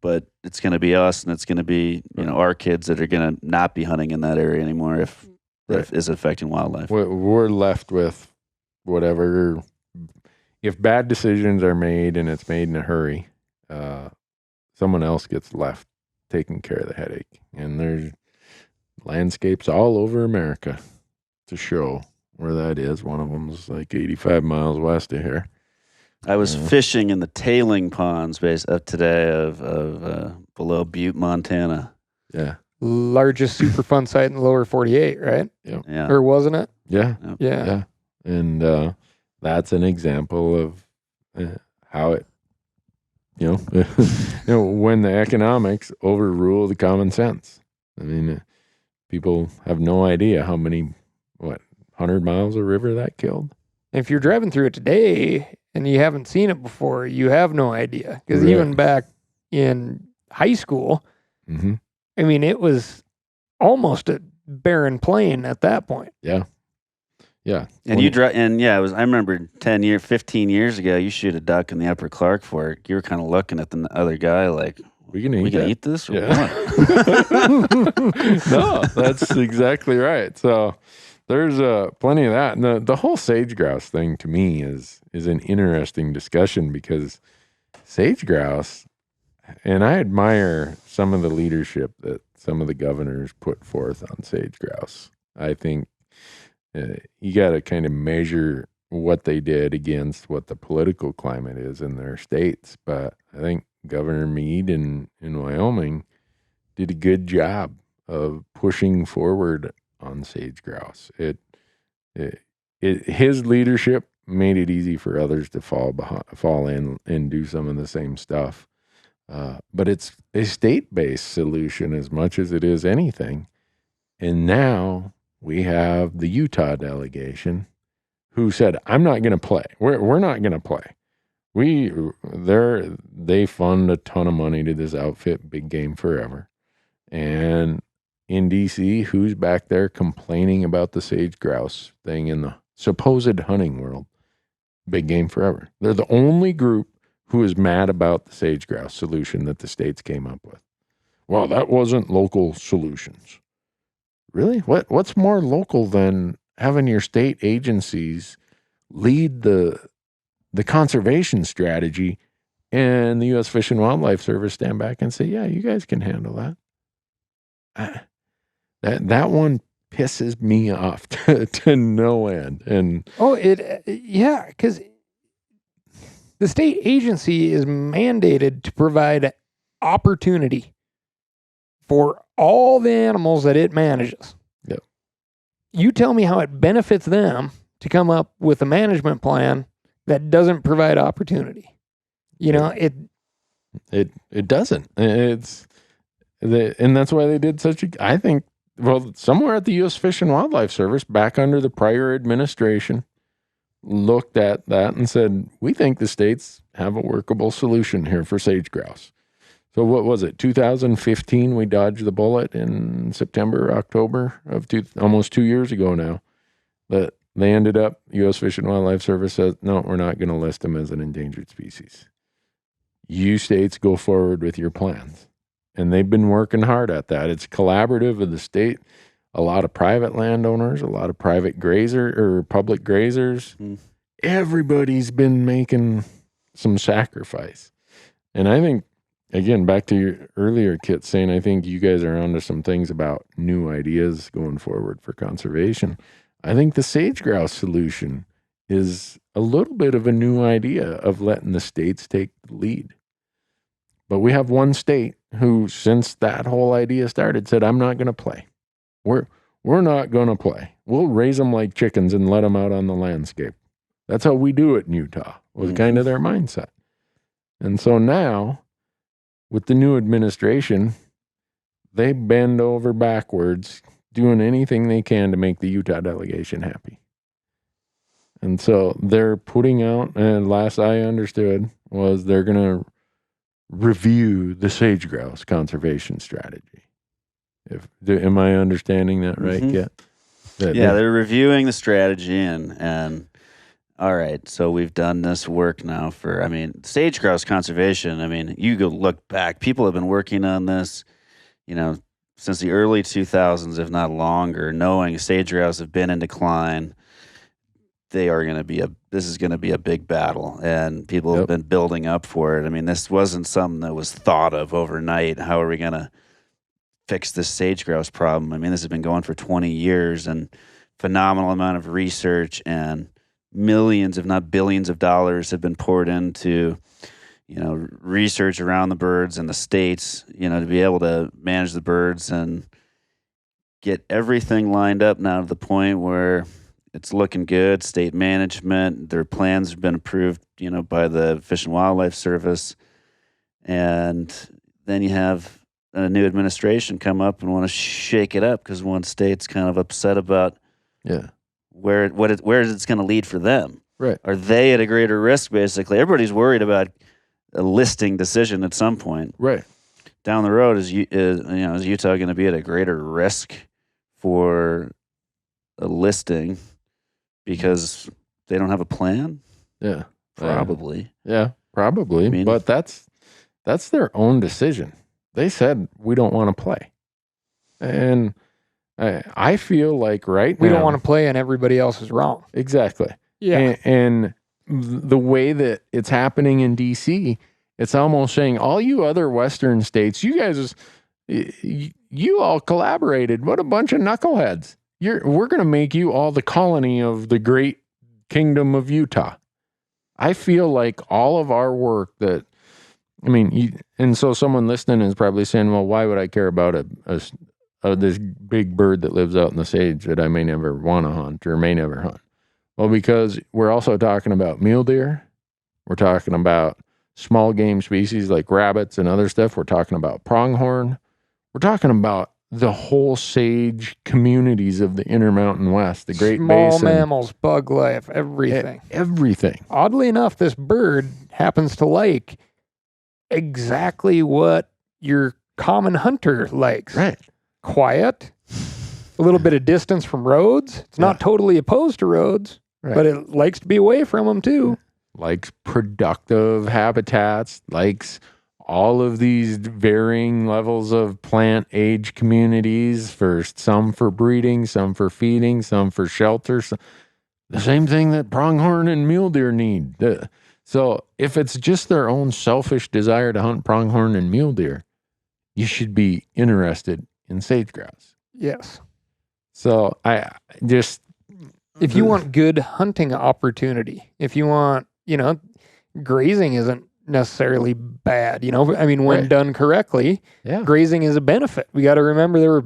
but it's going to be us, and it's going to be, our kids that are going to not be hunting in that area anymore if is affecting wildlife. We're left with whatever. If bad decisions are made and it's made in a hurry, someone else gets left taking care of the headache. And there's landscapes all over America to show where that is. One of them is like 85 miles west of here. I was fishing in the tailing ponds today of below Butte, Montana. Yeah. Largest Superfund site in the lower 48, right? Yeah. Or wasn't it? Yeah. Yeah. Yeah. And that's an example of how it, when the economics overrule the common sense. I mean, people have no idea how many, 100 miles of river that killed. If you're driving through it today and you haven't seen it before, you have no idea. Because even back in high school, I mean, it was almost a barren plain at that point. Yeah. Yeah. And I remember 15 years ago, you shoot a duck in the Upper Clark Fork. You were kind of looking at the other guy like, we gonna eat this or what? No, that's exactly right. So there's plenty of that. And the whole sage grouse thing to me is an interesting discussion, because sage grouse, and I admire some of the leadership that some of the governors put forth on sage grouse. I think you got to kind of measure what they did against what the political climate is in their states. But I think Governor Meade in Wyoming did a good job of pushing forward on sage grouse. His leadership made it easy for others to fall in and do some of the same stuff. But it's a state-based solution as much as it is anything. And now we have the Utah delegation who said, I'm not going to play. We're not going to play. They fund a ton of money to this outfit, Big Game Forever. And in D.C., who's back there complaining about the sage grouse thing in the supposed hunting world? Big Game Forever. They're the only group who is mad about the sage grouse solution that the states came up with. Well, that wasn't local solutions. Really? What's more local than having your state agencies lead the conservation strategy and the U.S. Fish and Wildlife Service stand back and say, yeah, you guys can handle that? That one pisses me off to no end. And because the state agency is mandated to provide opportunity for all the animals that it manages. Yep. You tell me how it benefits them to come up with a management plan that doesn't provide opportunity. It doesn't. And that's why they did somewhere at the U.S. Fish and Wildlife Service, back under the prior administration, looked at that and said, we think the states have a workable solution here for sage grouse. So what was it, 2015, we dodged the bullet in September, October of almost 2 years ago now, that they ended up, U.S. Fish and Wildlife Service said, no, we're not going to list them as an endangered species. You states go forward with your plans. And they've been working hard at that. It's collaborative of the state, a lot of private landowners, a lot of private public grazers. Everybody's been making some sacrifice. And I think, again, back to your earlier, Kit, saying I think you guys are onto some things about new ideas going forward for conservation. I think the sage grouse solution is a little bit of a new idea of letting the states take the lead. But we have one state who, since that whole idea started, said, I'm not going to play. We're not going to play. We'll raise them like chickens and let them out on the landscape. That's how we do it in Utah, was kind of their mindset. And so now, with the new administration, they bend over backwards, doing anything they can to make the Utah delegation happy. And so they're putting out, and last I understood, was they're going to review the sage grouse conservation strategy. Am I understanding that right, Kit? They're reviewing the strategy and all right, so we've done this work now for, sage grouse conservation. You go look back. People have been working on this, since the early 2000s, if not longer, knowing sage grouse have been in decline. This is going to be a big battle, and people have been building up for it. This wasn't something that was thought of overnight. How are we going to fix this sage grouse problem? This has been going for 20 years, and phenomenal amount of research and millions, if not billions of dollars have been poured into, research around the birds and the states, to be able to manage the birds and get everything lined up now to the point where it's looking good. State management, their plans have been approved, by the Fish and Wildlife Service. And then you have a new administration come up and want to shake it up because one state's kind of upset about where it's going to lead for them. Right. Are they at a greater risk, basically? Everybody's worried about a listing decision at some point. Right. Down the road, is Utah going to be at a greater risk for a listing because they don't have a plan? Yeah. Probably. Probably. But that's their own decision. They said, we don't want to play. And I feel like right now, we don't want to play and everybody else is wrong. Exactly. Yeah. And the way that it's happening in D.C., it's almost saying, all you other Western states, you guys, you all collaborated. What a bunch of knuckleheads. We're going to make you all the colony of the great kingdom of Utah. I feel like all of our work and so someone listening is probably saying, well, why would I care about this big bird that lives out in the sage that I may never want to hunt or may never hunt? Well, because we're also talking about mule deer. We're talking about small game species like rabbits and other stuff. We're talking about pronghorn. We're talking about the whole sage communities of the Intermountain West, the Great Basin. Small mammals, bug life, everything. Everything. Oddly enough, this bird happens to like exactly what your common hunter likes. Right. Quiet, a little bit of distance from roads. It's not totally opposed to roads, but it likes to be away from them too. Likes productive habitats, likes all of these varying levels of plant age communities, some for breeding, some for feeding, some for shelter. The same thing that pronghorn and mule deer need. So if it's just their own selfish desire to hunt pronghorn and mule deer, you should be interested in sage grouse. Yes. So if you want good hunting opportunity, if you want, grazing isn't necessarily bad, when done correctly, grazing is a benefit. We got to remember there were,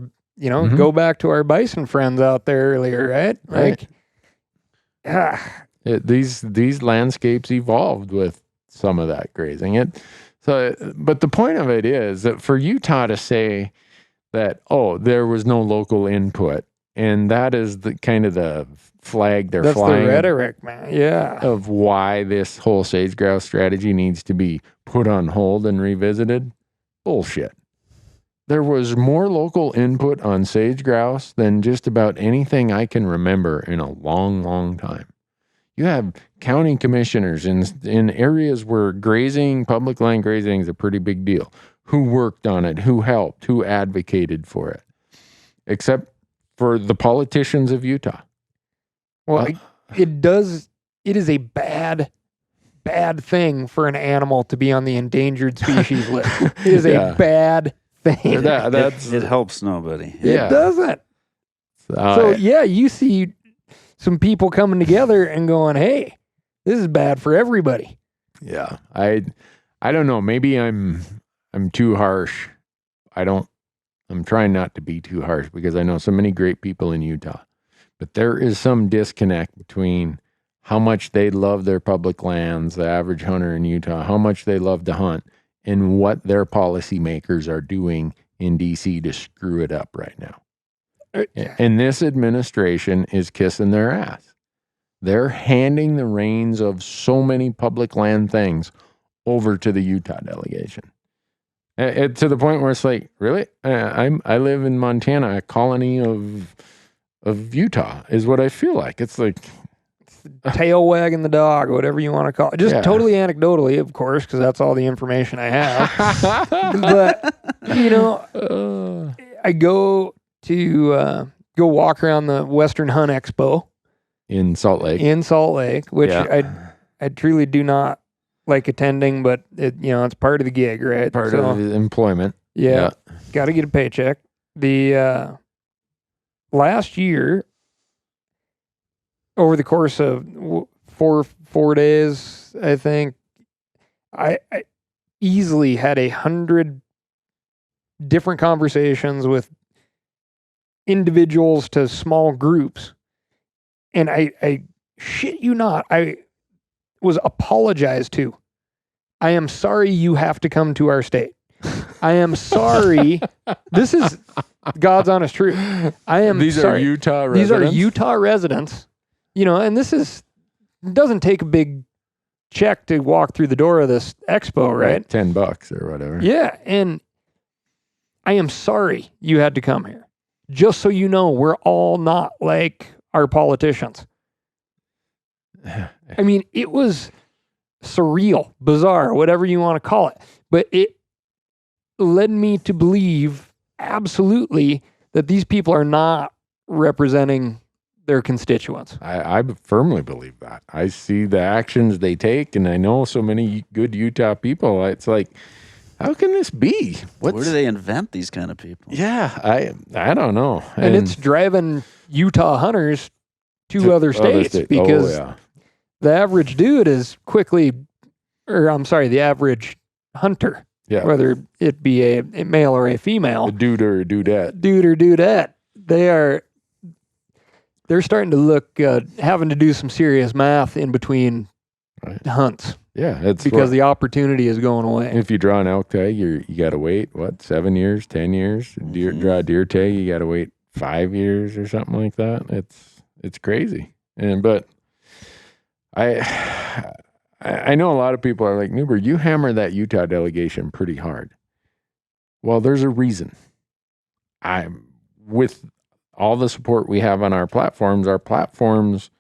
go back to our bison friends out there earlier, right? These landscapes evolved with some of that grazing. But the point of it is that for Utah to say that, there was no local input, and that is the kind of the flag they're flying. That's the rhetoric, man. Yeah. Of why this whole sage grouse strategy needs to be put on hold and revisited. Bullshit. There was more local input on sage grouse than just about anything I can remember in a long, long time. You have county commissioners in areas where public land grazing is a pretty big deal, who worked on it, who helped, who advocated for it, except for the politicians of Utah. Well, it is a bad thing for an animal to be on the endangered species list. It is a bad thing. It helps nobody. It doesn't. So you see some people coming together and going, hey, this is bad for everybody. Yeah. I don't know. Maybe I'm too harsh. I'm trying not to be too harsh because I know so many great people in Utah. But there is some disconnect between how much they love their public lands, the average hunter in Utah, how much they love to hunt, and what their policymakers are doing in D.C. to screw it up right now. And this administration is kissing their ass. They're handing the reins of so many public land things over to the Utah delegation. To the point where it's like, really? I live in Montana, a colony of Utah is what I feel like. It's like tail wagging the dog, whatever you want to call it. Just totally anecdotally, of course, because that's all the information I have. But, I go to go walk around the Western Hunt Expo. In Salt Lake. Which I truly do not like attending, but it's part of the gig, right? Part of the employment. Yeah. Got to get a paycheck. The last year, over the course of 4 days, I think, I easily had 100 different conversations with individuals to small groups. And I shit you not, I was apologized to. I am sorry you have to come to our state. I am sorry. This is God's honest truth. These are Utah residents? These are Utah residents. And doesn't take a big check to walk through the door of this expo, right? $10 or whatever. Yeah. And I am sorry you had to come here. Just so you know, we're all not like our politicians. I mean, it was surreal, bizarre, whatever you want to call it. But it led me to believe absolutely that these people are not representing their constituents. I firmly believe that. I see the actions they take, and I know so many good Utah people. It's like, how can this be? Where do they invent these kind of people? Yeah, I don't know. And it's driving Utah hunters to other states because the average dude is the average hunter, whether it be a male or a female. A dude or a dudette. Dude or dudette. They're starting to look, having to do some serious math in between hunts. Yeah, it's because the opportunity is going away. If you draw an elk tag, you got to wait 7 years, 10 years. Draw a deer tag, you got to wait 5 years or something like that. It's crazy. But I know a lot of people are like, Newberg, you hammer that Utah delegation pretty hard. Well, there's a reason. With all the support we have on our platforms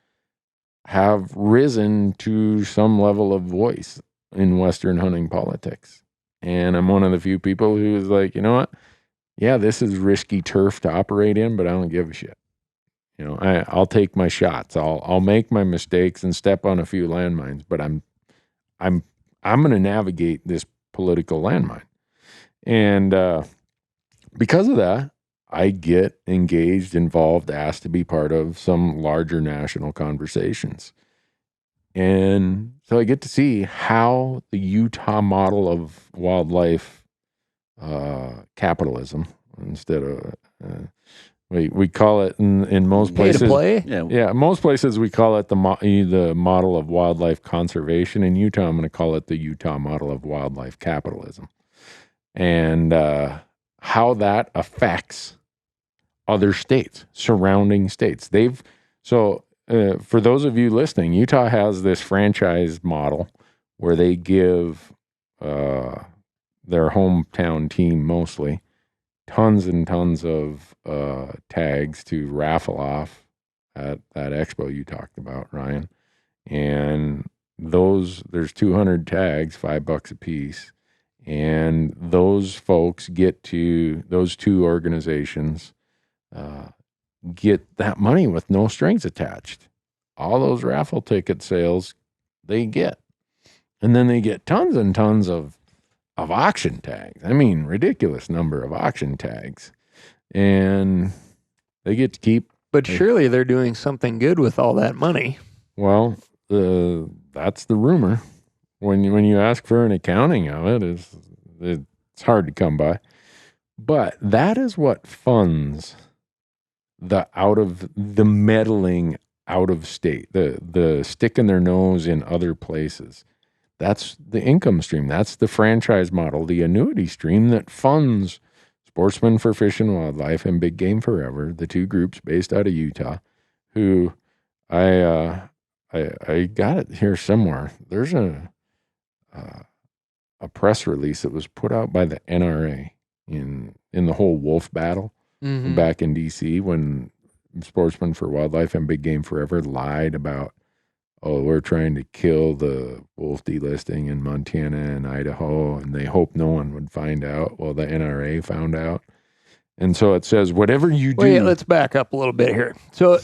have risen to some level of voice in Western hunting politics. And I'm one of the few people who is like, you know what? Yeah, this is risky turf to operate in, but I don't give a shit. I'll take my shots. I'll make my mistakes and step on a few landmines, but I'm going to navigate this political landmine. And because of that, I get engaged, involved, asked to be part of some larger national conversations. And so I get to see how the Utah model of wildlife capitalism, instead of, we call it in most places. Pay to play? Yeah, most places we call it the model of wildlife conservation. In Utah, I'm going to call it the Utah model of wildlife capitalism. And how that affects other states, surrounding states. For those of you listening, Utah has this franchise model where they give their hometown team mostly tons and tons of tags to raffle off at that expo you talked about, Ryan. And there's 200 tags, $5 a piece. And those folks those two organizations get that money with no strings attached. All those raffle ticket sales they get. And then they get tons and tons of auction tags. I mean, ridiculous number of auction tags. And they get to keep. But surely they're doing something good with all that money. Well, that's the rumor. When you ask for an accounting of it, it's hard to come by. But that is what funds the meddling out of state, the sticking their nose in other places. That's the income stream. That's the franchise model, the annuity stream that funds Sportsmen for Fish and Wildlife and Big Game Forever, the two groups based out of Utah, who I got it here somewhere. There's a press release that was put out by the NRA in the whole wolf battle back in DC when Sportsmen for Wildlife and Big Game Forever lied about, we're trying to kill the wolf delisting in Montana and Idaho, and they hoped no one would find out. Well, the NRA found out. And so it says, whatever you do. Wait, let's back up a little bit here. So,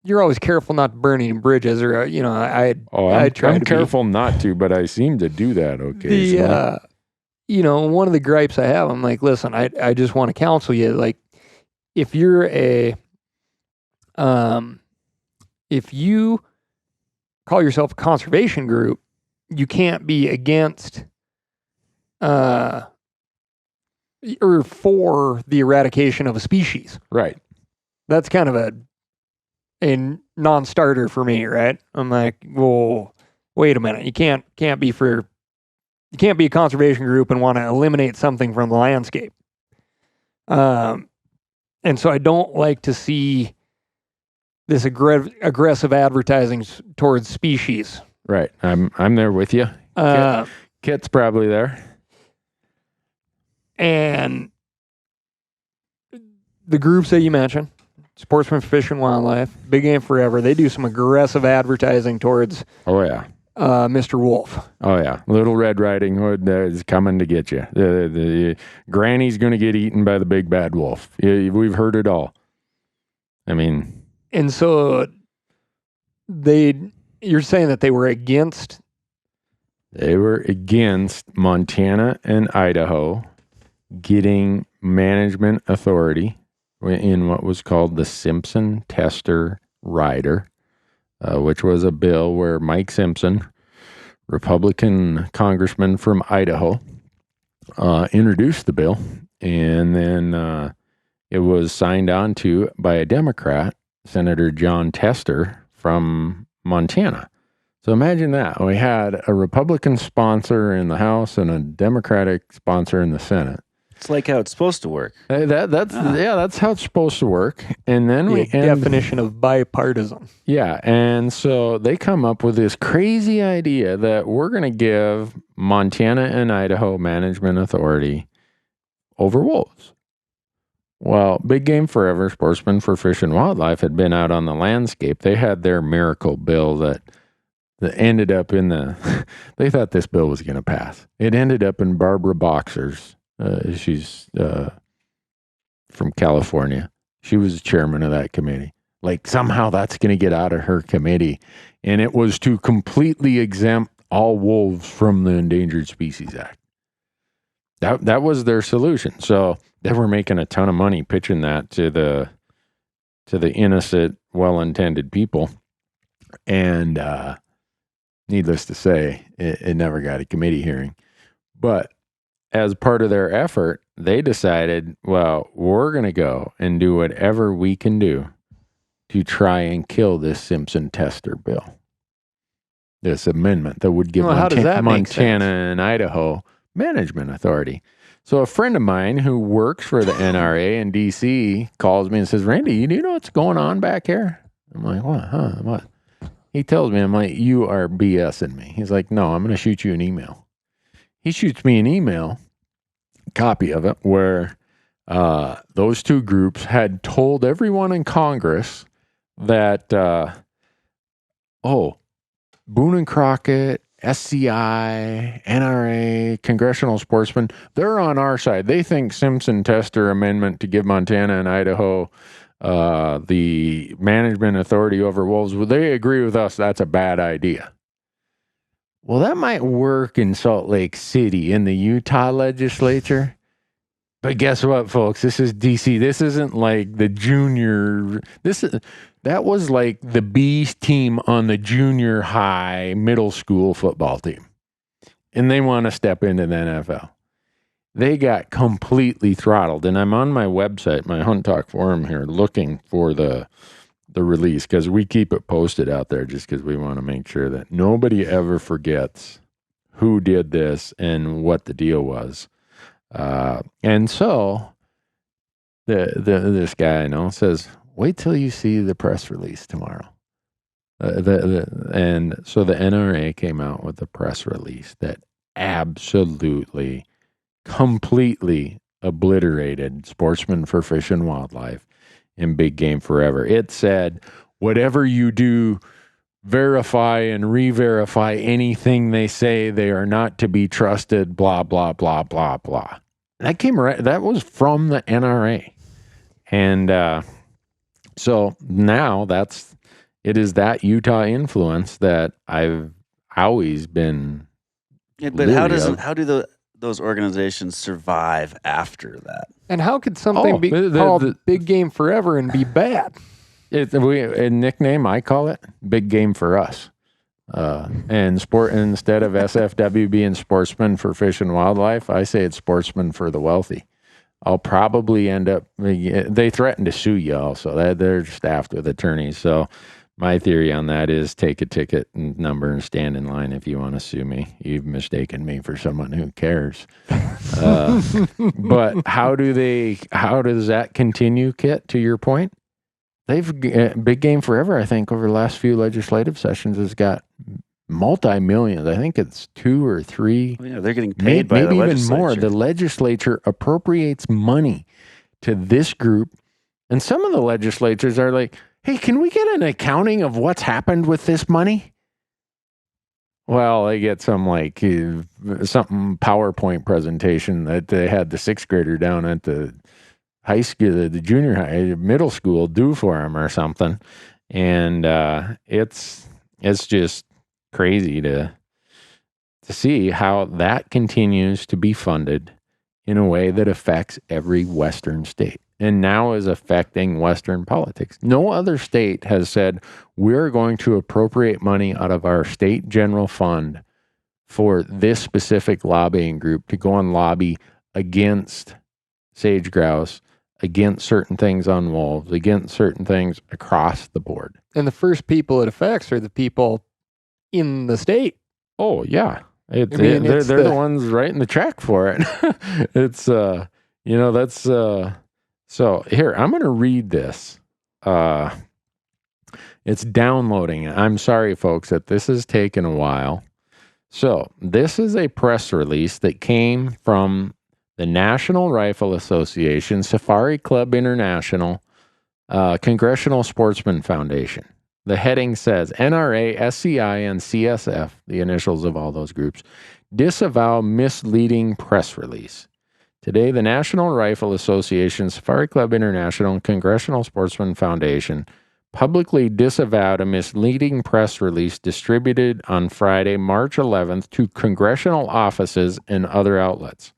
you're always careful not to burn any bridges, or I'm careful not to, but I seem to do that occasionally. One of the gripes I have, I'm like, listen, I just want to counsel you, like, if you're if you call yourself a conservation group, you can't be against or for the eradication of a species. Right. That's kind of a non-starter for me, right? I'm like, well, wait a minute. You can't be a conservation group and want to eliminate something from the landscape. And so I don't like to see this aggressive advertising towards species. Right. I'm there with you. Kit's probably there. And the groups that you mentioned, Sportsmen for Fish and Wildlife, Big Game Forever, they do some aggressive advertising towards Mr. Wolf. Oh, yeah. Little Red Riding Hood is coming to get you. The Granny's going to get eaten by the big bad wolf. We've heard it all. I mean. And so you're saying that they were against? They were against Montana and Idaho getting management authority in what was called the Simpson-Tester Rider, which was a bill where Mike Simpson, Republican congressman from Idaho, introduced the bill, and then it was signed on to by a Democrat, Senator John Tester from Montana. So imagine that. We had a Republican sponsor in the House and a Democratic sponsor in the Senate. It's like how it's supposed to work. That's how it's supposed to work. And then definition of bipartisan. Yeah, and so they come up with this crazy idea that we're going to give Montana and Idaho management authority over wolves. Well, Big Game Forever, Sportsmen for Fish and Wildlife had been out on the landscape. They had their miracle bill that ended up in they thought this bill was going to pass. It ended up in Barbara Boxer's. She's from California. She was the chairman of that committee. Like somehow that's going to get out of her committee. And it was to completely exempt all wolves from the Endangered Species Act. That was their solution. So they were making a ton of money pitching that to the innocent, well-intended people. And needless to say, it never got a committee hearing. But as part of their effort, they decided, well, we're going to go and do whatever we can do to try and kill this Simpson-Tester bill. This amendment that would give Montana and Idaho management authority. So a friend of mine who works for the NRA in D.C. calls me and says, Randy, do you know what's going on back here? I'm like, what? What? He tells me, I'm like, you are BSing me. He's like, no, I'm going to shoot you an email. He shoots me an email, copy of it, where those two groups had told everyone in Congress that Oh, Boone and Crockett, SCI, NRA, Congressional Sportsmen, they're on our side. They think Simpson-Tester amendment to give Montana and Idaho the management authority over wolves, well, they agree with us that's a bad idea. Well, that might work in Salt Lake City in the Utah legislature. But guess what, folks? This is DC. This isn't like the junior. That was like the B team on the junior high middle school football team. And they want to step into the NFL. They got completely throttled. And I'm on my website, my Hunt Talk forum here, looking for the release, because we keep it posted out there just because we want to make sure that nobody ever forgets who did this and what the deal was. And so this guy I know says, wait till you see the press release tomorrow. And so the NRA came out with a press release that absolutely, completely obliterated Sportsmen for Fish and Wildlife and Big Game Forever. It said, whatever you do, verify and re-verify anything they say. They are not to be trusted, blah, blah, blah, blah, blah. That was from the NRA. And so now it is that Utah influence that I've always been. Yeah, but how do those organizations survive after that? And how could something be called Big Game Forever and be bad? A nickname, I call it Big Game for Us. And instead of SFW being Sportsmen for Fish and Wildlife, I say it's Sportsmen for the Wealthy. I'll probably end up, they threaten to sue you also. They're staffed with attorneys. So my theory on that is take a ticket and number and stand in line if you want to sue me. You've mistaken me for someone who cares. But how does that continue, Kit, to your point? Big Game Forever, I think, over the last few legislative sessions has got multi-millions. I think it's 2 or 3. Yeah, they're getting paid by the legislature. Maybe even more. The legislature appropriates money to this group. And some of the legislatures are like, hey, can we get an accounting of what's happened with this money? Well, they get some something PowerPoint presentation that they had the 6th grader down at the high school, the junior high, middle school do for them or something. And it's just crazy to see how that continues to be funded in a way that affects every Western state and now is affecting Western politics. No other state has said, we're going to appropriate money out of our state general fund for this specific lobbying group to go and lobby against sage grouse, against certain things on wolves, against certain things across the board. And the first people it affects are the people in the state. Oh, yeah. They're the ones writing the check for it. It's, so here, I'm going to read this. It's downloading. I'm sorry, folks, that this has taken a while. So this is a press release that came from the National Rifle Association, Safari Club International, Congressional Sportsman Foundation. The heading says, NRA, SCI, and CSF, the initials of all those groups, disavow misleading press release. Today, the National Rifle Association, Safari Club International, and Congressional Sportsman Foundation publicly disavowed a misleading press release distributed on Friday, March 11th to congressional offices and other outlets.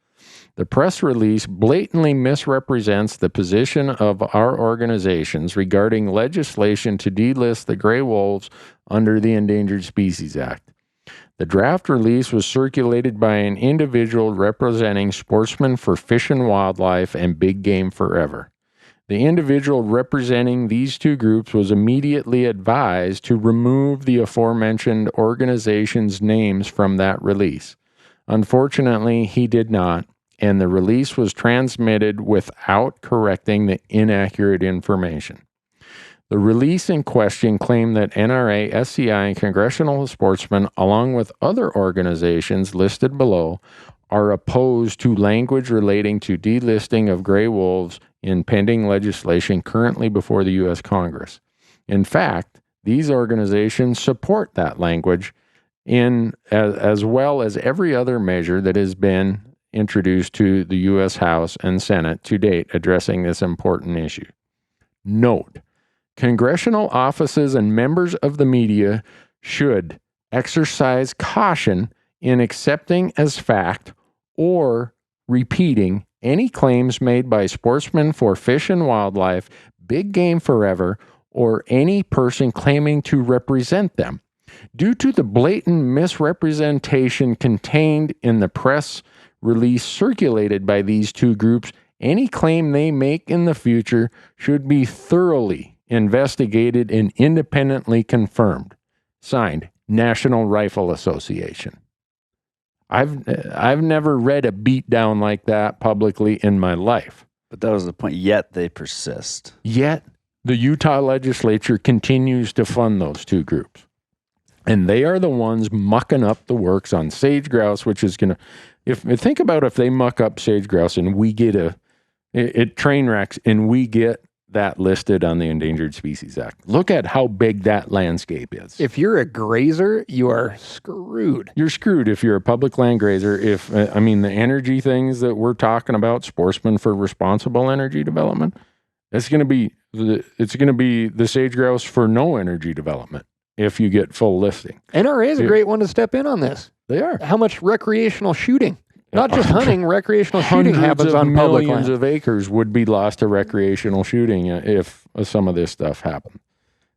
The press release blatantly misrepresents the position of our organizations regarding legislation to delist the gray wolves under the Endangered Species Act. The draft release was circulated by an individual representing Sportsmen for Fish and Wildlife and Big Game Forever. The individual representing these two groups was immediately advised to remove the aforementioned organizations' names from that release. Unfortunately, he did not, and the release was transmitted without correcting the inaccurate information. The release in question claimed that NRA, SCI, and Congressional Sportsmen, along with other organizations listed below, are opposed to language relating to delisting of gray wolves in pending legislation currently before the U.S. Congress. In fact, these organizations support that language in as well as every other measure that has been introduced to the U.S. House and Senate to date addressing this important issue. Note, congressional offices and members of the media should exercise caution in accepting as fact or repeating any claims made by sportsmen for fish and wildlife, Big Game Forever, or any person claiming to represent them. Due to the blatant misrepresentation contained in the press release circulated by these two groups, any claim they make in the future should be thoroughly investigated and independently confirmed. Signed, National Rifle Association. I've never read a beatdown like that publicly in my life. But that was the point. Yet they persist. Yet the Utah legislature continues to fund those two groups. And they are the ones mucking up the works on sage grouse, which is going to, think about if they muck up sage grouse and we get it train wrecks and we get that listed on the Endangered Species Act. Look at how big that landscape is. If you're a grazer, you are screwed. You're screwed if you're a public land grazer. If, the energy things that we're talking about, sportsmen for responsible energy development, it's going to be the sage grouse for no energy development if you get full listing. NRA is a great one to step in on this. They are. How much recreational shooting? Not just hunting, recreational shooting happens on public land. Millions of acres would be lost to recreational shooting if some of this stuff happened.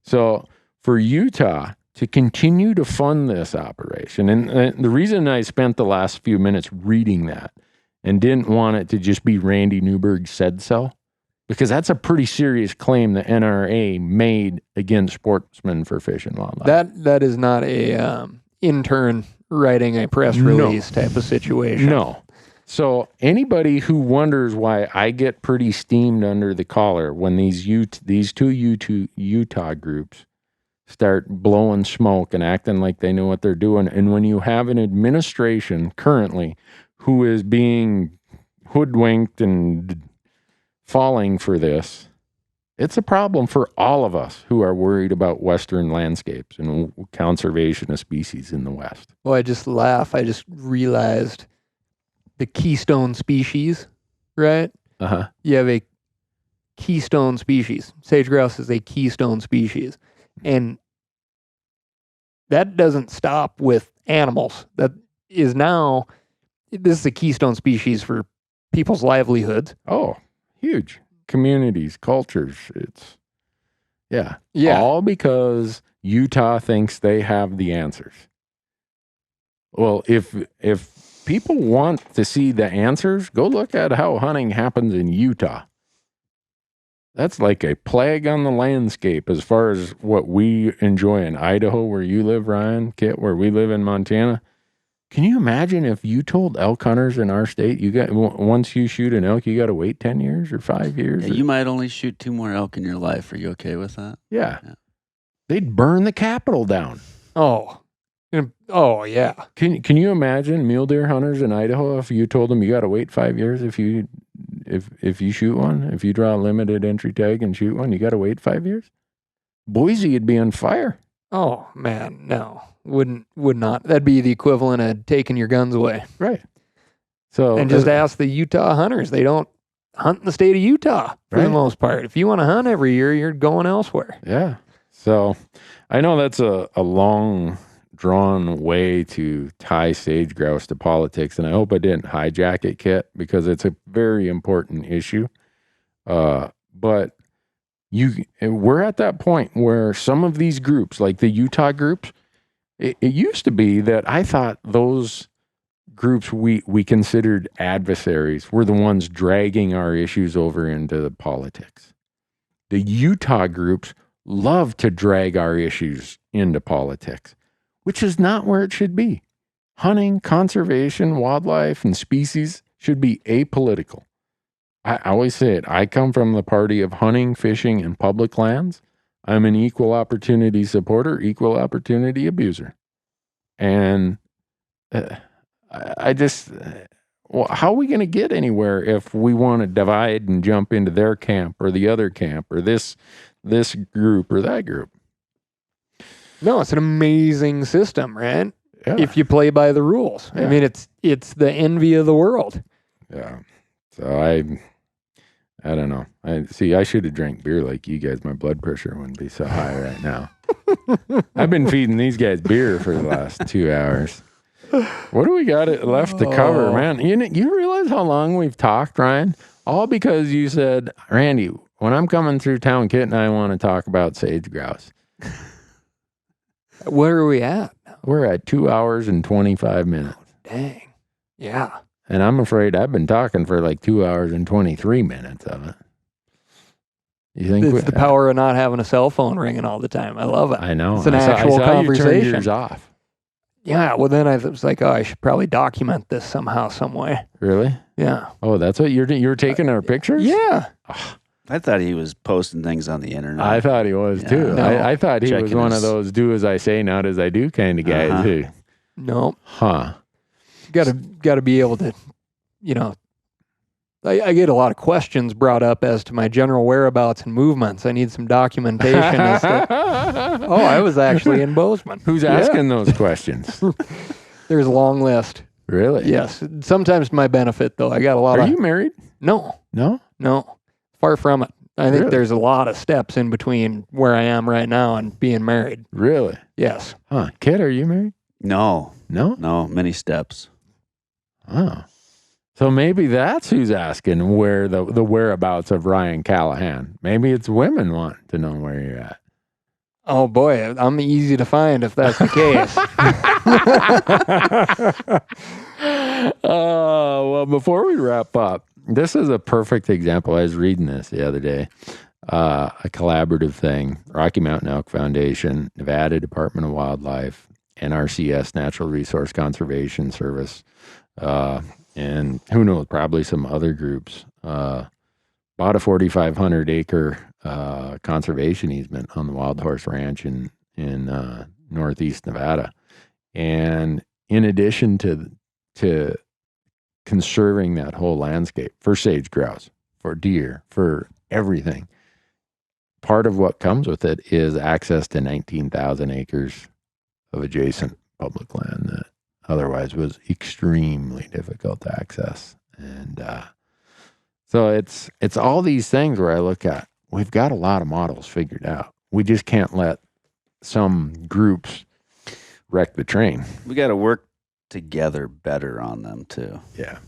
So for Utah to continue to fund this operation, and the reason I spent the last few minutes reading that and didn't want it to just be Randy Newberg said so, because that's a pretty serious claim the NRA made against sportsmen for fish and wildlife. That is not a intern writing a press release type of situation. No. So anybody who wonders why I get pretty steamed under the collar when these two Utah groups start blowing smoke and acting like they know what they're doing, and when you have an administration currently who is being hoodwinked and falling for this, it's a problem for all of us who are worried about Western landscapes and conservation of species in the West. Well, I just laugh. I just realized the keystone species, right? Uh-huh. You have a keystone species. Sage grouse is a keystone species. And that doesn't stop with animals. That is now, this is a keystone species for people's livelihoods. Oh, huge. Communities, cultures, yeah. All because Utah thinks they have the answers. Well, if people want to see the answers, go look at how hunting happens in Utah. That's like a plague on the landscape as far as what we enjoy in Idaho, where you live, Ryan, Kit, where we live in Montana. Can you imagine if you told elk hunters in our state, once you shoot an elk, you got to wait 10 years or 5 years? Yeah, you might only shoot 2 more elk in your life. Are you okay with that? Yeah. They'd burn the Capitol down. Oh, yeah. Can you imagine mule deer hunters in Idaho if you told them you got to wait 5 years if you shoot one? If you draw a limited entry tag and shoot one, you got to wait 5 years? Boise would be on fire. Oh, man, no. Would not. That'd be the equivalent of taking your guns away. Right. So and just ask the Utah hunters. They don't hunt in the state of Utah for the most part. If you want to hunt every year, you're going elsewhere. Yeah. So I know that's a long drawn way to tie sage grouse to politics, and I hope I didn't hijack it, Kit, because it's a very important issue. But we're at that point where some of these groups, like the Utah groups, it used to be that I thought those groups we considered adversaries were the ones dragging our issues over into the politics. The Utah groups love to drag our issues into politics, which is not where it should be. Hunting, conservation, wildlife, and species should be apolitical. I always say it. I come from the party of hunting, fishing, and public lands. I'm an equal opportunity supporter, equal opportunity abuser. And I just, how are we going to get anywhere if we want to divide and jump into their camp or the other camp or this group or that group? No, it's an amazing system, right? Yeah. If you play by the rules. Yeah. I mean, it's the envy of the world. Yeah. So I don't know. I should have drank beer like you guys. My blood pressure wouldn't be so high right now. I've been feeding these guys beer for the last 2 hours. What do we got left to cover, man? You realize how long we've talked, Ryan? All because you said, Randy, when I'm coming through town, Kit and I want to talk about sage grouse. Where are we at? We're at 2 hours and 25 minutes. Dang. Yeah. And I'm afraid I've been talking for like 2 hours and 23 minutes of it. You think It's the power of not having a cell phone ringing all the time. I love it. I know. It's an actual I saw conversation. You turned yours off. Yeah. Well, then I was like, oh, I should probably document this somehow, some way. Really? Yeah. Oh, that's what you're taking our pictures? Yeah. I thought he was posting things on the internet. I thought he was too. No. I thought he was Checking one his- of those do as I say, not as I do kind of guys too. Nope. Huh. Got to be able to, I get a lot of questions brought up as to my general whereabouts and movements. I need some documentation as to, oh, I was actually in Bozeman. Who's asking those questions? There's a long list. Really? Yes. Sometimes to my benefit, though. I got a lot Are of... you married? No. No? Far from it. I think Really? there's a lot of steps in between where I am right now and being married. Really? Yes. Huh. Kid, are you married? No, No? many steps. Oh. So maybe that's who's asking where the whereabouts of Ryan Callaghan. Maybe it's women wanting to know where you're at. Oh, boy. I'm easy to find if that's the case. Well, before we wrap up, this is a perfect example. I was reading this the other day. A collaborative thing, Rocky Mountain Elk Foundation, Nevada Department of Wildlife, NRCS, Natural Resource Conservation Service, and who knows, probably some other groups, bought a 4,500 acre conservation easement on the Wild Horse Ranch in northeast Nevada. And in addition to conserving that whole landscape for sage grouse, for deer, for everything, part of what comes with it is access to 19,000 acres of adjacent public land that otherwise was extremely difficult to access. And so it's all these things where I look at, we've got a lot of models figured out. We just can't let some groups wreck the train. We got to work together better on them too. Yeah.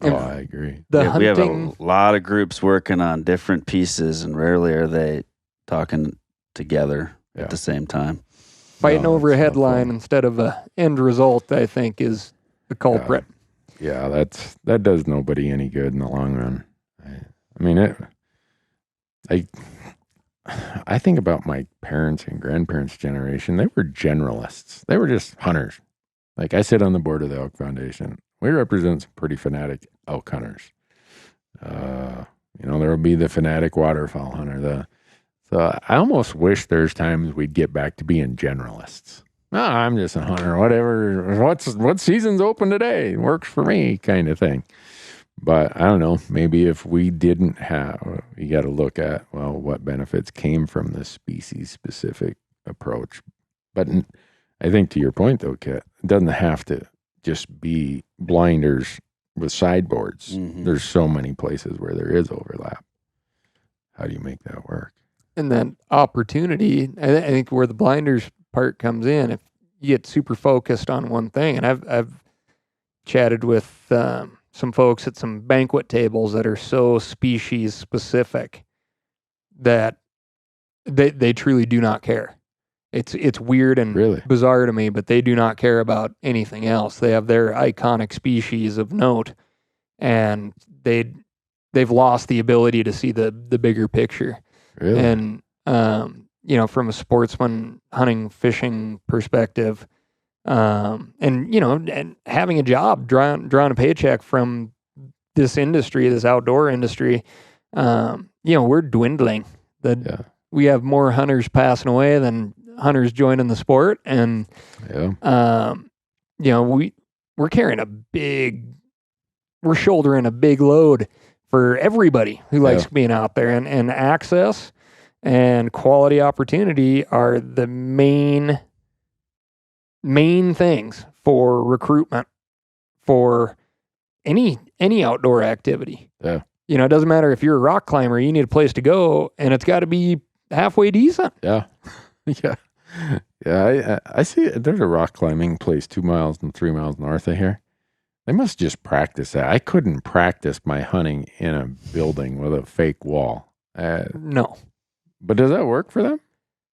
And I agree. The We have hunting... a lot of groups working on different pieces, and rarely are they talking together Yeah. at the same time. Fighting No, over a it's no headline fun. instead of a end result, I think, is the culprit. Yeah, that does nobody any good in the long run. I mean, I think about my parents' and grandparents' generation. They were generalists. They were just hunters. Like, I sit on the board of the Elk Foundation. We represent some pretty fanatic elk hunters. There will be the fanatic waterfowl hunter. So I almost wish there's times we'd get back to being generalists. No, I'm just a hunter. Whatever. What season's open today? Works for me, kind of thing. But I don't know. Maybe if we didn't have, you got to look at, well, what benefits came from this species-specific approach. But I think to your point, though, Kit, it doesn't have to just be blinders with sideboards. Mhm. There's so many places where there is overlap. How do you make that work? And then opportunity, I think where the blinders part comes in, if you get super focused on one thing, and I've chatted with some folks at some banquet tables that are so species specific that they truly do not care. It's weird and Really? bizarre to me, but they do not care about anything else. They have their iconic species of note, and they've lost the ability to see the bigger picture. Really? And from a sportsman hunting, fishing perspective, and having a job, drawing a paycheck from this industry, this outdoor industry, we're dwindling. We have more hunters passing away than hunters joining the sport, and we're carrying we're shouldering a big load for everybody who likes being out there, and access and quality opportunity are the main main things for recruitment for any outdoor activity. Yeah. You know, it doesn't matter if you're a rock climber, you need a place to go, and it's got to be halfway decent. Yeah. Yeah. Yeah. I see there's a rock climbing place 2 miles and 3 miles north of here. They must just practice that. I couldn't practice my hunting in a building with a fake wall. No. But does that work for them?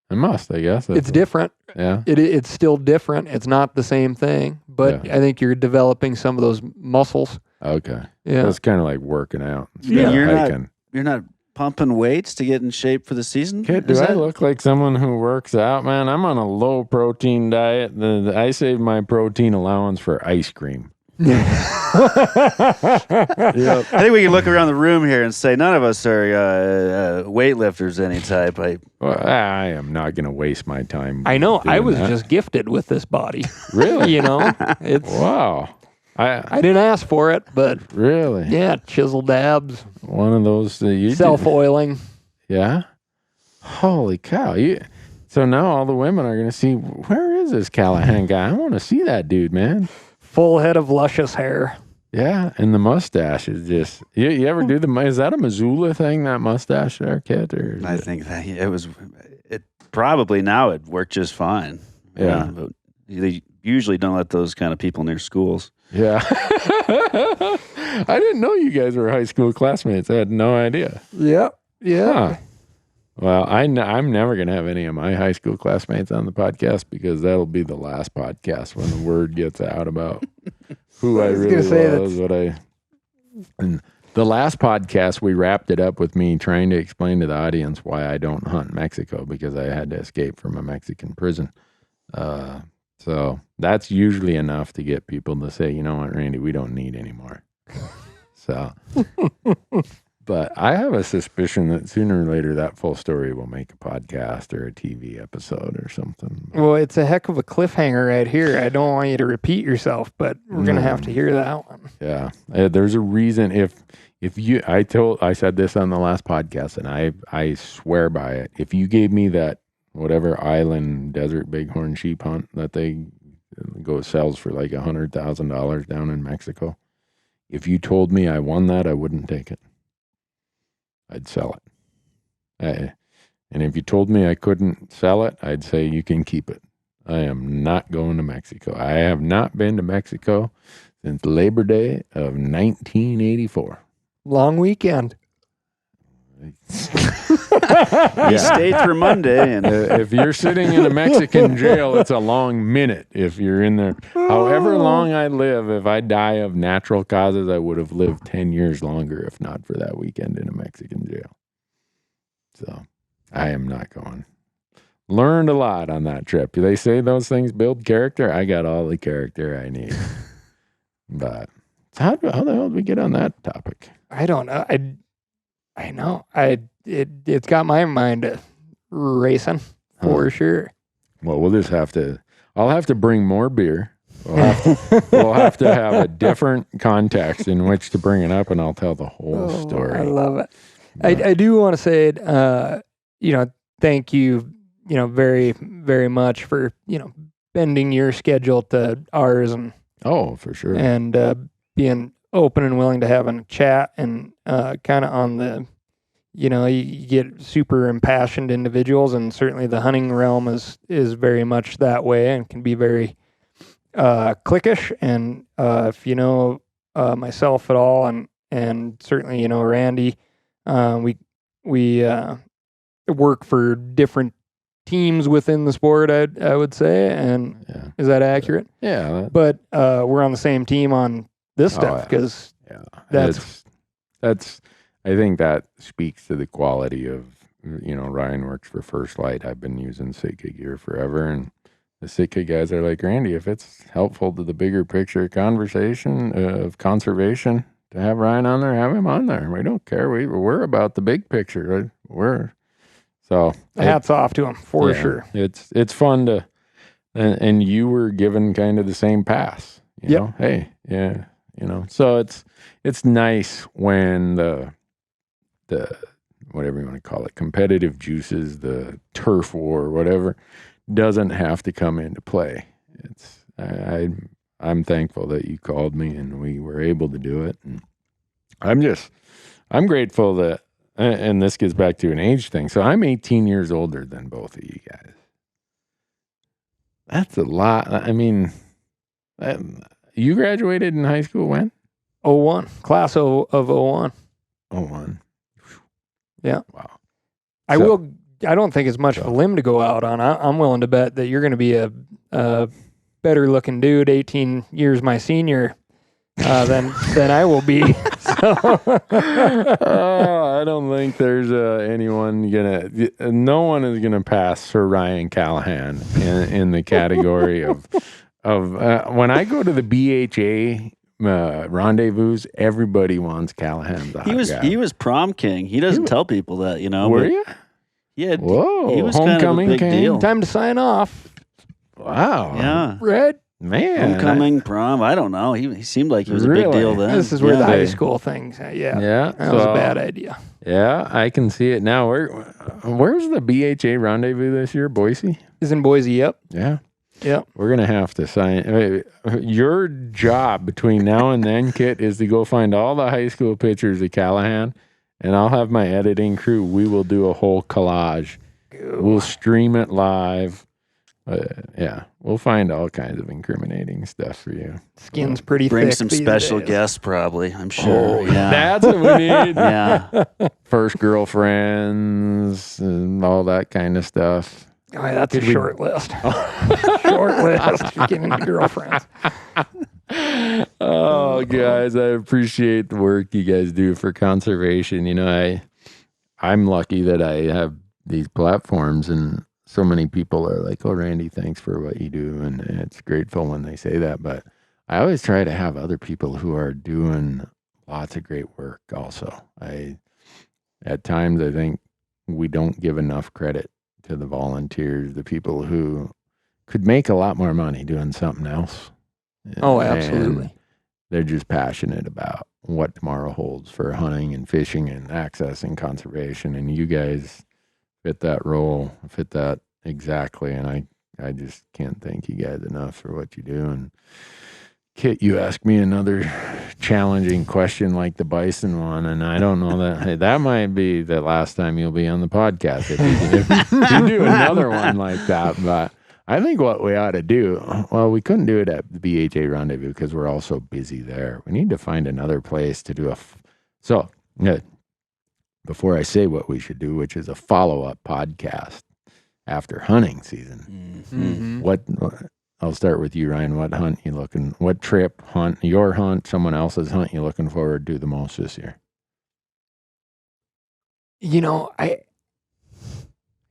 It must, I guess. It's different. Yeah. It's still different. It's not the same thing, but I think you're developing some of those muscles. Okay. Yeah. So it's kind of like working out. Yeah, Hiking. you're not pumping weights to get in shape for the season? Kid, do I look like someone who works out, man? I'm on a low protein diet. I save my protein allowance for ice cream. Yep. I think we can look around the room here and say none of us are weightlifters any type. I am not going to waste my time. I know. I was that. just gifted with this body. Really? You know, it's wow. I didn't ask for it, but really, yeah, chiseled abs, one of those self-oiling. Yeah. Holy cow! So now all the women are going to see, where is this Callaghan guy? I want to see that dude, man. Full head of luscious hair. Yeah, and the mustache is just. You ever do is that a Missoula thing? That mustache there, kid? I think that it probably now it worked just fine. Yeah, but they usually don't let those kind of people near schools. Yeah. I didn't know you guys were high school classmates. I had no idea. Yep. Yeah. Huh. Well, I'm never going to have any of my high school classmates on the podcast because that'll be the last podcast when the word gets out about who I really was. And the last podcast, we wrapped it up with me trying to explain to the audience why I don't hunt in Mexico because I had to escape from a Mexican prison. So that's usually enough to get people to say, you know what, Randy, we don't need any more. So, but I have a suspicion that sooner or later that full story will make a podcast or a TV episode or something. Well, it's a heck of a cliffhanger right here. I don't want you to repeat yourself, but we're going to have to hear that one. Yeah. There's a reason I said this on the last podcast and I swear by it. If you gave me that whatever island desert bighorn sheep hunt that they sells for like $100,000 down in Mexico, if you told me I won that, I wouldn't take it. I'd sell it. And if you told me I couldn't sell it, I'd say you can keep it. I am not going to Mexico. I have not been to Mexico since Labor Day of 1984. Long weekend. He stayed through Monday, and if you're sitting in a Mexican jail, it's a long minute. If you're in there, however long I live, if I die of natural causes, I would have lived 10 years longer if not for that weekend in a Mexican jail. So I am not going. Learned a lot on that trip. They say those things build character. I got all the character I need. But how the hell did we get on that topic? I don't know. I know. It's got my mind racing for sure. Well, I'll have to bring more beer. We'll have to have a different context in which to bring it up, and I'll tell the whole story. I love it. I do want to say, thank you, very, very much for, bending your schedule to ours and for sure. And being open and willing to have a chat and kind of on the, you get super impassioned individuals, and certainly the hunting realm is very much that way and can be very cliquish. And if you know myself at all, and certainly Randy, we work for different teams within the sport. I would say, and is that accurate? Yeah. But we're on the same team on this stuff because that's I think that speaks to the quality of, Ryan works for First Light. I've been using Sitka gear forever, and the Sitka guys are like, Randy, if it's helpful to the bigger picture conversation of conservation to have Ryan on there, have him on there. We don't care. We're about the big picture. Right? Hats off to him for sure. It's fun to, and you were given kind of the same pass. Hey, yeah. So it's nice when the whatever you want to call it, competitive juices, the turf war, whatever, doesn't have to come into play. I'm thankful that you called me and we were able to do it. And I'm grateful that, and this gets back to an age thing. So I'm 18 years older than both of you guys. That's a lot. I mean, you graduated in high school when? 01, class of 01. 01. Yeah. Wow. I don't think it's much of a limb to go out on. I'm willing to bet that you're going to be a better looking dude 18 years my senior than I will be. I don't think there's no one is gonna pass Sir Ryan Callaghan in the category of when I go to the BHA rendezvous, everybody wants Callaghan. He was prom king. He doesn't tell people that, Were you? Yeah. Whoa! He was Homecoming kind of a big deal. Time to sign off. Wow. Yeah. Red. Man. Homecoming, prom. I don't know. He seemed like he was a big deal then. This is where the high school things. Yeah. That was a bad idea. Yeah, I can see it now. Where's the BHA rendezvous this year? Boise? Is in Boise. Yep. Yeah. Yep. We're going to have to sign. Your job between now and then, Kit, is to go find all the high school pictures of Callaghan, and I'll have my editing crew. We will do a whole collage. We'll stream it live. Yeah, we'll find all kinds of incriminating stuff for you. Skin's pretty thick. Bring some these special days. guests, probably. I'm sure. Oh, yeah. That's what we need. Yeah. First girlfriends and all that kind of stuff. Oh, yeah, that's a short list. Short list. Getting into girlfriends. Oh, guys, I appreciate the work you guys do for conservation. You know, I'm lucky that I have these platforms, and so many people are like, "Oh, Randy, thanks for what you do," and it's grateful when they say that. But I always try to have other people who are doing lots of great work also. At times, I think we don't give enough credit to the volunteers, the people who could make a lot more money doing something else. Oh, absolutely. And they're just passionate about what tomorrow holds for hunting and fishing and access and conservation. And you guys fit that role, fit that exactly. And I just can't thank you guys enough for what you do. And Kit, you asked me another challenging question like the bison one, and I don't know that might be the last time you'll be on the podcast if you do another one like that. But I think what we ought to do, well, we couldn't do it at the BHA rendezvous because we're all so busy there. We need to find another place to do before I say what we should do, which is a follow-up podcast after hunting season. Mm-hmm. I'll start with you, Ryan. What trip, hunt, your hunt, someone else's hunt you looking forward to the most this year? You know, I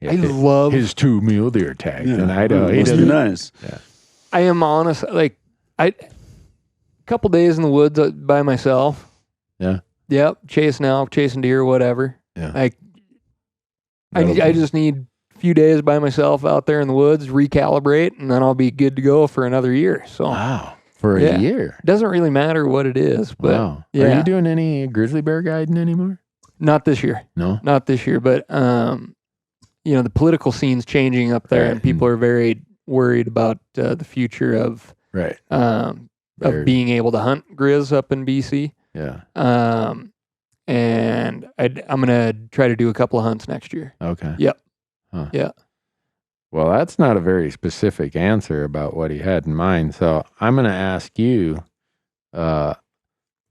love his 2 mule deer tags in Idaho. He does nice. Yeah. I am honest, a couple days in the woods by myself. Yeah. Yep. Chasing elk, chasing deer, whatever. Yeah. I just need few days by myself out there in the woods, recalibrate, and then I'll be good to go for another year. So wow, for a year. It doesn't really matter what it is, but wow. Are you doing any grizzly bear guiding anymore? Not this year. No, not this year. But the political scene's changing up there, and people are very worried about the future of of being able to hunt grizz up in BC. Yeah. And I'm gonna try to do a couple of hunts next year. Okay. Yep. Huh. Yeah. Well, that's not a very specific answer about what he had in mind. So I'm going to ask you,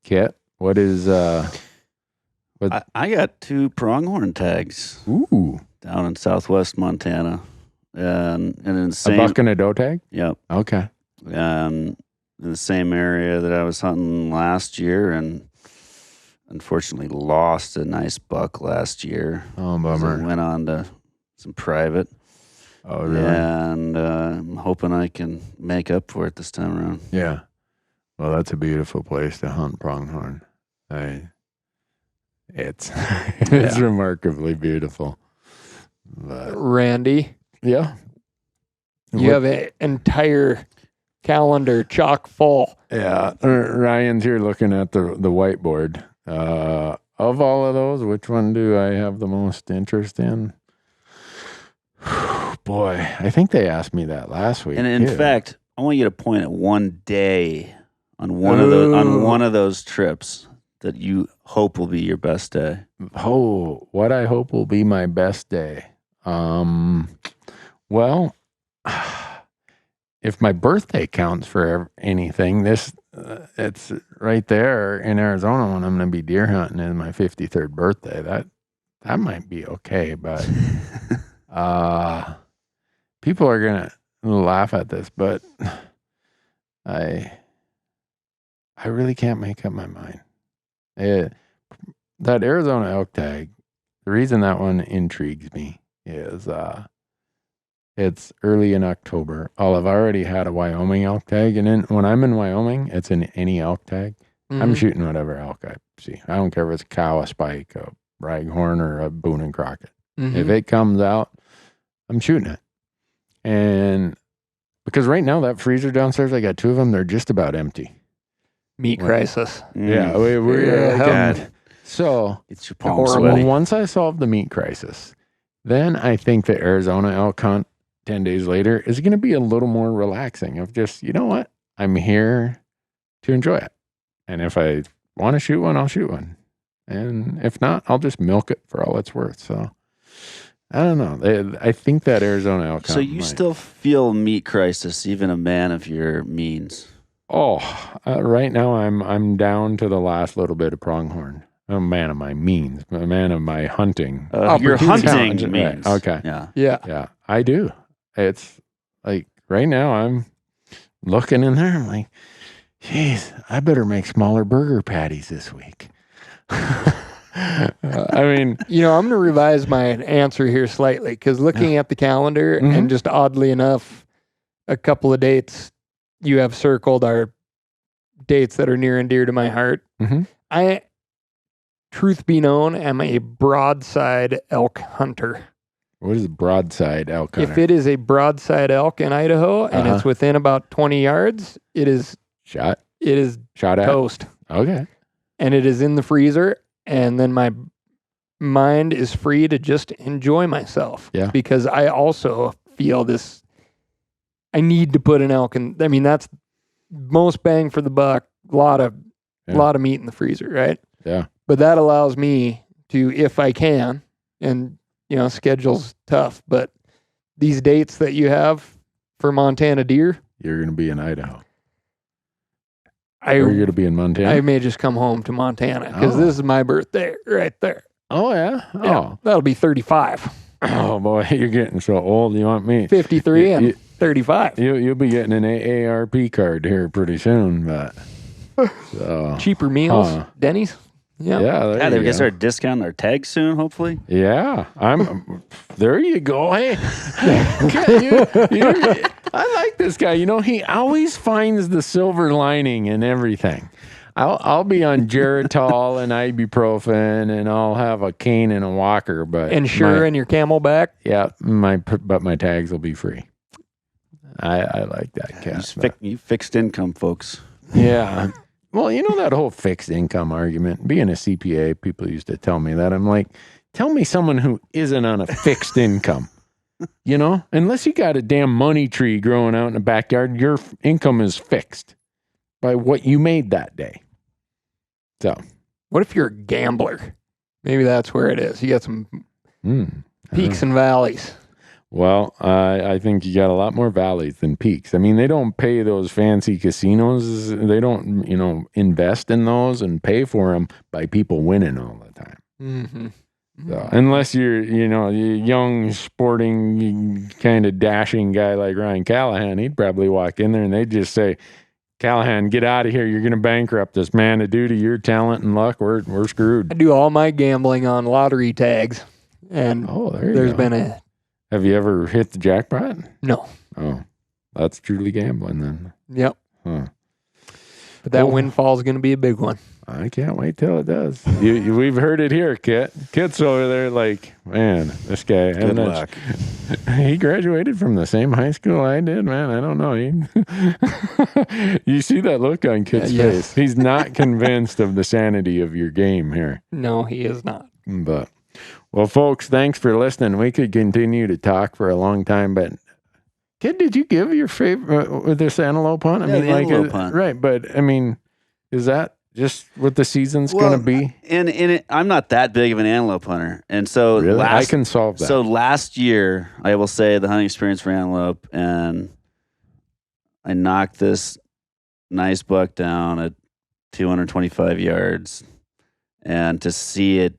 Kit, what is... I got 2 pronghorn tags. Ooh. Down in southwest Montana. And in the same... A buck and a doe tag? Yep. Okay. In the same area that I was hunting last year, and unfortunately lost a nice buck last year. Oh, bummer. So went on to some private. Oh, really? And I'm hoping I can make up for it this time around. Yeah. Well, that's a beautiful place to hunt pronghorn. It's remarkably beautiful. But, Randy. Yeah. You have an entire calendar chock full. Yeah. Ryan's here looking at the whiteboard. Of all of those, which one do I have the most interest in? Boy, I think they asked me that last week. And in fact, I want you to point at one day on one of those trips that you hope will be your best day. Oh, what I hope will be my best day. Well, if my birthday counts for anything, it's right there in Arizona when I'm going to be deer hunting in my 53rd birthday. That might be okay, but people are going to laugh at this, but I really can't make up my mind. That Arizona elk tag, the reason that one intrigues me is it's early in October. I've already had a Wyoming elk tag, and when I'm in Wyoming, it's in any elk tag. Mm-hmm. I'm shooting whatever elk I see. I don't care if it's a cow, a spike, a raghorn, or a Boone and Crockett. Mm-hmm. If it comes out, I'm shooting it. And because right now that freezer downstairs, I got 2 of them. They're just about empty. Meat crisis. Yeah, we're like that. So it's your palm sweaty. Once I solve the meat crisis, then I think the Arizona elk hunt 10 days later is going to be a little more relaxing of just, you know what? I'm here to enjoy it. And if I want to shoot one, I'll shoot one. And if not, I'll just milk it for all it's worth. So I don't know. I think that Arizona elk hunt. So you still feel meat crisis, even a man of your means? Oh, right now I'm down to the last little bit of pronghorn. A man of my means, a man of my hunting. Your hunting means. Right. Okay. Yeah. I do. It's like right now I'm looking in there. I'm like, geez, I better make smaller burger patties this week. I mean, I'm going to revise my answer here slightly because looking at the calendar and just oddly enough, a couple of dates you have circled are dates that are near and dear to my heart. Mm-hmm. I, truth be known, am a broadside elk hunter. What is a broadside elk hunter? If it is a broadside elk in Idaho and it's within about 20 yards, it is shot. It is shot at toast. Okay. And it is in the freezer, and then my mind is free to just enjoy myself. Yeah. Because I also feel this. I need to put an elk in. I mean, that's most bang for the buck. A lot of meat in the freezer, right? Yeah. But that allows me to, if I can, and schedule's tough, but these dates that you have for Montana deer, you're going to be in Idaho. Or you're going to be in Montana. I may just come home to Montana because this is my birthday right there. Oh yeah. Yeah, that'll be 35. Oh boy, you're getting so old. You want me 53 and 35. You'll be getting an AARP card here pretty soon, but cheaper meals, Denny's. Yeah. They guess our discount our tags soon, hopefully. Yeah, there you go. Hey, I like this guy. He always finds the silver lining in everything. I'll be on Geritol and ibuprofen, and I'll have a cane and a walker, but and your Camelback. Yeah, but my tags will be free. I like that cat. You fixed income, folks. Yeah. Well, that whole fixed income argument, being a CPA, people used to tell me that. I'm like, tell me someone who isn't on a fixed income. Unless you got a damn money tree growing out in the backyard, your income is fixed by what you made that day. So, what if you're a gambler? Maybe that's where it is. You got some peaks and valleys. Well, I think you got a lot more valleys than peaks. I mean, they don't pay those fancy casinos. They don't, invest in those and pay for them by people winning all the time. Mm-hmm. So, unless you're, a young, sporting, kind of dashing guy like Ryan Callaghan, he'd probably walk in there and they'd just say, Callaghan, get out of here. You're going to bankrupt us, man. Due to your talent and luck, we're screwed. I do all my gambling on lottery tags. And there's been a... Have you ever hit the jackpot? No. Oh, that's truly gambling then. Yep. Huh. But that windfall is going to be a big one. I can't wait till it does. We've heard it here, Kit. Kit's over there like, man, this guy. Good luck. He graduated from the same high school I did, man. I don't know. You see that look on Kit's face. He's not convinced of the sanity of your game here. No, he is not. But, well, folks, thanks for listening. We could continue to talk for a long time, but Kid, did you give your favorite with this antelope hunt? Yeah, the antelope hunt. Right, but I mean, is that just what the season's going to be? And I'm not that big of an antelope hunter, and so really? I can solve that. So last year, I will say the hunting experience for antelope, and I knocked this nice buck down at 225 yards, and to see it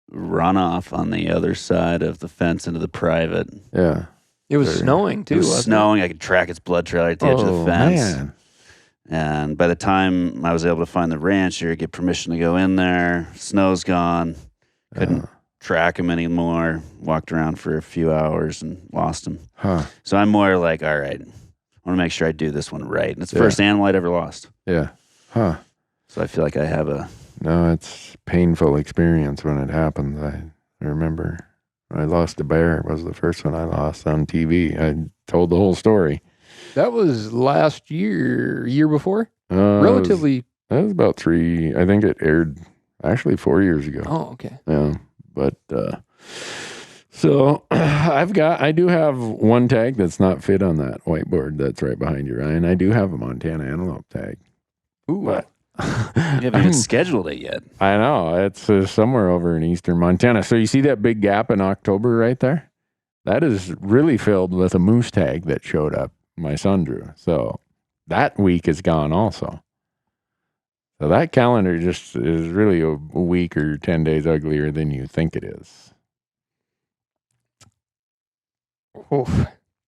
run off on the other side of the fence into the private. Yeah. It was snowing too. It was snowing. I could track its blood trail right at the edge of the fence. Man. And by the time I was able to find the rancher, get permission to go in there, snow's gone. Couldn't track him anymore. Walked around for a few hours and lost him. Huh. So I'm more like, all right, I want to make sure I do this one right. And it's the first animal I'd ever lost. Yeah. Huh. So I feel like I have a... No, it's painful experience when it happens. I remember I lost a bear. It was the first one I lost on TV. I told the whole story. That was last year before? Relatively. That was about 3. I think it aired actually 4 years ago. Oh, okay. Yeah. But, so I do have one tag that's not fit on that whiteboard that's right behind you, Ryan. I do have a Montana antelope tag. Ooh. But You haven't even scheduled it yet. I know. It's somewhere over in eastern Montana. So you see that big gap in October right there? That is really filled with a moose tag that showed up. My son drew. So that week is gone also. So that calendar just is really a week or 10 days uglier than you think it is. Oof.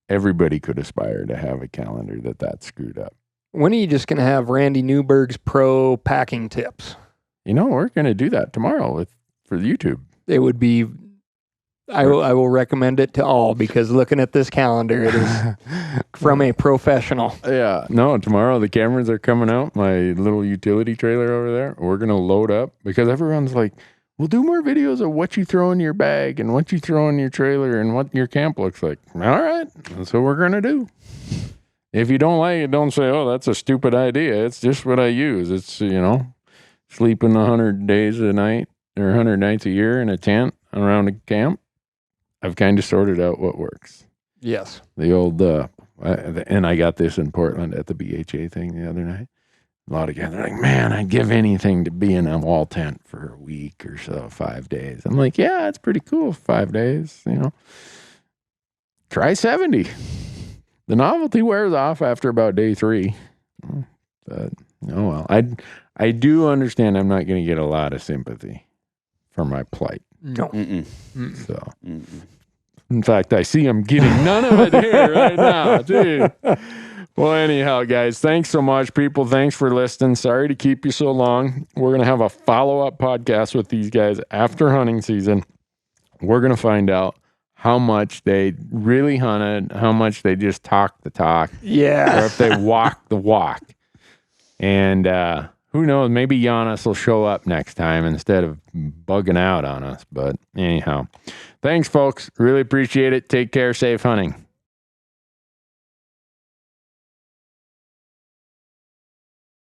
Everybody could aspire to have a calendar that's screwed up. When are you just going to have Randy Newberg's pro packing tips? You know, we're going to do that tomorrow for YouTube. It would be, I will recommend it to all because looking at this calendar, it is from a professional. Yeah. No, tomorrow the cameras are coming out. My little utility trailer over there. We're going to load up because everyone's like, we'll do more videos of what you throw in your bag and what you throw in your trailer and what your camp looks like. All right. That's what we're going to do. If you don't like it, don't say, oh, that's a stupid idea. It's just what I use. It's, sleeping 100 days a night or 100 nights a year in a tent around a camp. I've kind of sorted out what works. Yes. The old, and I got this in Portland at the BHA thing the other night. A lot of guys are like, man, I'd give anything to be in a wall tent for a week or so, 5 days. I'm like, yeah, it's pretty cool, 5 days, Try 70. The novelty wears off after about day 3. But, oh well. I do understand I'm not going to get a lot of sympathy for my plight. No. So, in fact, I see I'm getting none of it here right now, dude. Well, anyhow, guys, thanks so much, people. Thanks for listening. Sorry to keep you so long. We're going to have a follow-up podcast with these guys after hunting season. We're going to find out how much they really hunted, how much they just talked the talk. Yeah. Or if they walked the walk. And who knows, maybe Giannis will show up next time instead of bugging out on us. But anyhow, thanks, folks. Really appreciate it. Take care. Safe hunting.